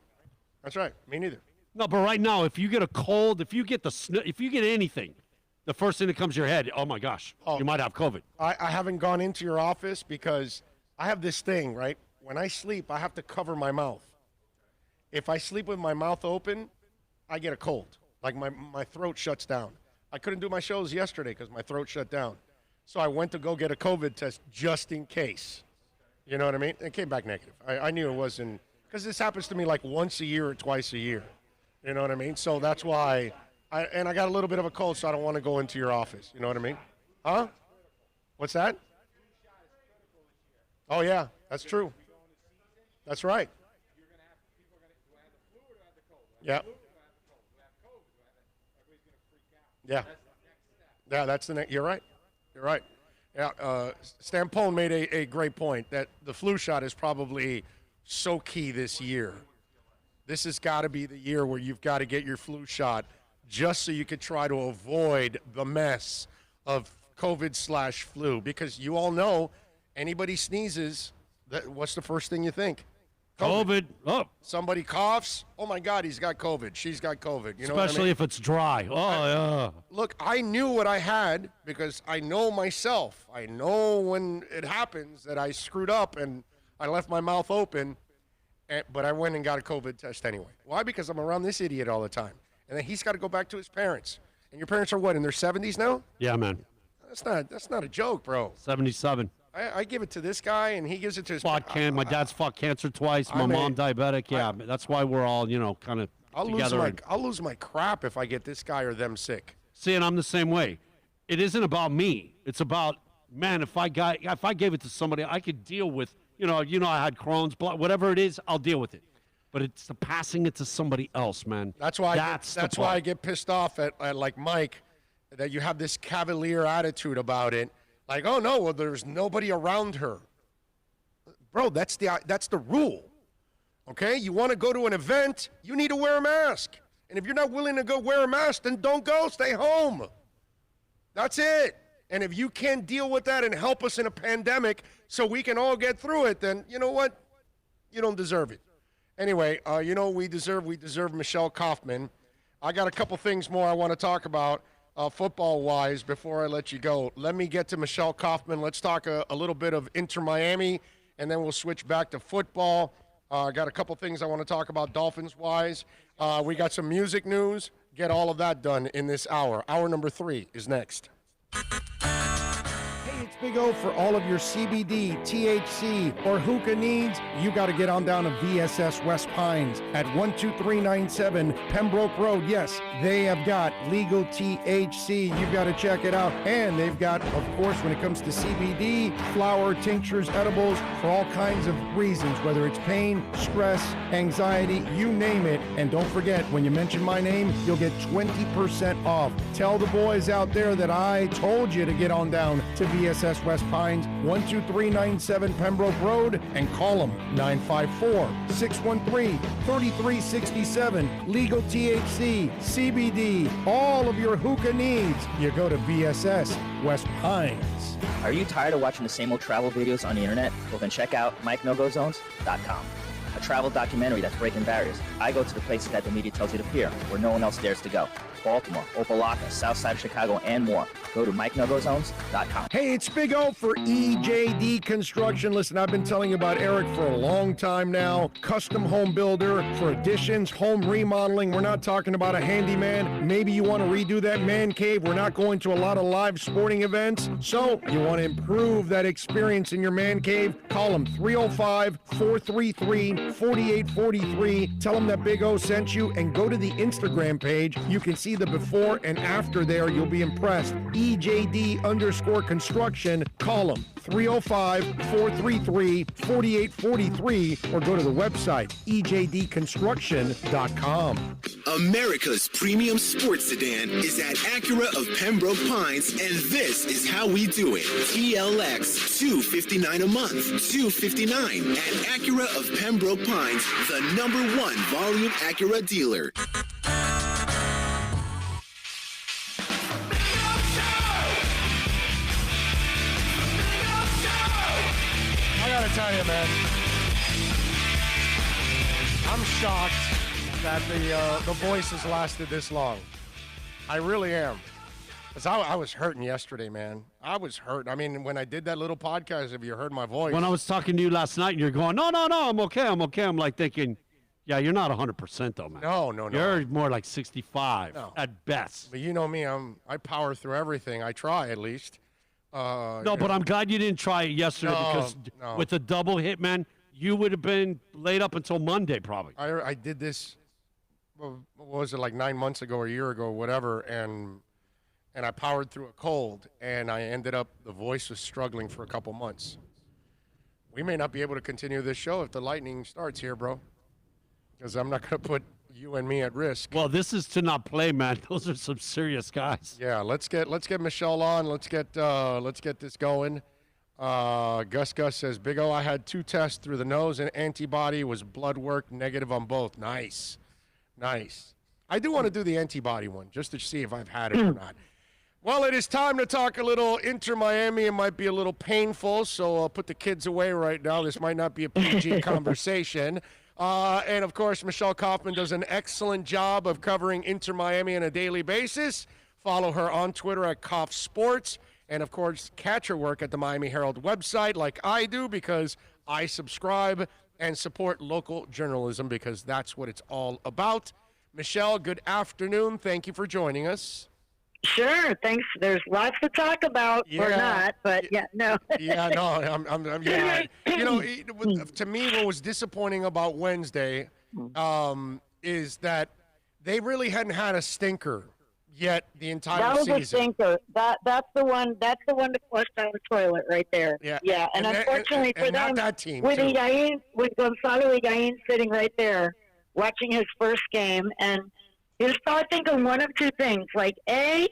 That's right. Me neither. No, but right now, if you get a cold, if you get anything, the first thing that comes to your head, oh my gosh, you might have COVID. I haven't gone into your office because I have this thing, right? When I sleep, I have to cover my mouth. If I sleep with my mouth open, I get a cold. My throat shuts down. I couldn't do my shows yesterday because my throat shut down. So I went to go get a COVID test just in case. You know what I mean? It came back negative. I knew it wasn't, because this happens to me once a year or twice a year. You know what I mean? So that's why, I got a little bit of a cold, so I don't want to go into your office. You know what I mean? Huh? What's that? Oh, yeah, that's true. That's right. Yeah. Yeah. Yeah, that's the next. You're right. You're right. Yeah, Stampone made a great point that the flu shot is probably so key this year. This has got to be the year where you've got to get your flu shot just so you could try to avoid the mess of COVID/flu. Because you all know, anybody sneezes, what's the first thing you think? COVID. Oh. Somebody coughs. Oh, my God, he's got COVID. She's got COVID. You know Especially what I mean? if it's dry. Oh, yeah. Look, I knew what I had because I know myself. I know when it happens that I screwed up and I left my mouth open, but I went and got a COVID test anyway. Why? Because I'm around this idiot all the time. And then he's got to go back to his parents. And your parents are what, in their 70s now? Yeah, man. That's not a joke, bro. 77. I give it to this guy, and he gives it to his My dad's fought cancer twice. My mom diabetic. Yeah, that's why we're all, kind of together. I'll lose my crap if I get this guy or them sick. See, and I'm the same way. It isn't about me. It's about, man, if I gave it to somebody, I could deal with, I had Crohn's, whatever it is, I'll deal with it. But it's the passing it to somebody else, man. That's why I get pissed off at like Mike, that you have this cavalier attitude about it. Like, oh, no, well, there's nobody around her. Bro, that's the rule. Okay? You want to go to an event, you need to wear a mask. And if you're not willing to go wear a mask, then don't go. Stay home. That's it. And if you can't deal with that and help us in a pandemic so we can all get through it, then you know what? You don't deserve it. Anyway, you know what we deserve? We deserve Michelle Kaufman. I got a couple things more I want to talk about football-wise before I let you go. Let me get to Michelle Kaufman. Let's talk a little bit of Inter Miami, and then we'll switch back to football. I got a couple things I want to talk about Dolphins-wise. We got some music news. Get all of that done in this hour. Hour number 3 is next. Hey, it's Big O for all of your CBD, THC, or hookah needs. You got to get on down to VSS West Pines at 12397 Pembroke Road. Yes, they have got legal THC. You've got to check it out. And they've got, of course, when it comes to CBD, flower, tinctures, edibles, for all kinds of reasons, whether it's pain, stress, anxiety, you name it. And don't forget, when you mention my name, you'll get 20% off. Tell the boys out there that I told you to get on down to VSS West Pines, 12397 Pembroke Road, and call them 954-613-3367. Legal THC, CBD, all of your hookah needs. You go to VSS West Pines. Are you tired of watching the same old travel videos on the internet? Well, then check out MikeNoGoZones.com. A travel documentary that's breaking barriers. I go to the places that the media tells you to peer, where no one else dares to go. Baltimore, Opelika, South Side of Chicago, and more. Go to MikeNoGoZones.com. Hey, it's Big O for EJD Construction. Listen, I've been telling you about Eric for a long time now. Custom home builder for additions, home remodeling. We're not talking about a handyman. Maybe you want to redo that man cave. We're not going to a lot of live sporting events. So you want to improve that experience in your man cave? Call them 305-433-4843. Tell them that Big O sent you and go to the Instagram page. You can see the before and after there. You'll be impressed. EJD_construction. Call them 305-433-4843 or go to the website ejdconstruction.com. America's premium sports sedan is at Acura of Pembroke Pines, and this is how we do it. TLX, $259 a month, $259 at Acura of Pembroke Pines, the #1 volume Acura dealer. I gotta tell you, man, I'm shocked that the voice has lasted this long. I really am. Because I was hurting yesterday, man. I was hurting. I mean, when I did that little podcast, if you heard my voice. When I was talking to you last night, and you're going, no, I'm okay. I'm like thinking, yeah, you're not 100% though, man. No. You're more like 65 at best. But you know me, I power through everything. I try, at least. But I'm glad you didn't try it yesterday because with the double hit, man, you would have been laid up until Monday probably. I did this, what was it, like 9 months ago or a year ago or whatever, and I powered through a cold, and I ended up, the voice was struggling for a couple months. We may not be able to continue this show if the lightning starts here, bro, because I'm not going to put you and me at risk. Well, this is to not play, man. Those are some serious guys. Yeah, let's get Michelle on. Let's get this going. Gus says, Big O, I had 2 tests through the nose, and antibody was blood work negative on both. Nice. I do want to do the antibody one just to see if I've had it or not. Well, it is time to talk a little Inter Miami. It might be a little painful, so I'll put the kids away right now. This might not be a PG conversation. And, of course, Michelle Kaufman does an excellent job of covering Inter Miami on a daily basis. Follow her on Twitter at Kauf Sports. And, of course, catch her work at the Miami Herald website like I do because I subscribe and support local journalism because that's what it's all about. Michelle, good afternoon. Thank you for joining us. Sure, thanks. There's lots to talk about, or not, but no. You know, to me, what was disappointing about Wednesday is that they really hadn't had a stinker yet the entire season. That was a stinker. That's the one to flush down the toilet right there. Yeah. And unfortunately for them, that team, with Gonzalo Higuain sitting right there, watching his first game, and he was probably thinking one of two things, like, A,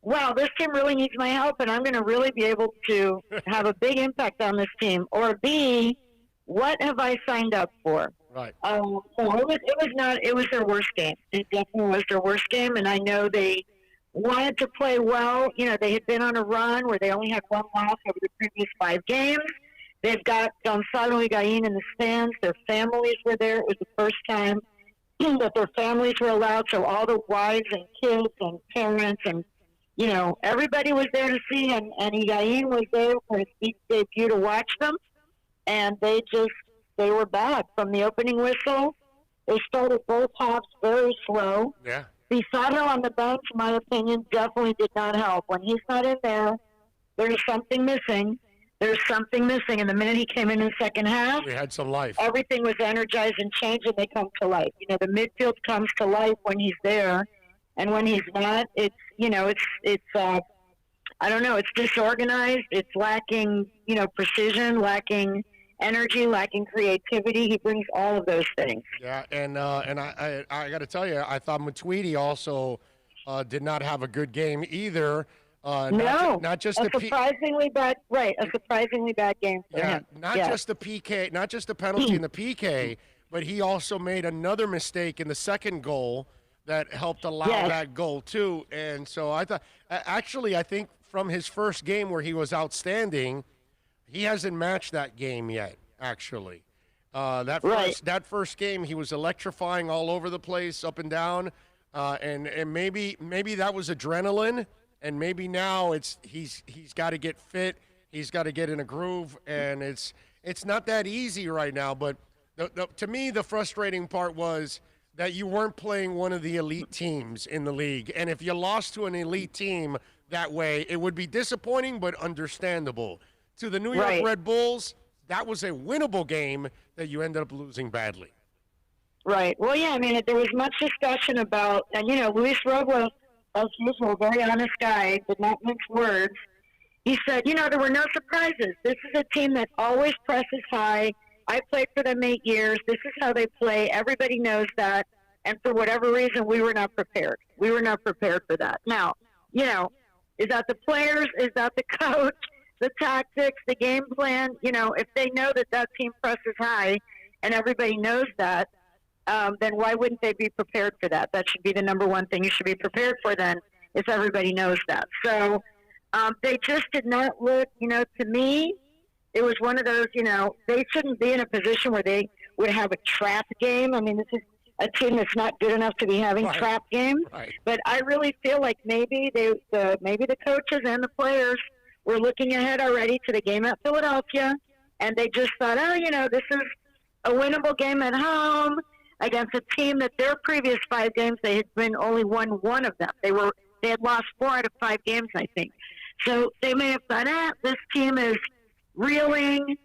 wow, this team really needs my help, and I'm going to really be able to have a big impact on this team. Or B, what have I signed up for? Right. So it was their worst game. It definitely was their worst game, and I know they wanted to play well. You know, they had been on a run where they only had one loss over the previous 5 games. They've got Gonzalo Higuain in the stands. Their families were there. It was the first time that their families were allowed, so all the wives and kids and parents and, you know, everybody was there to see, and Higuain was there for his big debut to watch them, and they were bad. From the opening whistle, they started both halves very slow. Yeah. Pizarro on the bench, in my opinion, definitely did not help. When he's not in there, there's something missing. There's something missing. And the minute he came in the second half, we had some life. Everything was energized and changed, and they come to life. You know, the midfield comes to life when he's there, and when he's not, it's, you know, it's I don't know, it's disorganized. It's lacking, you know, precision, lacking energy, lacking creativity. He brings all of those things. Yeah, and I got to tell you, I thought Matuidi also did not have a good game either. Not just a the surprisingly bad game for him. Not just the PK, not just the penalty in the PK, but he also made another mistake in the second goal that helped allow that goal too. And so I thought, actually, I think from his first game where he was outstanding, he hasn't matched that game yet. Actually, that first game he was electrifying all over the place, up and down, and maybe that was adrenaline. And maybe now he's got to get fit. He's got to get in a groove, and it's not that easy right now. But to me, the frustrating part was that you weren't playing one of the elite teams in the league. And if you lost to an elite team that way, it would be disappointing but understandable. To the New York Red Bulls, that was a winnable game that you ended up losing badly. Right. Well, yeah, I mean, there was much discussion about, and, you know, Luis Robles, as usual, very honest guy, did not mince words. He said, you know, there were no surprises. This is a team that always presses high. I played for them 8 years. This is how they play. Everybody knows that. And for whatever reason, we were not prepared. We were not prepared for that. Now, you know, is that the players? Is that the coach? The tactics, the game plan? You know, if they know that team presses high and everybody knows that, then why wouldn't they be prepared for that? That should be the number one thing you should be prepared for then, if everybody knows that. So they just did not look, you know, to me, it was one of those, you know, they shouldn't be in a position where they would have a trap game. I mean, this is a team that's not good enough to be having trap games. Right. But I really feel like maybe maybe the coaches and the players were looking ahead already to the game at Philadelphia, and they just thought, oh, you know, this is a winnable game at home against a team that their previous 5 games they had only won 1 of them. They had lost 4 out of 5 games, I think. So they may have thought, this team is reeling.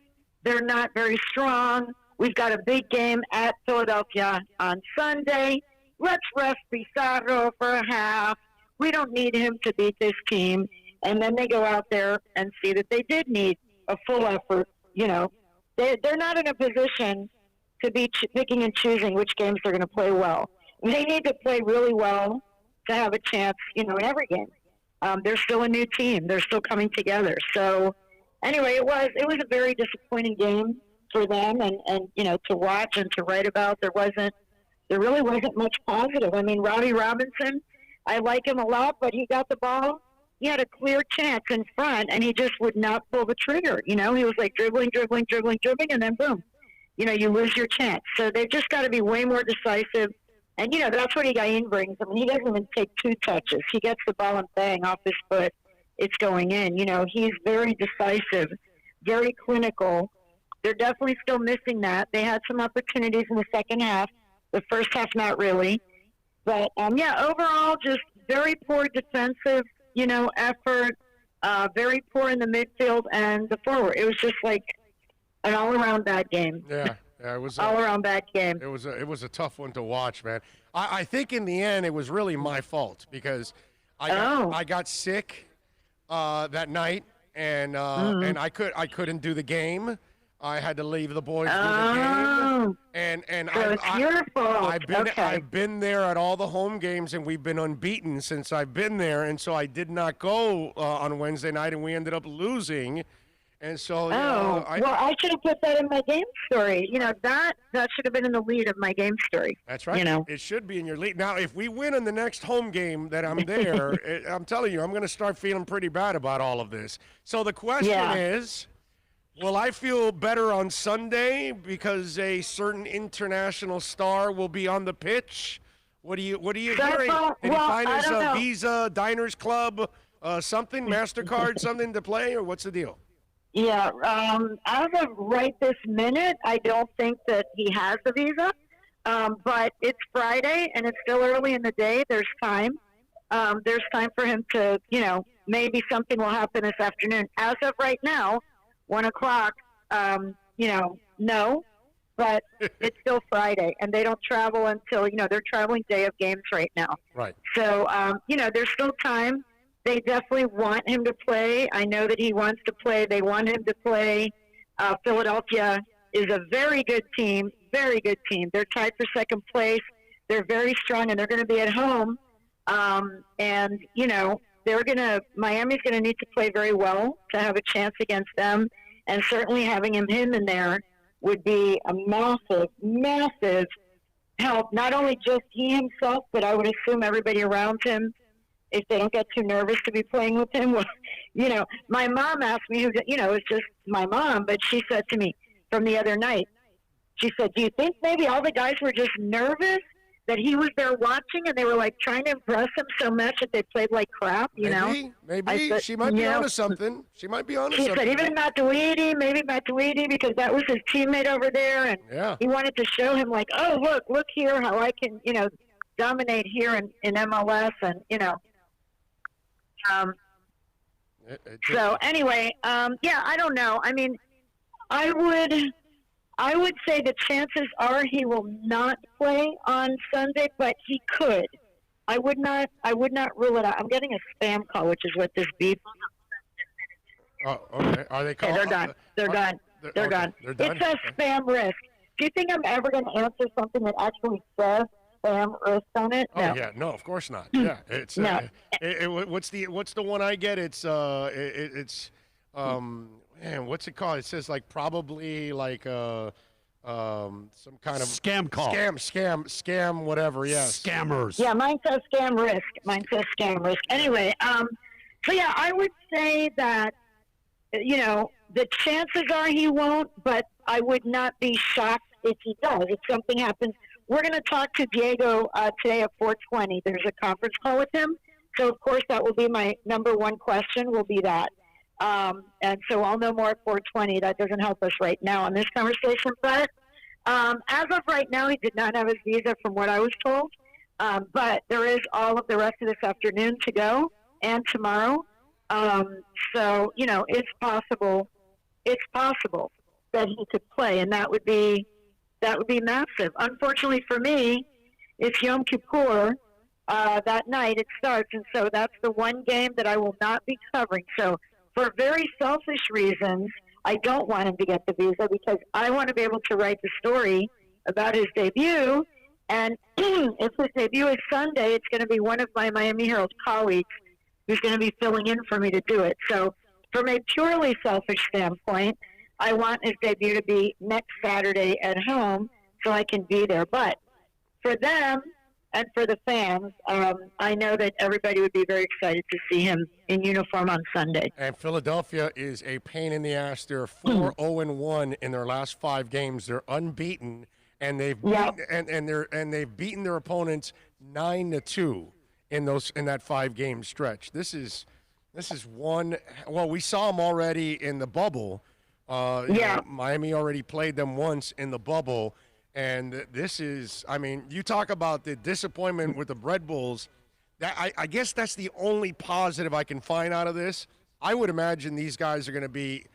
They're not very strong. We've got a big game at Philadelphia on Sunday. Let's rest Pizarro for a half. We don't need him to beat this team. And then they go out there and see that they did need a full effort. You know, they're not in a position to be picking and choosing which games they're going to play well. They need to play really well to have a chance, you know, in every game. They're still a new team. They're still coming together. So anyway, it was a very disappointing game for them, and you know, to watch and to write about. There really wasn't much positive. I mean, Robbie Robinson, I like him a lot, but he got the ball. He had a clear chance in front, and he just would not pull the trigger. You know, he was like dribbling, and then boom. You know, you lose your chance. So they've just got to be way more decisive. And, you know, that's what Higuain brings. I mean, he doesn't even take 2 touches. He gets the ball and bang, off his foot, it's going in. You know, he's very decisive, very clinical. They're definitely still missing that. They had some opportunities in the second half. The first half, not really. But, overall, just very poor defensive, you know, effort, very poor in the midfield and the forward. It was just like an all-around bad game. Yeah, it was all-around bad game. It was a tough one to watch, man. I think in the end it was really my fault because I got sick that night and I couldn't do the game. I had to leave the boys do the game. And so it's your fault. I've been there at all the home games, and we've been unbeaten since I've been there. And so I did not go on Wednesday night, and we ended up losing. And so, I should have put that in my game story. That should have been in the lead of my game story. That's right. It should be in your lead. Now, if we win in the next home game that I'm there, I'm telling you, I'm going to start feeling pretty bad about all of this. So the question is, will I feel better on Sunday because a certain international star will be on the pitch? What are you hearing? Did he find us a Visa, Diners Club, something, MasterCard, something to play, or what's the deal? Yeah, as of right this minute, I don't think that he has the visa. But it's Friday, and it's still early in the day. There's time. There's time for him to, maybe something will happen this afternoon. As of right now, 1 o'clock, no. But it's still Friday, and they don't travel until, they're traveling day of games right now. Right. So, there's still time. They definitely want him to play. I know that he wants to play. They want him to play. Philadelphia is a very good team, very good team. They're tied for second place. They're very strong, and they're going to be at home. Miami's going to need to play very well to have a chance against them. And certainly having him in there would be a massive, massive help. Not only just he himself, but I would assume everybody around him, if they don't get too nervous to be playing with him. Well, my mom asked me, it's just my mom, but she said to me from the other night, she said, do you think maybe all the guys were just nervous that he was there watching and they were like trying to impress him so much that they played like crap, Maybe. Said, she might be onto something. She might be onto something. She said even Matuidi, because that was his teammate over there, and he wanted to show him like, oh, look here how I can, dominate here in MLS, and, So anyway, I don't know. I mean, I would say the chances are he will not play on Sunday, but he could. I would not rule it out. I'm getting a spam call, which is what this beep. Oh, okay. Are they calling? Okay, they're done. They're done. It says spam risk. Do you think I'm ever going to answer something that actually says spam risk on it? No. Oh yeah, no, of course not. Yeah, it's what's the one I get? It's man, what's it called? It says like probably like some kind of scam call. Scam, whatever. Yes. Scammers. Yeah, mine says scam risk. Anyway, so yeah, I would say that the chances are he won't, but I would not be shocked if he does. If something happens, we're going to talk to Diego today at 4:20. There's a conference call with him, so of course that will be my number one question. Will be that. And so I'll know more at 4:20. That doesn't help us right now on this conversation. But as of right now, he did not have his visa from what I was told. But there is all of the rest of this afternoon to go and tomorrow. So, it's possible that he could play, and that would be massive. Unfortunately for me, it's Yom Kippur. That night it starts, and so that's the one game that I will not be covering. So for very selfish reasons, I don't want him to get the visa because I want to be able to write the story about his debut. And if his debut is Sunday, it's going to be one of my Miami Herald colleagues who's going to be filling in for me to do it. So from a purely selfish standpoint, I want his debut to be next Saturday at home so I can be there. But for them and for the fans, I know that everybody would be very excited to see him in uniform on Sunday. And Philadelphia is a pain in the ass. They're 4-0-1 in their last 5 games. They're unbeaten, and they've beaten their opponents 9-2 in that 5-game stretch. This is one. Well, we saw them already in the bubble. Miami already played them once in the bubble. And this is, I mean, you talk about the disappointment with the Red Bulls. I guess that's the only positive I can find out of this. I would imagine these guys are going to be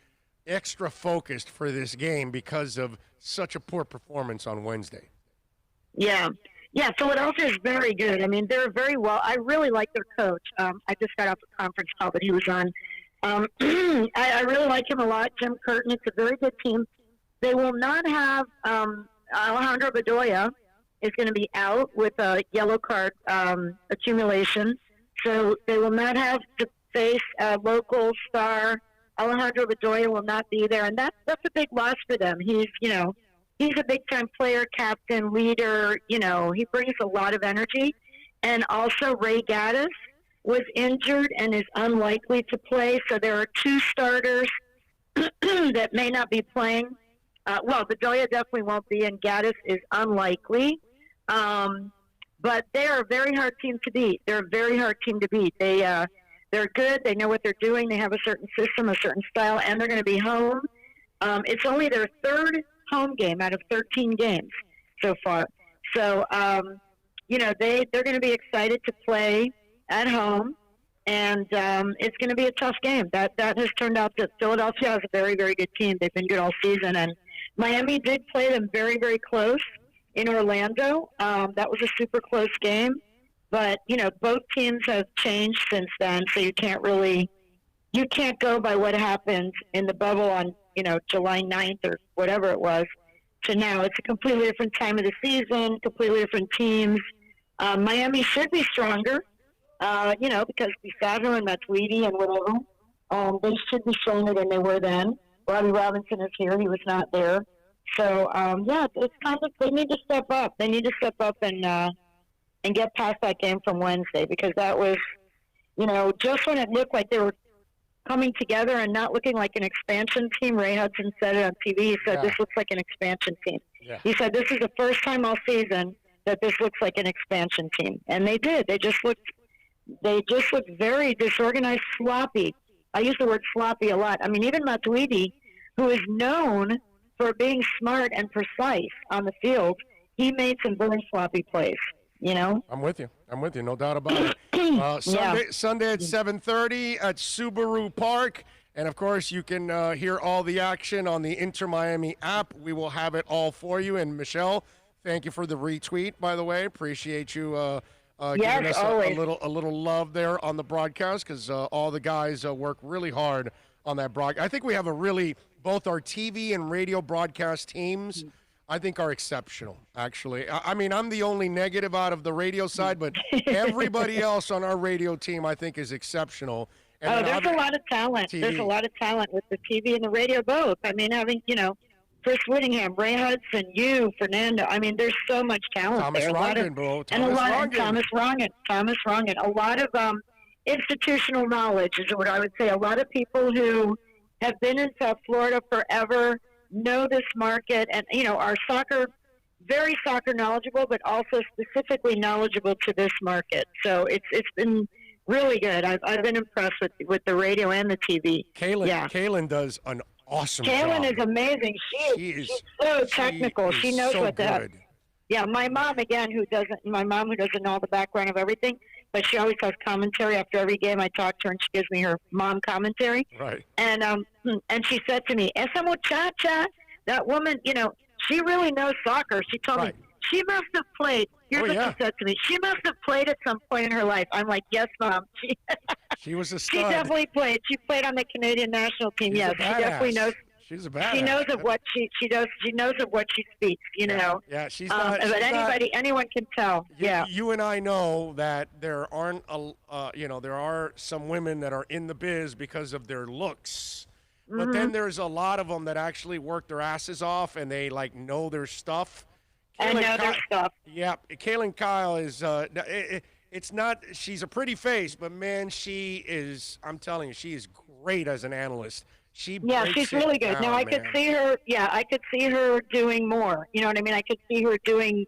extra focused for this game because of such a poor performance on Wednesday. Yeah, Philadelphia is very good. I mean, they're very well. I really like their coach. I just got off a conference call that he was on. I really like him a lot, Jim Curtin. It's a very good team. They will not have Alejandro Bedoya is going to be out with a yellow card accumulation. So they will not have to face a local star Alejandro Bedoya will not be there, and that's a big loss for them. He's a big-time player, captain, leader. He brings a lot of energy. And also Ray Gaddis was injured and is unlikely to play. So there are two starters that may not be playing. Bedoya definitely won't be, and Gaddis is unlikely. But they are a very hard team to beat. They're a very hard team to beat. They're good. They know what they're doing. They have a certain system, a certain style, and they're going to be home. It's only their third home game out of 13 games so far. So, they're going to be excited to play at home, and it's going to be a tough game. That has turned out that Philadelphia has a very, very good team. They've been good all season, and Miami did play them very, very close in Orlando. That was a super close game, but both teams have changed since then, so you can't go by what happened in the bubble on July 9th or whatever it was to now. It's a completely different time of the season, completely different teams. Miami should be stronger, because Bisagno and Matuidi and whatever, they should be stronger than they were then. Robbie Robinson is here. He was not there. So, it's kind of, they need to step up. They need to step up and get past that game from Wednesday, because that was, just when it looked like they were coming together and not looking like an expansion team. Ray Hudson said it on TV. He said, This looks like an expansion team. Yeah. He said, this is the first time all season that this looks like an expansion team. And they did. They just looked very disorganized, sloppy. I use the word sloppy a lot. I mean, even Matuidi, who is known for being smart and precise on the field, he made some very sloppy plays, I'm with you. No doubt about it. Sunday at 7:30 at Subaru Park. And, of course, you can hear all the action on the Inter Miami app. We will have it all for you. And, Michelle, thank you for the retweet, by the way. Appreciate you giving us a little love there on the broadcast, because all the guys work really hard on that broadcast. I think we have both our TV and radio broadcast teams, I think, are exceptional, actually. I mean, I'm the only negative out of the radio side, but everybody else on our radio team, I think, is exceptional. And there's a lot of talent. TV. There's a lot of talent with the TV and the radio both. I mean, having, Chris Whittingham, Ray Hudson, Fernando. I mean, there's so much talent there. Thomas Rongen. A lot of institutional knowledge is what I would say. A lot of people who have been in South Florida forever know this market, and are very soccer knowledgeable, but also specifically knowledgeable to this market. So it's been really good. I've been impressed with the radio and the TV. Kaylin does an awesome job. Kaylin is amazing. She's so technical. She knows what that. Yeah, my mom who doesn't know the background of everything, but she always has commentary after every game. I talk to her, and she gives me her mom commentary. Right. And she said to me, "Esa muchacha, that woman, she really knows soccer." She told me she must have played. Here's what she said to me: she must have played at some point in her life. I'm like, "Yes, Mom." She was a stud. She definitely played. She played on the Canadian national team. Yes, she definitely knows. She's a badass. She knows of what she does. She knows of what she speaks. Yeah, she's not. But anyone can tell. You and I know that there aren't there are some women that are in the biz because of their looks, but then there's a lot of them that actually work their asses off, and they know their stuff. Their stuff. Yeah, Kaylin Kyle is. It's not. She's a pretty face, but man, she is. I'm telling you, she is great as an analyst. She's really good. Now I could see her. Yeah, I could see her doing more. You know what I mean? I could see her doing,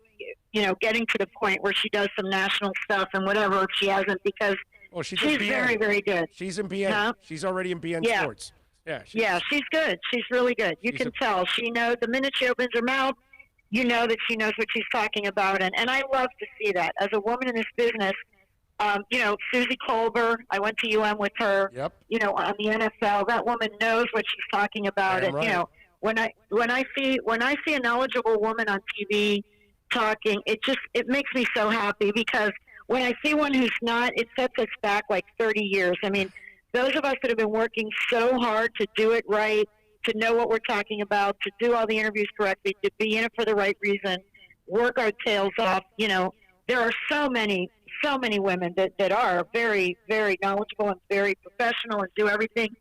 getting to the point where she does some national stuff and whatever if she hasn't, because she's very, very good. She's in BN. Huh? She's already in BN Sports. Yeah. She's good. She's really good. You can tell. She knows the minute she opens her mouth, you know that she knows what she's talking about, and I love to see that. As a woman in this business, Susie Colbert, I went to UM with her. Yep. On the NFL, that woman knows what she's talking about. And right. When I see a knowledgeable woman on TV talking, it makes me so happy, because when I see one who's not, it sets us back like 30 years. I mean, those of us that have been working so hard to do it right, to know what we're talking about, to do all the interviews correctly, to be in it for the right reason, work our tails off. There are so many women that are very, very knowledgeable and very professional and do everything.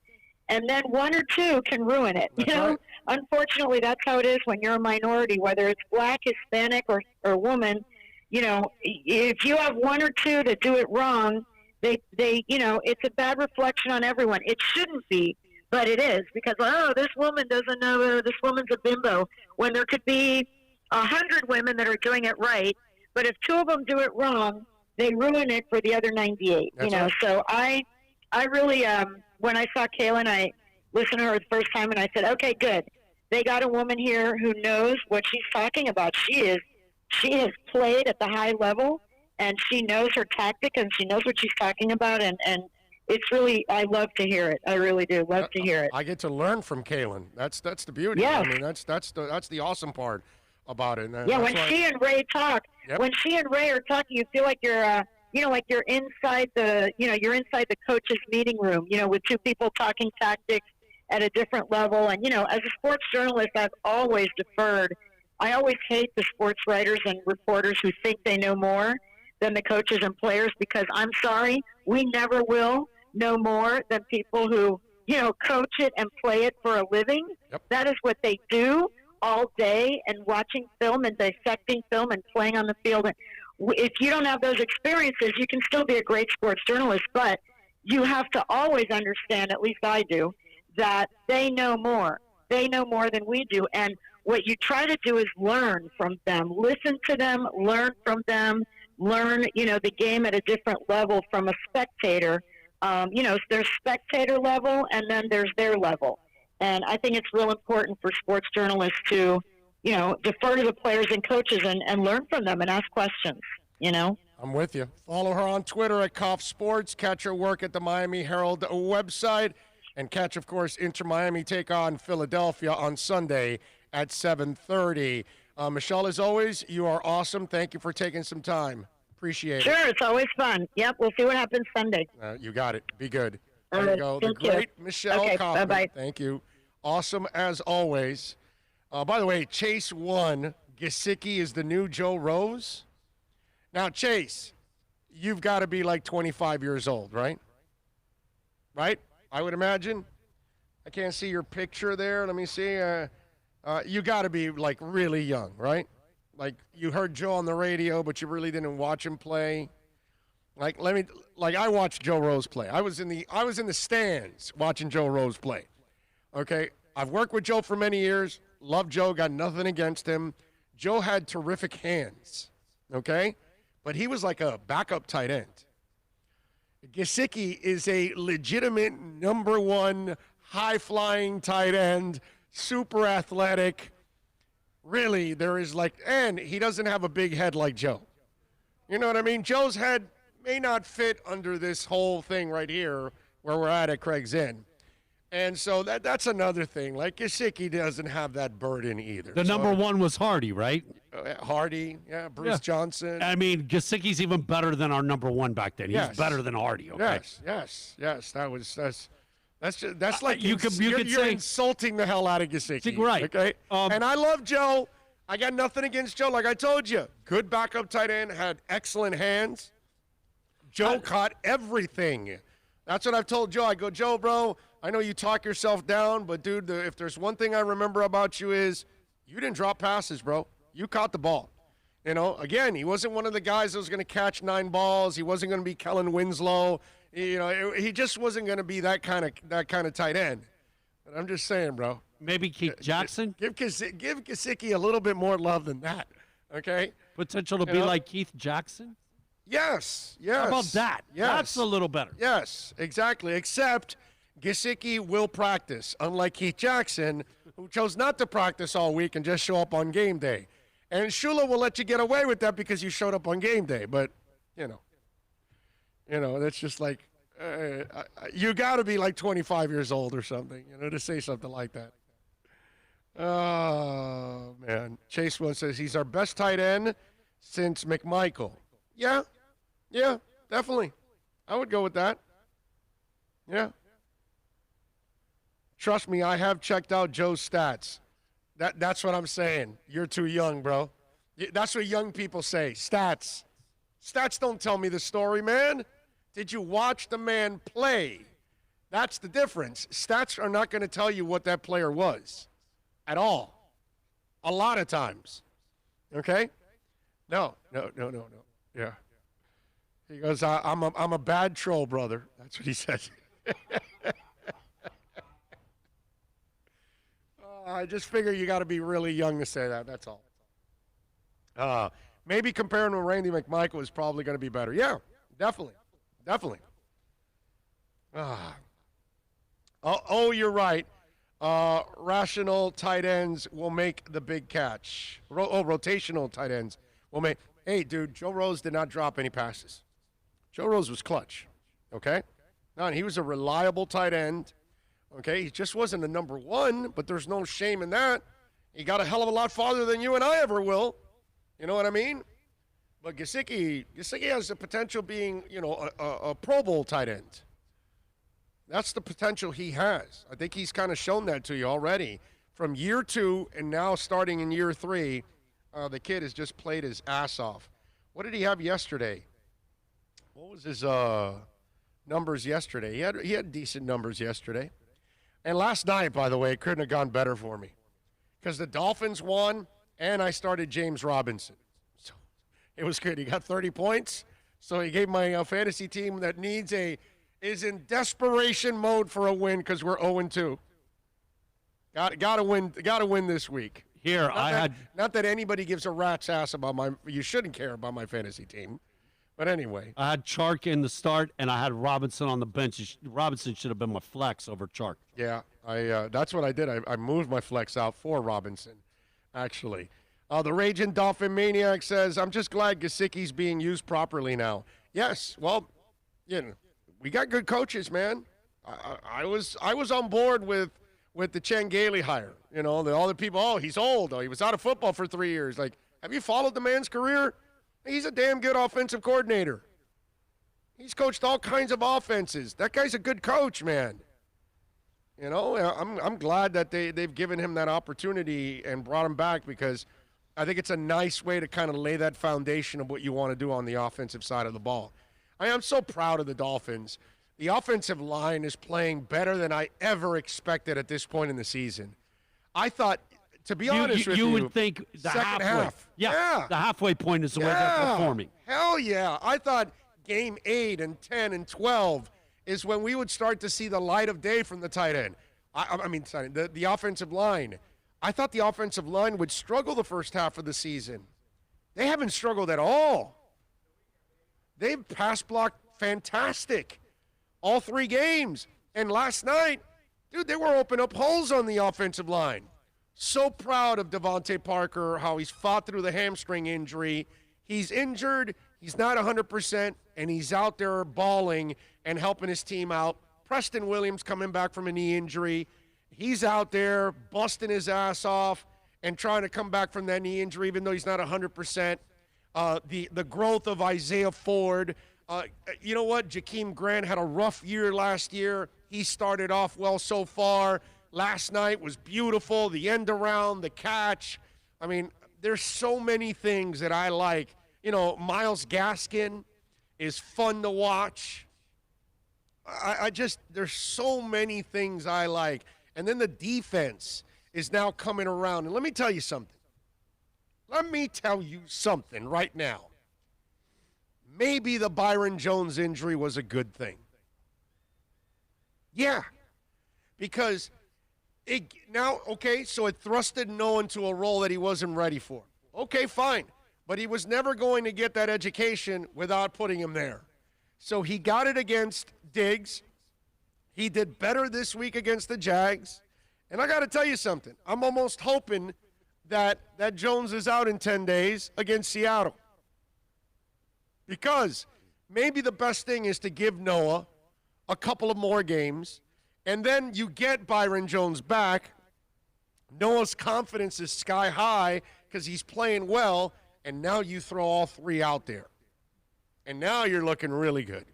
and then one or two can ruin it. That's you know, right. Unfortunately, that's how it is when you're a minority, whether it's black, Hispanic, or woman. You know, if you have one or two that do it wrong, they you know, it's a bad reflection on everyone. It shouldn't be, but it is, because, oh, this woman doesn't know, this woman's a bimbo, when there could be 100 women that are doing it right, but if two of them do it wrong, they ruin it for the other 98. That's you know, right. so I really, when I saw Kaylin, I listened to her the first time, and I said, okay, good. They got a woman here who knows what she's talking about. She has played at the high level, and she knows her tactic, and she knows what she's talking about, and it's really, I love to hear it. I really do love to hear it. I get to learn from Kaylin. That's the beauty. Yeah. I mean, that's the awesome part about it. And Yeah, that's when why- she and Ray talk, Yep. when she and Ray are talking, you feel like you're, like you're inside you're inside the coach's meeting room, with two people talking tactics at a different level. And, as a sports journalist, I've always deferred. I always hate the sports writers and reporters who think they know more than the coaches and players, because I'm sorry, we never will know more than people who, coach it and play it for a living. Yep. That is what they do all day, and watching film and dissecting film and playing on the field. And if you don't have those experiences, you can still be a great sports journalist, but you have to always understand, at least I do, that they know more. They know more than we do. And what you try to do is learn from them, listen to them, learn from them, learn, the game at a different level from a spectator. There's spectator level, and then there's their level. And I think it's real important for sports journalists to, defer to the players and coaches and learn from them and ask questions, I'm with you. Follow her on Twitter at Koff Sports. Catch her work at the Miami Herald website. And catch, of course, Inter Miami take on Philadelphia on Sunday at 7:30. Michelle, as always, you are awesome. Thank you for taking some time. Appreciate it. Sure, it's always fun. Yep, we'll see what happens Sunday. You got it. Be good. All There you right, go. The thank you. great Michelle Okay, Kaufman. bye-bye. Thank you. Awesome as always. By the way, Chase won. Gesicki is the new Joe Rose. Now, Chase, you've got to be like 25 years old, right? Right? I would imagine. I can't see your picture there. Let me see. You got to be like really young, right? Like you heard Joe on the radio, but you really didn't watch him play. I watched Joe Rose play. I was in the stands watching Joe Rose play. Okay, I've worked with Joe for many years. Love Joe. Got nothing against him. Joe had terrific hands. Okay, but he was like a backup tight end. Gesicki is a legitimate number one high-flying tight end, super athletic. Really, and he doesn't have a big head like Joe. You know what I mean? Joe's head may not fit under this whole thing right here where we're at Craig's Inn. And so that's another thing. Like, Gesicki doesn't have that burden either. The number one was Hardy, right? Bruce Johnson. I mean, Gesicki's even better than our number one back then. Yes. He's better than Hardy, okay? Yes. That's like you could you're say insulting the hell out of Gesicki. Right. Okay. And I love Joe. I got nothing against Joe. Like I told you, good backup tight end, had excellent hands. Joe caught everything. That's what I've told Joe. I go, Joe, bro, I know you talk yourself down, but dude, if there's one thing I remember about you is you didn't drop passes, bro. You caught the ball. Again, he wasn't one of the guys that was going to catch 9 balls. He wasn't going to be Kellen Winslow. He just wasn't going to be that kind of tight end. But I'm just saying, bro. Maybe Keith Jackson? Give Gesicki a little bit more love than that, okay? Potential to be like Keith Jackson? Yes. How about that? Yes. That's a little better. Yes, exactly. Except Gesicki will practice, unlike Keith Jackson, who chose not to practice all week and just show up on game day. And Shula will let you get away with that because you showed up on game day. But, that's just like, you got to be like 25 years old or something, to say something like that. Oh, man. Chase one says he's our best tight end since McMichael. Yeah, definitely. I would go with that. Yeah. Trust me, I have checked out Joe's stats. That's what I'm saying. You're too young, bro. That's what young people say. Stats. Stats don't tell me the story, man. Did you watch the man play? That's the difference. Stats are not going to tell you what that player was at all. A lot of times. Okay? No. Yeah. He goes, I'm a bad troll, brother. That's what he says. I just figure you got to be really young to say that. That's all. Maybe comparing with Randy McMichael is probably going to be better. Yeah, definitely. You're right. Rational tight ends will make the big catch. Rotational tight ends will make. Hey, dude, Joe Rose did not drop any passes. Joe Rose was clutch. Okay? No, he was a reliable tight end. Okay? He just wasn't a number one, but there's no shame in that. He got a hell of a lot farther than you and I ever will. You know what I mean? But Gesicki has the potential being, a Pro Bowl tight end. That's the potential he has. I think he's kind of shown that to you already. From year 2 and now starting in year 3, the kid has just played his ass off. What did he have yesterday? What was his numbers yesterday? He had decent numbers yesterday. And last night, by the way, it couldn't have gone better for me. Because the Dolphins won, and I started James Robinson. So it was good. He got 30 points. So he gave my fantasy team that is in desperation mode for a win because we're 0-2. Got to win this week. Not that anybody gives a rat's ass about you shouldn't care about my fantasy team. But anyway. I had Chark in the start, and I had Robinson on the bench. Robinson should have been my flex over Chark. Yeah, that's what I did. I moved my flex out for Robinson, actually. The Raging Dolphin Maniac says, I'm just glad Gesicki's being used properly now. Yes, well, we got good coaches, man. I was on board with the Chen Gailey hire. All the people, he's old. He was out of football for 3 years. Like, have you followed the man's career? He's a damn good offensive coordinator. He's coached all kinds of offenses. That guy's a good coach, man. I'm glad that they've given him that opportunity and brought him back because I think it's a nice way to kind of lay that foundation of what you want to do on the offensive side of the ball. I am so proud of the Dolphins. The offensive line is playing better than I ever expected at this point in the season. I thought, to be honest with you, you would think the second half. Yeah, the halfway point is the way they're performing. Hell yeah. I thought game 8 and 10 and 12 is when we would start to see the light of day from the tight end. The offensive line. I thought the offensive line would struggle the first half of the season. They haven't struggled at all. They've pass blocked fantastic all 3 games. And last night, dude, they were opening up holes on the offensive line. So proud of Devontae Parker, how he's fought through the hamstring injury. He's injured, he's not 100%, and he's out there balling and helping his team out. Preston Williams coming back from a knee injury. He's out there busting his ass off and trying to come back from that knee injury, even though he's not 100%. The growth of Isaiah Ford. You know what? Jakeem Grant had a rough year last year. He started off well so far. Last night was beautiful. The end around, the catch. I mean, there's so many things that I like. Myles Gaskin is fun to watch. There's so many things I like. And then the defense is now coming around. And let me tell you something. Right now. Maybe the Byron Jones injury was a good thing. Yeah. Because so it thrusted Noah into a role that he wasn't ready for. Okay, fine. But he was never going to get that education without putting him there. So he got it against Diggs. He did better this week against the Jags. And I got to tell you something. I'm almost hoping that Jones is out in 10 days against Seattle. Because maybe the best thing is to give Noah a couple of more games, and then you get Byron Jones back. Noah's confidence is sky high because he's playing well, and now you throw all 3 out there. And now you're looking really good.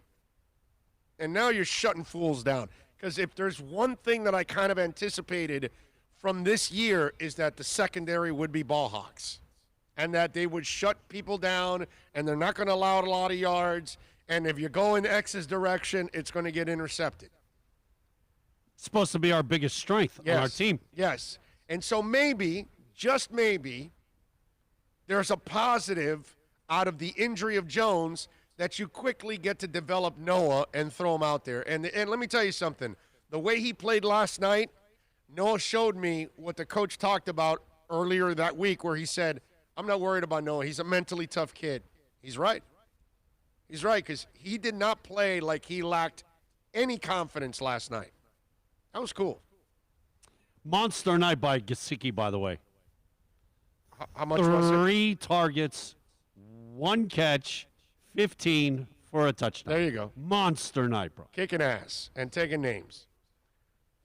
And now you're shutting fools down. Because if there's one thing that I kind of anticipated from this year is that the secondary would be ball hawks. And that they would shut people down, and they're not going to allow a lot of yards. And if you go in X's direction, it's going to get intercepted. supposed to be our biggest strength on our team. Yes. And so maybe, just maybe, there's a positive out of the injury of Jones that you quickly get to develop Noah and throw him out there. And let me tell you something. The way he played last night, Noah showed me what the coach talked about earlier that week where he said, I'm not worried about Noah. He's a mentally tough kid. He's right. He's right because he did not play like he lacked any confidence last night. That was cool. Monster night by Gesicki, by the way. How much was it? 3 targets, 1 catch, 15 for a touchdown. There you go. Monster night, bro. Kicking ass and taking names.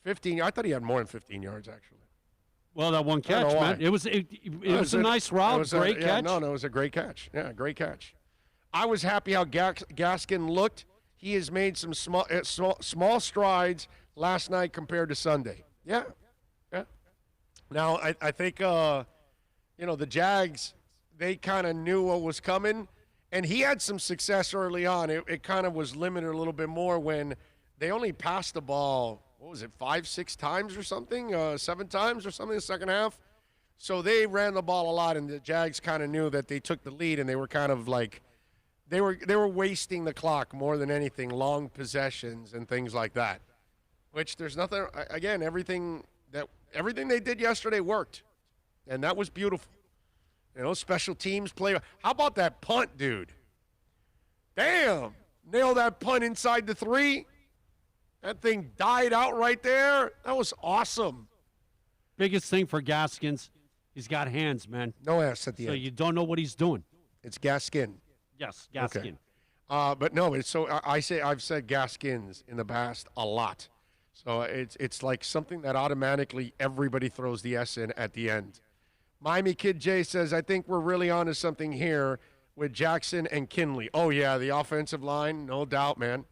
15. I thought he had more than 15 yards, actually. Well, that 1 catch, man. It was a nice route. Great catch. No, it was a great catch. Yeah, great catch. I was happy how Gaskin looked. He has made some small strides last night compared to Sunday. Yeah. Now, I think, the Jags, they kind of knew what was coming, and he had some success early on. It kind of was limited a little bit more when they only passed the ball, 5-6 times or something, 7 times or something in the second half. So they ran the ball a lot, and the Jags kind of knew that they took the lead, and they were kind of like they were wasting the clock more than anything, long possessions and things like that. Which there's nothing. Again, everything they did yesterday worked, and that was beautiful. Special teams play. How about that punt, dude? Damn, nail that punt inside the 3. That thing died out right there. That was awesome. Biggest thing for Gaskins, he's got hands, man. No ass at the end. So you don't know what he's doing. It's Gaskin. Yes, Gaskin. Okay. But no, it's so I've said Gaskins in the past a lot. So it's like something that automatically everybody throws the S in at the end. Miami Kid J says, I think we're really onto something here with Jackson and Kinley. Oh, yeah, the offensive line, no doubt, man.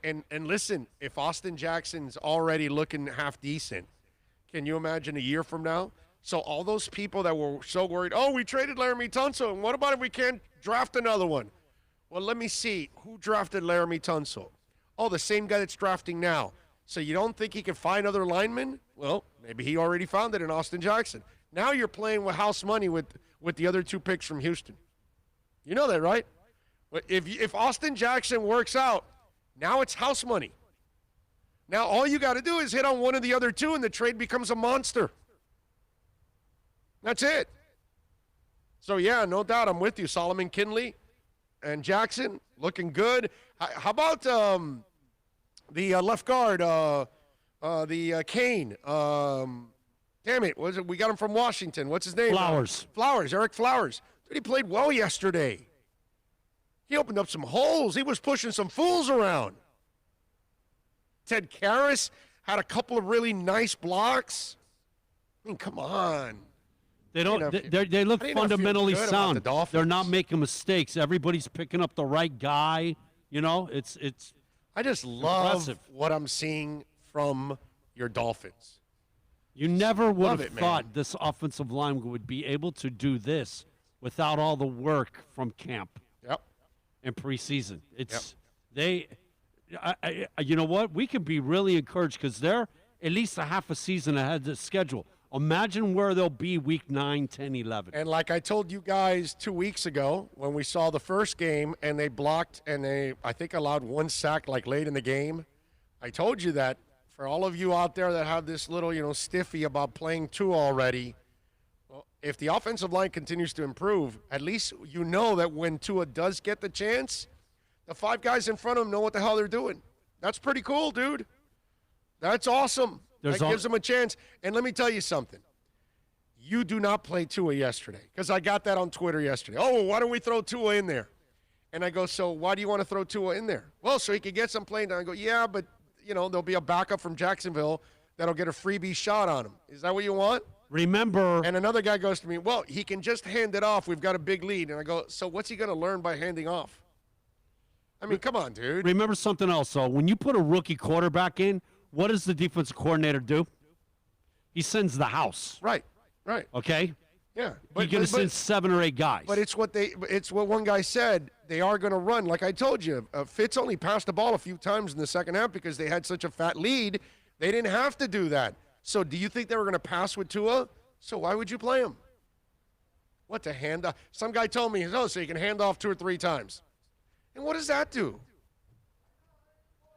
And listen, if Austin Jackson's already looking half decent, can you imagine a year from now? So all those people that were so worried, we traded Laramie Tunsil, and what about if we can't draft another one? Well, let me see. Who drafted Laramie Tunsil? Oh, the same guy that's drafting now. So you don't think he can find other linemen? Well, maybe he already found it in Austin Jackson. Now you're playing with house money with the other 2 picks from Houston. You know that, right? If Austin Jackson works out, now it's house money. Now all you got to do is hit on one of the other 2, and the trade becomes a monster. That's it. So, yeah, no doubt I'm with you. Solomon Kinley and Jackson looking good. How about the left guard, the Kane? Damn it, we got him from Washington. What's his name? Flowers. Eric Flowers. Dude, he played well yesterday. He opened up some holes. He was pushing some fools around. Ted Karras had a couple of really nice blocks. I mean, come on. They look fundamentally sound. They're not making mistakes. Everybody's picking up the right guy. It's I just love impressive. What I'm seeing from your Dolphins. You never would have thought this offensive line would be able to do this without all the work from camp. Yep. And preseason. You know what? We can be really encouraged because they're at least a half a season ahead of the schedule. Imagine where they'll be week 9, 10, 11. And like I told you guys 2 weeks ago when we saw the first game and they blocked and they, I think, allowed 1 sack like late in the game, I told you that for all of you out there that have this little, stiffy about playing Tua already, well, if the offensive line continues to improve, at least you know that when Tua does get the chance, the 5 guys in front of him know what the hell they're doing. That's pretty cool, dude. That's awesome. That gives them a chance. And let me tell you something. You do not play Tua yesterday because I got that on Twitter yesterday. Oh, why don't we throw Tua in there? And I go, so why do you want to throw Tua in there? Well, so he could get some playing time. I go, yeah, but, there'll be a backup from Jacksonville that'll get a freebie shot on him. Is that what you want? Remember. And another guy goes to me, well, he can just hand it off. We've got a big lead. And I go, so what's he going to learn by handing off? I mean, come on, dude. Remember something else, though. When you put a rookie quarterback in, what does the defensive coordinator do? He sends the house. Right. Okay? Yeah. You're going to send 7 or 8 guys. But it's what one guy said. They are going to run. Like I told you, Fitz only passed the ball a few times in the second half because they had such a fat lead. They didn't have to do that. So do you think they were going to pass with Tua? So why would you play him? What, to hand off? Some guy told me, oh, so you can hand off 2 or 3 times. And what does that do?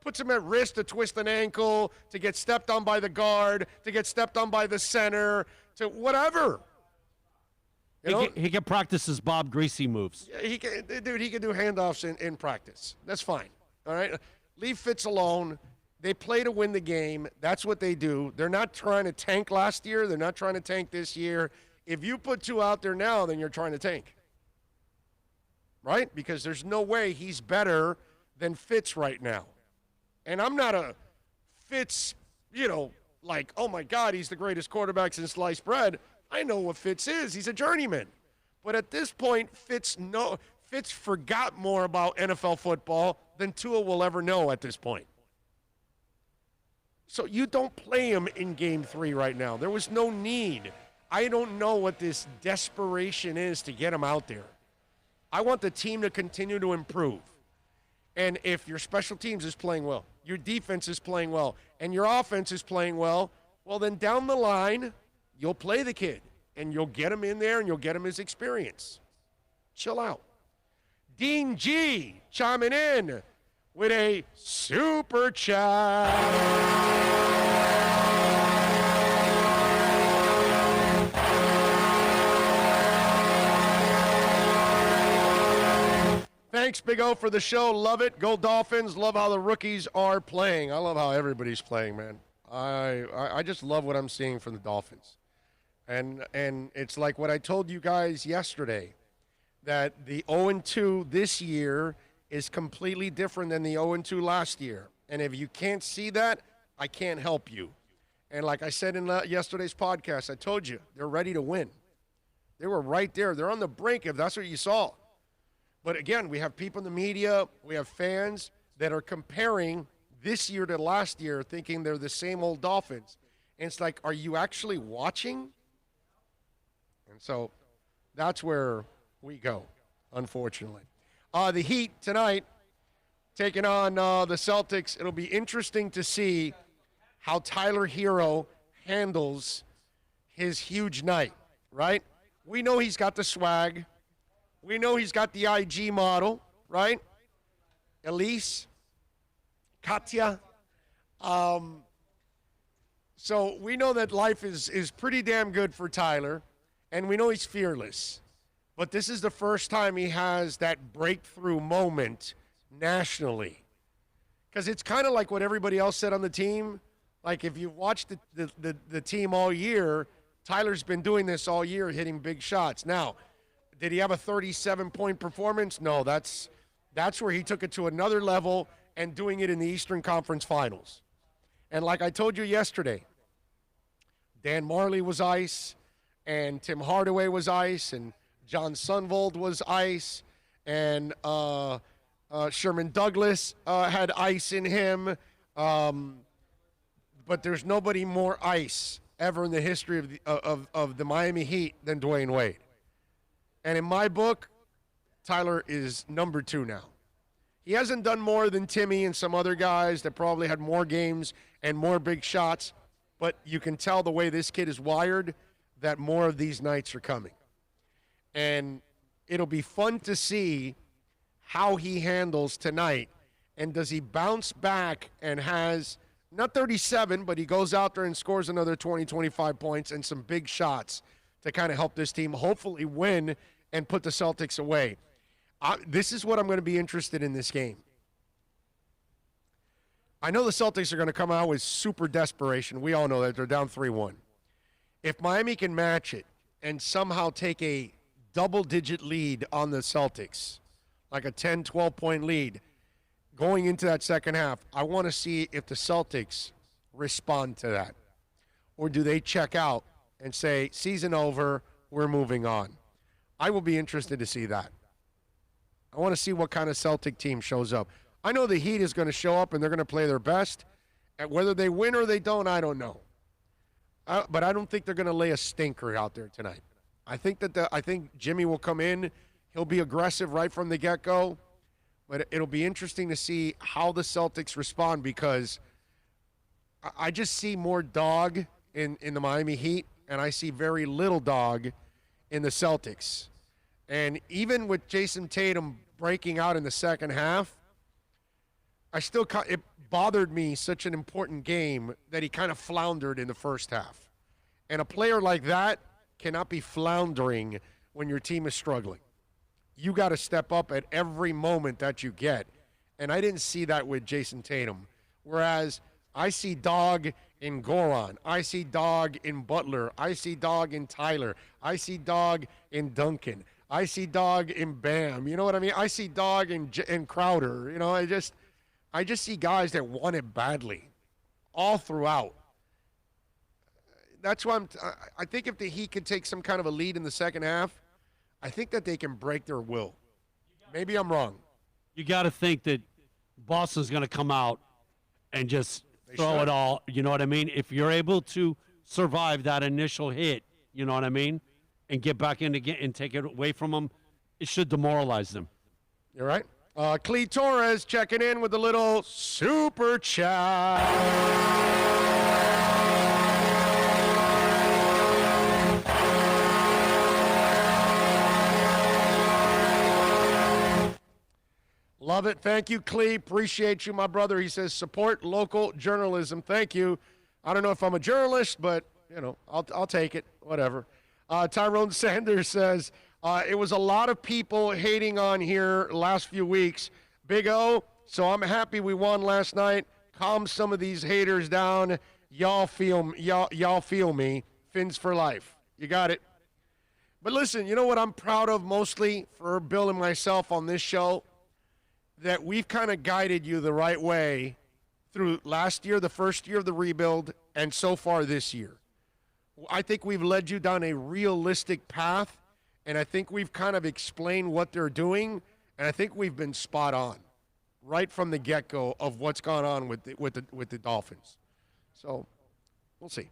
Puts him at risk to twist an ankle, to get stepped on by the guard, to get stepped on by the center, to whatever. He can practice his Bob Greasy moves. He can do handoffs in practice. That's fine. All right? Leave Fitz alone. They play to win the game. That's what they do. They're not trying to tank last year. They're not trying to tank this year. If you put 2 out there now, then you're trying to tank. Right? Because there's no way he's better than Fitz right now. And I'm not a Fitz, like, oh, my God, he's the greatest quarterback since sliced bread. I know what Fitz is. He's a journeyman. But at this point, Fitz forgot more about NFL football than Tua will ever know at this point. So you don't play him in Game 3 right now. There was no need. I don't know what this desperation is to get him out there. I want the team to continue to improve. And if your special teams is playing well, your defense is playing well, and your offense is playing well, well, then down the line, you'll play the kid, and you'll get him in there, and you'll get him his experience. Chill out. Dean G chiming in with a super chat. Thanks, Big O, for the show. Love it. Go Dolphins. Love how the rookies are playing. I love how everybody's playing, man. I just love what I'm seeing from the Dolphins. And it's like what I told you guys yesterday, that the 0-2 this year is completely different than the 0-2 last year. And if you can't see that, I can't help you. And like I said in yesterday's podcast, I told you, they're ready to win. They were right there. They're on the brink, if that's what you saw. But again, we have people in the media, we have fans that are comparing this year to last year, thinking they're the same old Dolphins. And it's like, are you actually watching? And so that's where we go, unfortunately. The Heat tonight taking on the Celtics. It'll be interesting to see how Tyler Hero handles his huge night, right? We know he's got the swag. We know he's got the IG model, right? Elise, Katya. So we know that life is pretty damn good for Tyler, and we know he's fearless. But this is the first time he has that breakthrough moment nationally. Because it's kind of like what everybody else said on the team. Like if you've watched the team all year, Tyler's been doing this all year, hitting big shots. Now, did he have a 37-point performance? No, that's where he took it to another level and doing it in the Eastern Conference Finals. And like I told you yesterday, Dan Marley was ice, and Tim Hardaway was ice, and John Sunvold was ice, and Sherman Douglas had ice in him. But there's nobody more ice ever in the history of the Miami Heat than Dwayne Wade. And in my book, Tyler is number 2 now. He hasn't done more than Timmy and some other guys that probably had more games and more big shots, but you can tell the way this kid is wired that more of these nights are coming. And it'll be fun to see how he handles tonight. And does he bounce back and has, not 37, but he goes out there and scores another 20, 25 points and some big shots to kind of help this team hopefully win and put the Celtics away. This is what I'm going to be interested in this game. I know the Celtics are going to come out with super desperation. We all know that they're down 3-1. If Miami can match it and somehow take a double-digit lead on the Celtics, like a 10, 12-point lead, going into that second half, I want to see if the Celtics respond to that. Or do they check out and say, season over, we're moving on? I will be interested to see that. I want to see what kind of Celtic team shows up. I know the Heat is going to show up and they're going to play their best. And whether they win or they don't, I don't know. But I don't think they're going to lay a stinker out there tonight. I think Jimmy will come in. He'll be aggressive right from the get-go. But it'll be interesting to see how the Celtics respond, because I just see more dog in the Miami Heat, and I see very little dog in the Celtics. And even with Jason Tatum breaking out in the second half, it bothered me such an important game that he kind of floundered in the first half. And a player like that cannot be floundering when your team is struggling. You got to step up at every moment that you get. And I didn't see that with Jason Tatum. Whereas I see dog in Goran. I see dog in Butler. I see dog in Tyler. I see dog in Duncan. I see dog in Bam. You know what I mean? I see dog in Crowder. You know, I just see guys that want it badly all throughout. That's why I think if the Heat could take some kind of a lead in the second half, I think that they can break their will. Maybe I'm wrong. You got to think that Boston's going to come out and just throw it all. You know what I mean? If you're able to survive that initial hit, you know what I mean, and get back in again and take it away from them, it should demoralize them. You're right. Clee Torres checking in with a little super chat. Love it. Thank you, Clee. Appreciate you, my brother. He says, support local journalism. Thank you. I don't know if I'm a journalist, but, you know, I'll take it. Whatever. Tyrone Sanders says, it was a lot of people hating on here last few weeks. Big O, so I'm happy we won last night. Calm some of these haters down. Y'all feel me. Fins for life. You got it. But listen, you know what I'm proud of mostly for Bill and myself on this show? That we've kind of guided you the right way through last year, the first year of the rebuild, and so far this year. I think we've led you down a realistic path, and I think we've kind of explained what they're doing, and I think we've been spot on right from the get-go of what's gone on with the Dolphins. So we'll see.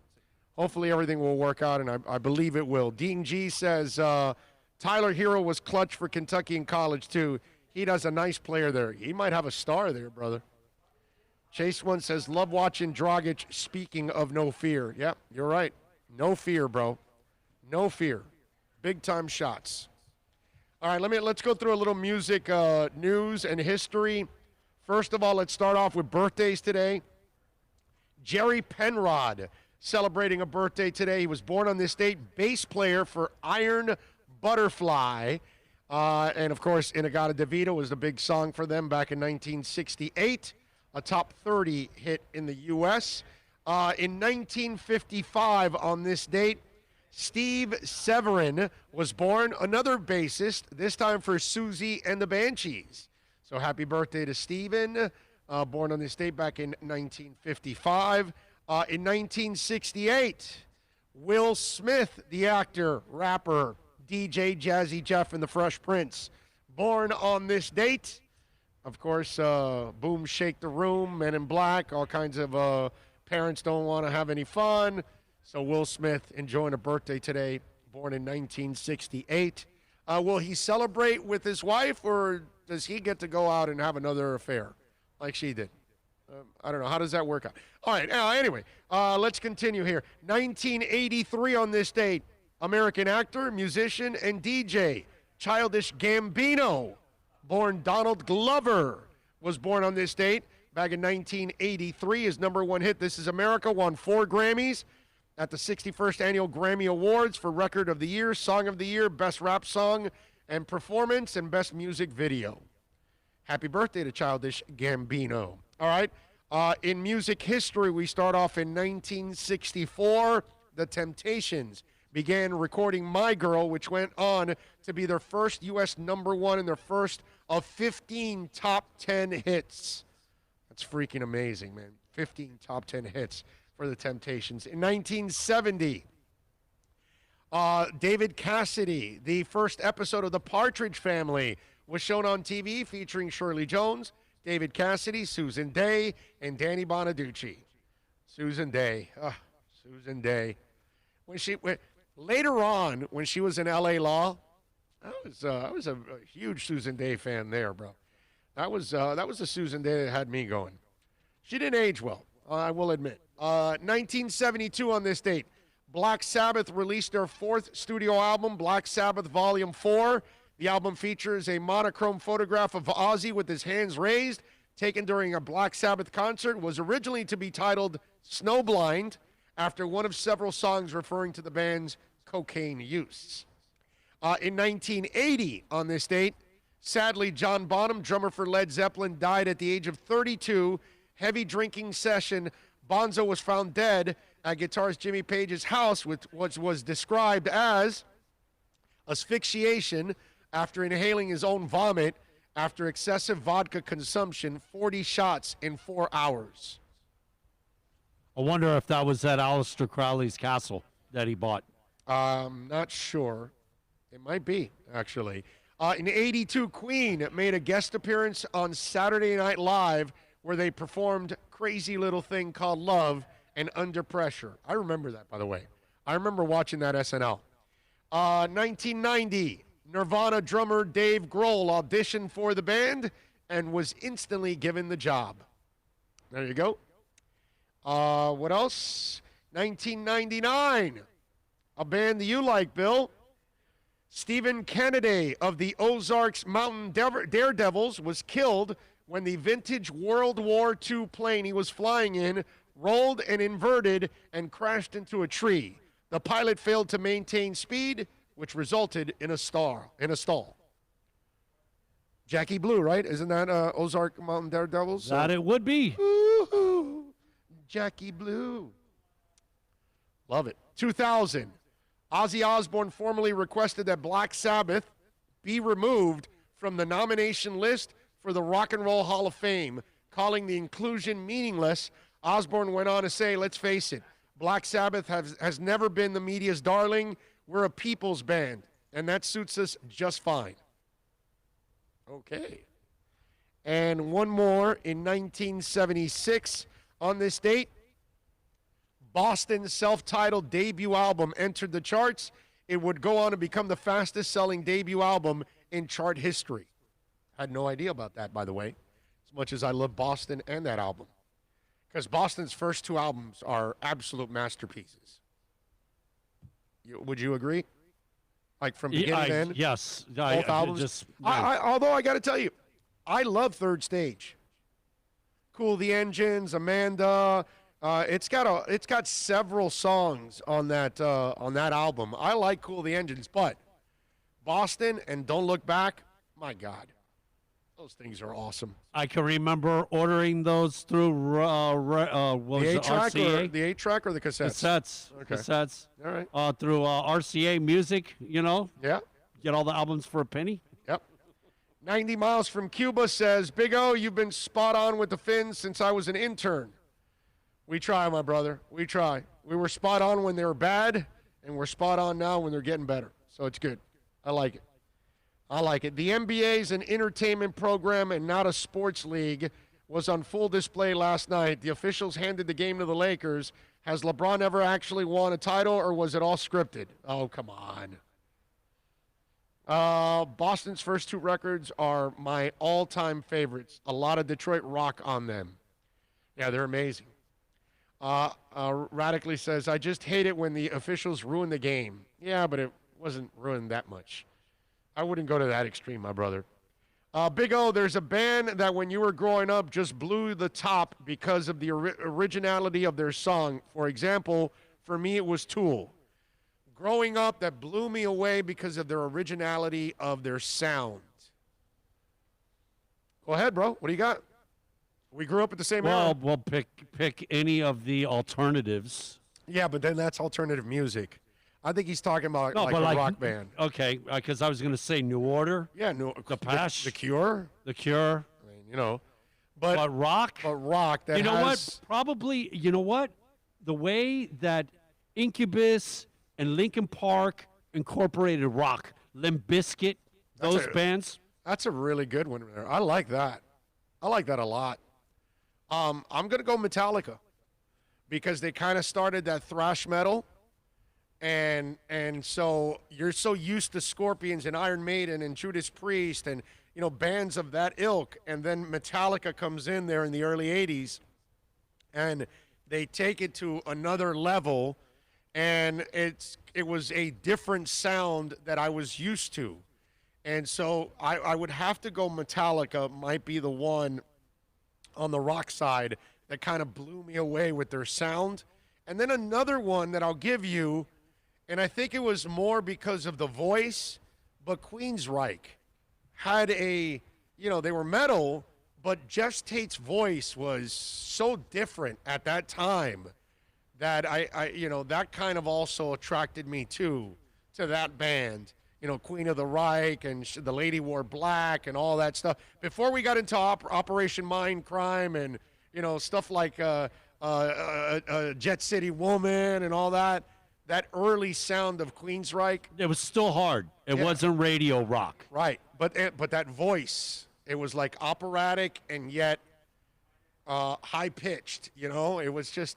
Hopefully everything will work out, and I believe it will. Dean G says, Tyler Hero was clutch for Kentucky in college, too. He does a nice player there. He might have a star there, brother. Chase One says, love watching Dragic, speaking of no fear. Yep, you're right. No fear, bro. No fear. Big-time shots. All right, let's go through a little music news and history. First of all, let's start off with birthdays today. Jerry Penrod celebrating a birthday today. He was born on this date. Bass player for Iron Butterfly. And, of course, Inagata DeVito was the big song for them back in 1968, a top 30 hit in the U.S. In 1955, on this date, Steve Severin was born, another bassist, this time for Susie and the Banshees. So happy birthday to Steven, born on this date back in 1955. In 1968, Will Smith, the actor, rapper, DJ Jazzy Jeff and the Fresh Prince, born on this date. Of course, Boom Shake the Room, Men in Black, all kinds of parents don't want to have any fun. So Will Smith enjoying a birthday today, born in 1968. Will he celebrate with his wife, or does he get to go out and have another affair like she did? I don't know. How does that work out? All right. Anyway, let's continue here. 1983 on this date. American actor, musician, and DJ, Childish Gambino, born Donald Glover, was born on this date back in 1983. His number one hit, This Is America, won 4 Grammys at the 61st Annual Grammy Awards for Record of the Year, Song of the Year, Best Rap Song and Performance, and Best Music Video. Happy birthday to Childish Gambino. All right. In music history, we start off in 1964. The Temptations began recording My Girl, which went on to be their first U.S. number one and their first of 15 top 10 hits. That's freaking amazing, man. 15 top 10 hits for the Temptations. In 1970, David Cassidy, the first episode of The Partridge Family, was shown on TV featuring Shirley Jones, David Cassidy, Susan Day, and Danny Bonaducci. Susan Day. Susan Day. Later on, when she was in L.A. Law, I was a huge Susan Day fan there, bro. That was the Susan Day that had me going. She didn't age well, I will admit. 1972 on this date, Black Sabbath released their fourth studio album, Black Sabbath Volume 4. The album features a monochrome photograph of Ozzy with his hands raised, taken during a Black Sabbath concert. Was originally to be titled Snowblind, after one of several songs referring to the band's cocaine use. In 1980, on this date, sadly, John Bonham, drummer for Led Zeppelin, died at the age of 32. Heavy drinking session. Bonzo was found dead at guitarist Jimmy Page's house, which was described as asphyxiation after inhaling his own vomit after excessive vodka consumption, 40 shots in 4 hours. I wonder if that was at Aleister Crowley's castle that he bought. Not sure. It might be, actually. In 82, Queen made a guest appearance on Saturday Night Live where they performed Crazy Little Thing Called Love and Under Pressure. I remember that, by the way. I remember watching that SNL. 1990, Nirvana drummer Dave Grohl auditioned for the band and was instantly given the job. There you go. What else? 1999, a band that you like, Bill. Stephen Kennedy of the Ozarks Mountain Daredevils was killed when the vintage World War II plane he was flying in rolled and inverted and crashed into a tree. The pilot failed to maintain speed, which resulted in a stall. Jackie Blue, right? Isn't that Ozark Mountain Daredevils? That it would be. Ooh, Jackie Blue. Love it. 2000. Ozzy Osbourne formally requested that Black Sabbath be removed from the nomination list for the Rock and Roll Hall of Fame, calling the inclusion meaningless. Osbourne went on to say, let's face it, Black Sabbath has never been the media's darling. We're a people's band, and that suits us just fine. Okay. And one more in 1976 on this date. Boston's self-titled debut album entered the charts. It would go on to become the fastest-selling debut album in chart history. Had no idea about that, by the way, as much as I love Boston and that album. Because Boston's first 2 albums are absolute masterpieces. Would you agree? Like from beginning to end? Yes. Both albums? Although I got to tell you, I love Third Stage. Cool the Engines, Amanda. It's got several songs on that album. I like Cool the Engines, but Boston and Don't Look Back, my God, those things are awesome. I can remember ordering those through the 8-track the 8-track or the cassettes. Cassettes. Okay. Cassettes. All right. Through RCA Music, you know. Yeah. Get all the albums for a penny. Yep. 90 Miles from Cuba says, Big O, you've been spot on with the Finns since I was an intern. We try, my brother. We try. We were spot on when they were bad, and we're spot on now when they're getting better. So it's good. I like it. I like it. The NBA is an entertainment program and not a sports league. Was on full display last night. The officials handed the game to the Lakers. Has LeBron ever actually won a title, or was it all scripted? Oh, come on. Boston's first 2 records are my all-time favorites. A lot of Detroit rock on them. Yeah, they're amazing. Radically says, I just hate it when the officials ruin the game. Yeah, but it wasn't ruined that much. I wouldn't go to that extreme, my brother. Big O, there's a band that when you were growing up just blew the top because of the originality of their song. For example, for me it was Tool. Growing up, that blew me away because of their originality of their sound. Go ahead, bro. What do you got? We grew up at the same era. Well, pick any of the alternatives. Yeah, but then that's alternative music. I think he's talking about a rock band. Okay, because I was going to say New Order. Yeah, Depeche. The Cure. The Cure. I mean, you know. But rock. But rock. That you know what? Probably, you know what? The way that Incubus and Linkin Park incorporated rock, Limp Bizkit, those bands. That's a really good one there. I like that. I like that a lot. I'm going to go Metallica because they kind of started that thrash metal. And so you're so used to Scorpions and Iron Maiden and Judas Priest and, you know, bands of that ilk. And then Metallica comes in there in the early 80s. And they take it to another level, and it was a different sound that I was used to. And so I would have to go Metallica might be the one on the rock side that kind of blew me away with their sound. And then another one that I'll give you, and I think it was more because of the voice, but Queensryche had a, they were metal, but Jeff Tate's voice was so different at that time that I that kind of also attracted me to that band. Queen of the Reich and the Lady Wore Black and all that stuff. Before we got into Operation Mindcrime and, stuff like Jet City Woman and all that early sound of Queensryche. It was still hard. It wasn't radio rock. Right. But that voice, it was like operatic and yet high-pitched, It was just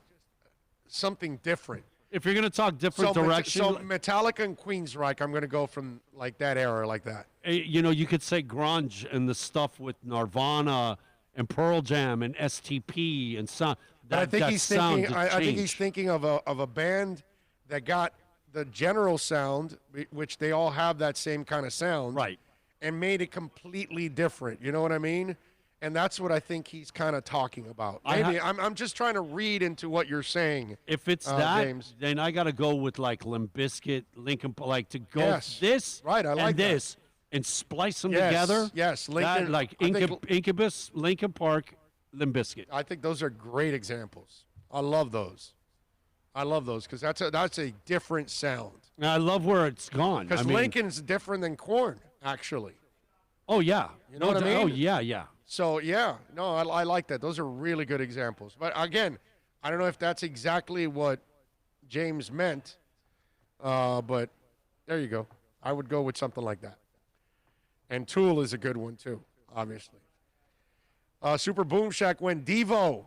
something different. If you're going to talk different direction. So Metallica and Queensryche, I'm going to go from like that era like that. You could say grunge and the stuff with Nirvana and Pearl Jam and STP and sound. I think he's thinking of a band that got the general sound, which they all have that same kind of sound, right, and made it completely different. You know what I mean? And that's what I think he's kind of talking about. Maybe I'm just trying to read into what you're saying. If it's that, James, then I got to go with like Limp Bizkit, Linkin, like to go this right. I like and this and splice them yes, together. Yes, Linkin, that, like Incubus, Linkin Park, Limp Bizkit. I think those are great examples. I love those because that's a different sound. And I love where it's gone. Because Lincoln's different than Korn, actually. Oh yeah, you know what I mean? Oh yeah. So yeah, no, I like that. Those are really good examples. But again, I don't know if that's exactly what James meant, but there you go. I would go with something like that. And Tool is a good one too, obviously. Super Boom Shack went Devo.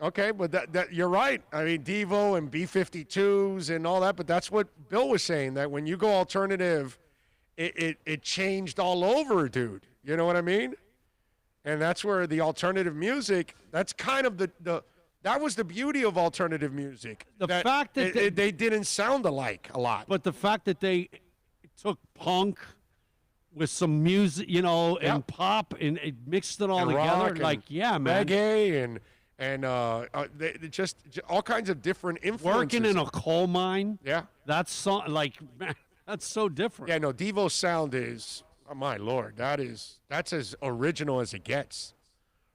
Okay, but that you're right. I mean, Devo and B-52s and all that, but that's what Bill was saying, that when you go alternative, it changed all over, dude. You know what I mean? And that's where the alternative music, that's kind of that was the beauty of alternative music. The fact that they didn't sound alike a lot. But the fact that they took punk with some music, and pop, and it mixed it all and together. Rock man. Reggae and they just all kinds of different influences. Working in a coal mine. Yeah. That's man, that's so different. Yeah, no, Devo's sound is, oh my Lord, that's as original as it gets.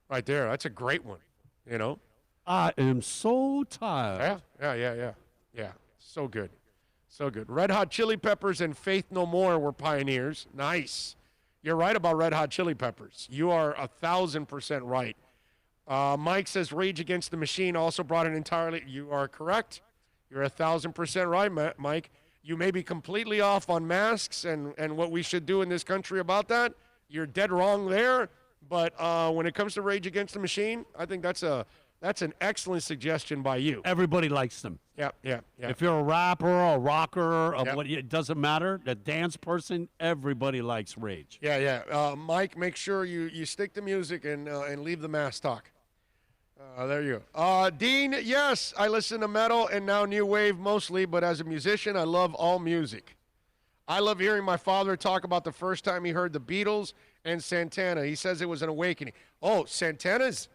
Right there. That's a great one, I am so tired. Yeah. So good. So good. Red Hot Chili Peppers and Faith No More were pioneers. Nice. You're right about Red Hot Chili Peppers. You are 1,000% right. Mike says Rage Against the Machine also brought an entirely. You are correct. You're 1,000% right, Mike. You may be completely off on masks and what we should do in this country about that. You're dead wrong there. But when it comes to Rage Against the Machine, I think that's an excellent suggestion by you. Everybody likes them. Yeah. If you're a rapper or a rocker, it doesn't matter. The dance person, everybody likes Rage. Yeah. Mike, make sure you stick to music and leave the mass talk. There you go. Dean, yes, I listen to metal and now new wave mostly, but as a musician, I love all music. I love hearing my father talk about the first time he heard the Beatles and Santana. He says it was an awakening. Oh, Santana's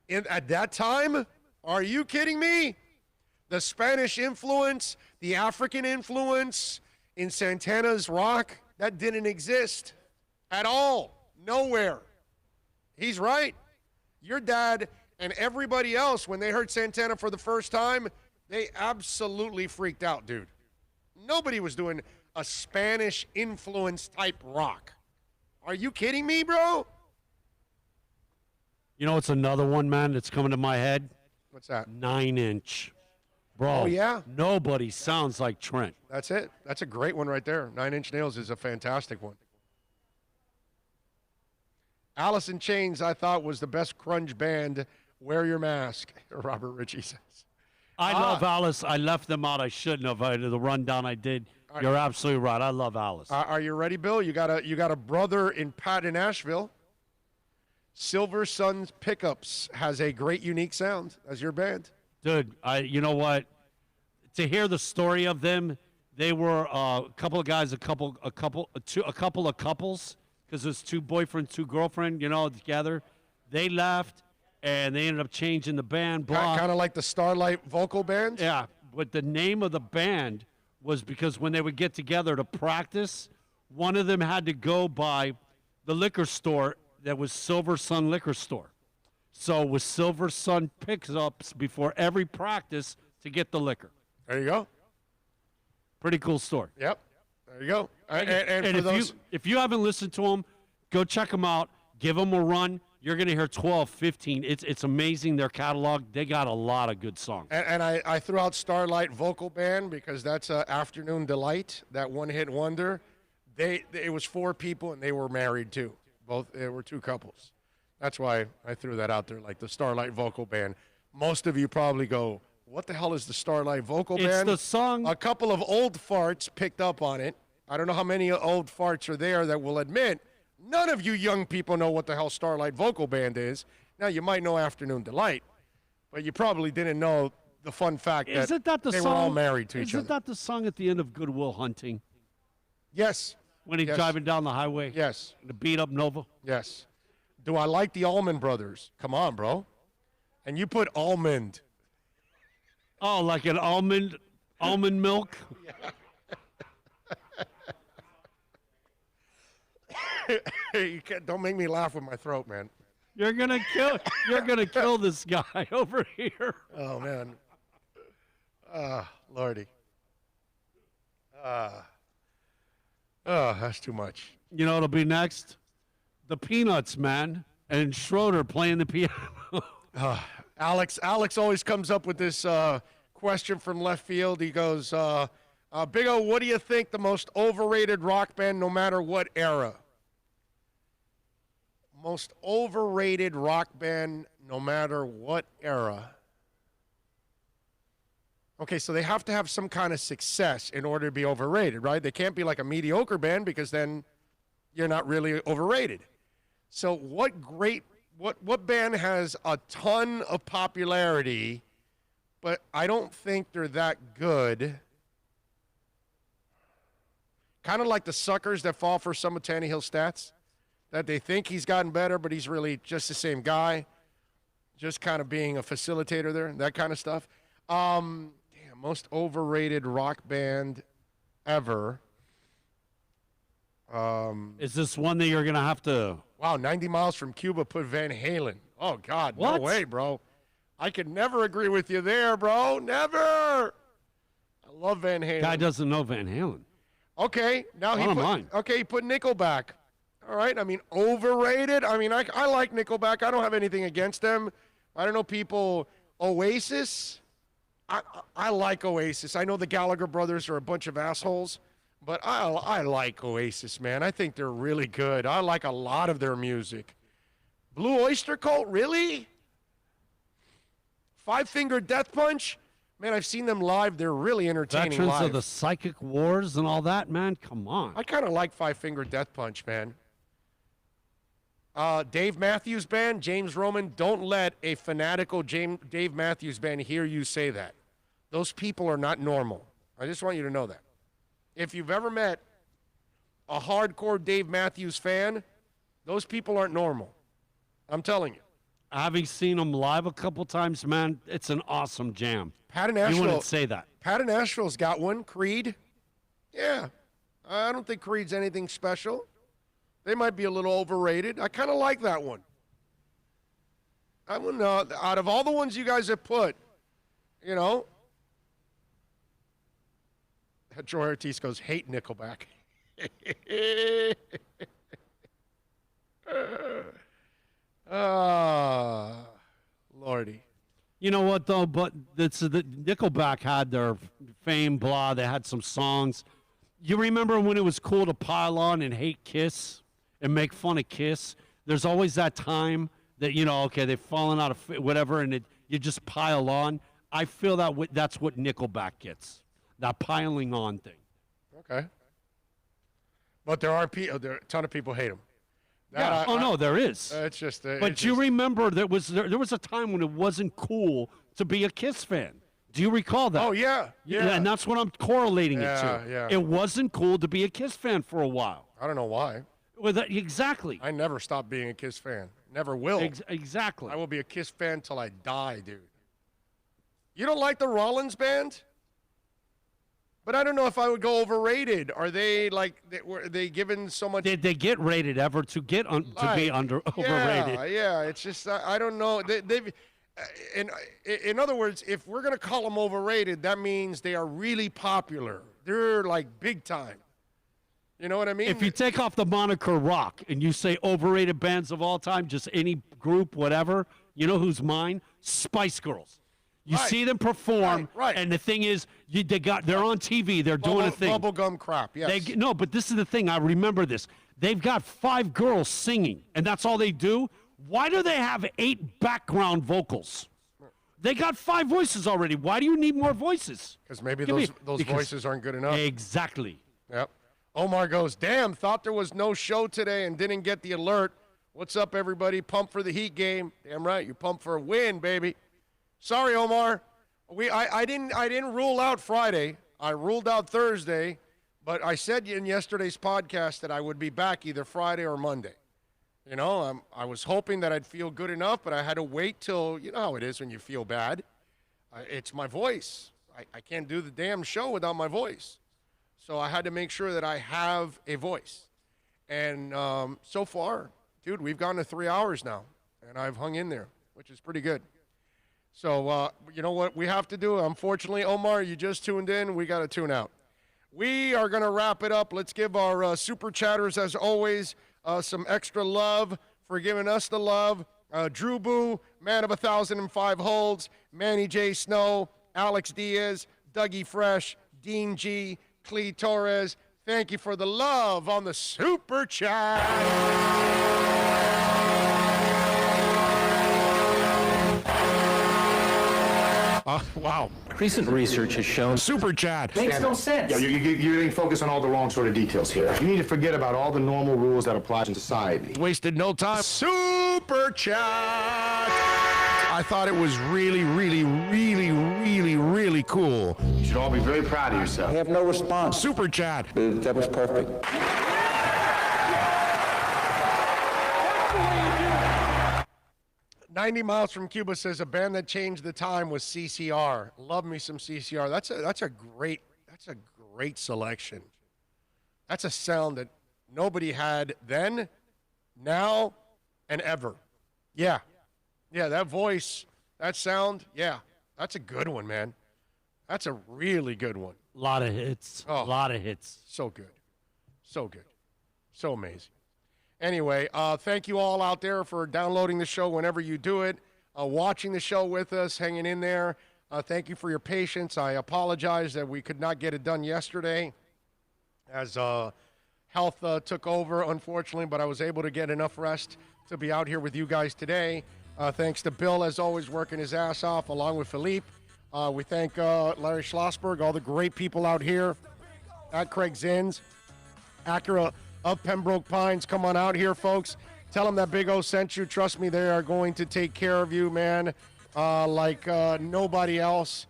at that time? Are you kidding me? The Spanish influence, the African influence in Santana's rock, that didn't exist at all. Nowhere. He's right. Your dad and everybody else, when they heard Santana for the first time, they absolutely freaked out, dude. Nobody was doing a Spanish influence type rock. Are you kidding me, bro? It's another one, man, that's coming to my head. What's that? 9 Inch. Bro, oh, yeah? Nobody sounds like Trent. That's it. That's a great one right there. 9 Inch Nails is a fantastic one. Alice in Chains, I thought, was the best grunge band. Wear your mask, Robert Ritchie says. I love Alice. I left them out. I shouldn't have. The rundown I did. You're absolutely right. I love Alice. Are you ready, Bill? You got a brother in Asheville. Silver Suns Pickups has a great, unique sound as your band. Dude, you know what? To hear the story of them, they were a couple of guys, a couple of couples, because there's two boyfriend, two girlfriend, together. They left, and they ended up changing the band. Kind of like the Starlight Vocal Band? Yeah, but the name of the band was because when they would get together to practice, one of them had to go by the liquor store that was Silver Sun Liquor Store. So it was Silver Sun pickups before every practice to get the liquor. There you go. Pretty cool story. Yep. There you go. And for if you haven't listened to them, go check them out. Give them a run. You're going to hear 12, 15. It's amazing, their catalog. They got a lot of good songs. And I threw out Starlight Vocal Band because that's Afternoon Delight, that one-hit wonder. It was 4 people, and they were married, too. They were 2 couples. That's why I threw that out there, like the Starlight Vocal Band. Most of you probably go, what the hell is the Starlight Vocal Band? It's the song. A couple of old farts picked up on it. I don't know how many old farts are there that will admit none of you young people know what the hell Starlight Vocal Band is. Now, you might know Afternoon Delight, but you probably didn't know the fun fact that they were all married to each other. Isn't that the song at the end of Good Will Hunting? Yes. When he's driving down the highway? Yes. To beat up Nova? Yes. Do I like the Allman Brothers? Come on, bro. And you put almond. Oh, like an almond milk? Don't make me laugh with my throat, man. You're gonna kill this guy over here. Oh man. Lordy. That's too much. You know what'll be next? The Peanuts, man, and Schroeder playing the piano. Alex always comes up with this question from left field. He goes, Big O, what do you think the most overrated rock band no matter what era? Most overrated rock band no matter what era. Okay, so they have to have some kind of success in order to be overrated, right? They can't be like a mediocre band because then you're not really overrated. So what band has a ton of popularity, but I don't think they're that good? Kind of like the suckers that fall for some of Tannehill's stats, that they think he's gotten better, but he's really just the same guy, just kind of being a facilitator there, that kind of stuff. Most overrated rock band ever. Is this one that you're going to have to... Wow, 90 Miles from Cuba put Van Halen. Oh, God, what? No way, bro. I could never agree with you there, bro. Never. I love Van Halen. Guy doesn't know Van Halen. Okay, now he put Nickelback. All right, I mean, overrated. I mean, I like Nickelback. I don't have anything against them. I don't know people. Oasis. I like Oasis. I know the Gallagher brothers are a bunch of assholes, but I like Oasis, man. I think they're really good. I like a lot of their music. Blue Oyster Cult, really? Five Finger Death Punch? Man, I've seen them live. They're really entertaining Veterans live. of the Psychic Wars and all that, man. Come on. I kind of like Five Finger Death Punch, man. Dave Matthews Band, James Roman, don't let a fanatical Dave Matthews Band hear you say that. Those people are not normal. I just want you to know that. If you've ever met a hardcore Dave Matthews fan, those people aren't normal. I'm telling you. Having seen them live a couple times, man, it's an awesome jam. Pat in Nashville, you wouldn't say that. Pat in Nashville's got one. Creed. Yeah. I don't think Creed's anything special. They might be a little overrated. I kind of like that one. I wouldn't know. Out of all the ones you guys have put, you know, Troy Ortiz goes, hate Nickelback. Lordy. You know what, though? But the Nickelback had their fame, blah. They had some songs. You remember when it was cool to pile on and hate Kiss and make fun of Kiss? There's always that time that, you know, okay, they've fallen out of whatever, and you just pile on. I feel that's what Nickelback gets, that piling on thing. Okay. But there are a ton of people hate them. No, there is. It's just. But you remember there was a time when it wasn't cool to be a Kiss fan. Do you recall that? Oh, yeah. And that's what I'm correlating it to. Yeah. It wasn't cool to be a Kiss fan for a while. I don't know why. Well, exactly. I never stopped being a Kiss fan. Never will. Exactly. I will be a Kiss fan till I die, dude. You don't like the Rollins band? But I don't know if I would go overrated. Are they were they given so much? Did they get rated ever to get to be overrated? Yeah. It's just I don't know. They've in other words, if we're gonna call them overrated, that means they are really popular. They're like big time. You know what I mean? If you take off the moniker rock and you say overrated bands of all time, just any group, whatever, you know who's mine? Spice Girls. You see them perform, right. And the thing is, they're on TV, they're doing a thing. Bubblegum crap, yes. No, but this is the thing. I remember this. They've got 5 girls singing, and that's all they do. Why do they have 8 background vocals? They got 5 voices already. Why do you need more voices? Because maybe those voices aren't good enough. Exactly. Yep. Omar goes, damn, thought there was no show today and didn't get the alert. What's up, everybody? Pumped for the Heat game. Damn right, you pumped for a win, baby. Sorry, Omar. I didn't rule out Friday. I ruled out Thursday, but I said in yesterday's podcast that I would be back either Friday or Monday. You know, I was hoping that I'd feel good enough, but I had to wait till, you know how it is when you feel bad. It's my voice. I can't do the damn show without my voice. So I had to make sure that I have a voice. And so far, dude, we've gone to 3 hours now, and I've hung in there, which is pretty good. So, you know what we have to do? Unfortunately, Omar, you just tuned in. We got to tune out. We are going to wrap it up. Let's give our super chatters, as always, some extra love for giving us the love. Drew Boo, man of 1,005 holds, Manny J. Snow, Alex Diaz, Dougie Fresh, Dean G., Clee Torres. Thank you for the love on the super chat. Wow. Recent research has shown super chat makes no sense. Yeah, you're getting focused on all the wrong sort of details here. You need to forget about all the normal rules that apply in society. Wasted no time. Super chat. I thought it was really, really, really, really, really cool. You should all be very proud of yourself. I have no response. Super chat. That was perfect. 90 Miles from Cuba says a band that changed the time was CCR. Love me some CCR. That's a great selection. That's a sound that nobody had then, now, and ever. Yeah, that voice, that sound, yeah, that's a good one, man. That's a really good one. A lot of hits. Oh, a lot of hits. So good. So good. So amazing. Anyway, thank you all out there for downloading the show whenever you do it, watching the show with us, hanging in there. Thank you for your patience. I apologize that we could not get it done yesterday as health took over, unfortunately, but I was able to get enough rest to be out here with you guys today. Thanks to Bill, as always, working his ass off, along with Philippe. We thank Larry Schlossberg, all the great people out here at Craig Zinn's, Acura of Pembroke Pines. Come on out here, folks. Tell them that Big O sent you. Trust me, they are going to take care of you, man, like nobody else.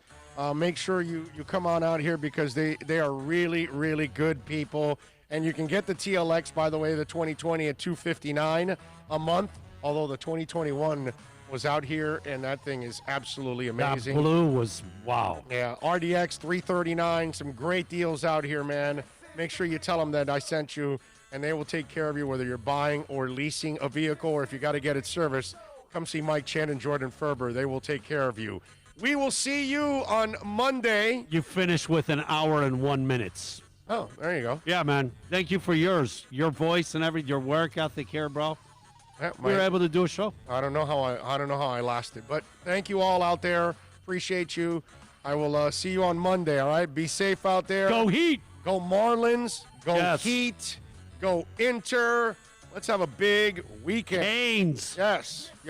Make sure you come on out here because they are really, really good people. And you can get the TLX, by the way, the 2020 at $259 a month, although the 2021 was out here, and that thing is absolutely amazing. That blue was, wow. Yeah, RDX $339, some great deals out here, man. Make sure you tell them that I sent you, and they will take care of you, whether you're buying or leasing a vehicle, or if you got to get it serviced, come see Mike Chan and Jordan Ferber. They will take care of you. We will see you on Monday. You finished with an hour and 1 minute. Oh, there you go. Yeah, man. Thank you for yours, your voice and your work ethic here, bro. Yeah, we were able to do a show. I don't know how I lasted, but thank you all out there. Appreciate you. I will see you on Monday. All right, be safe out there. Go Heat. Go Marlins. Go yes. Heat. Go Inter. Let's have a big weekend. Canes. Yes.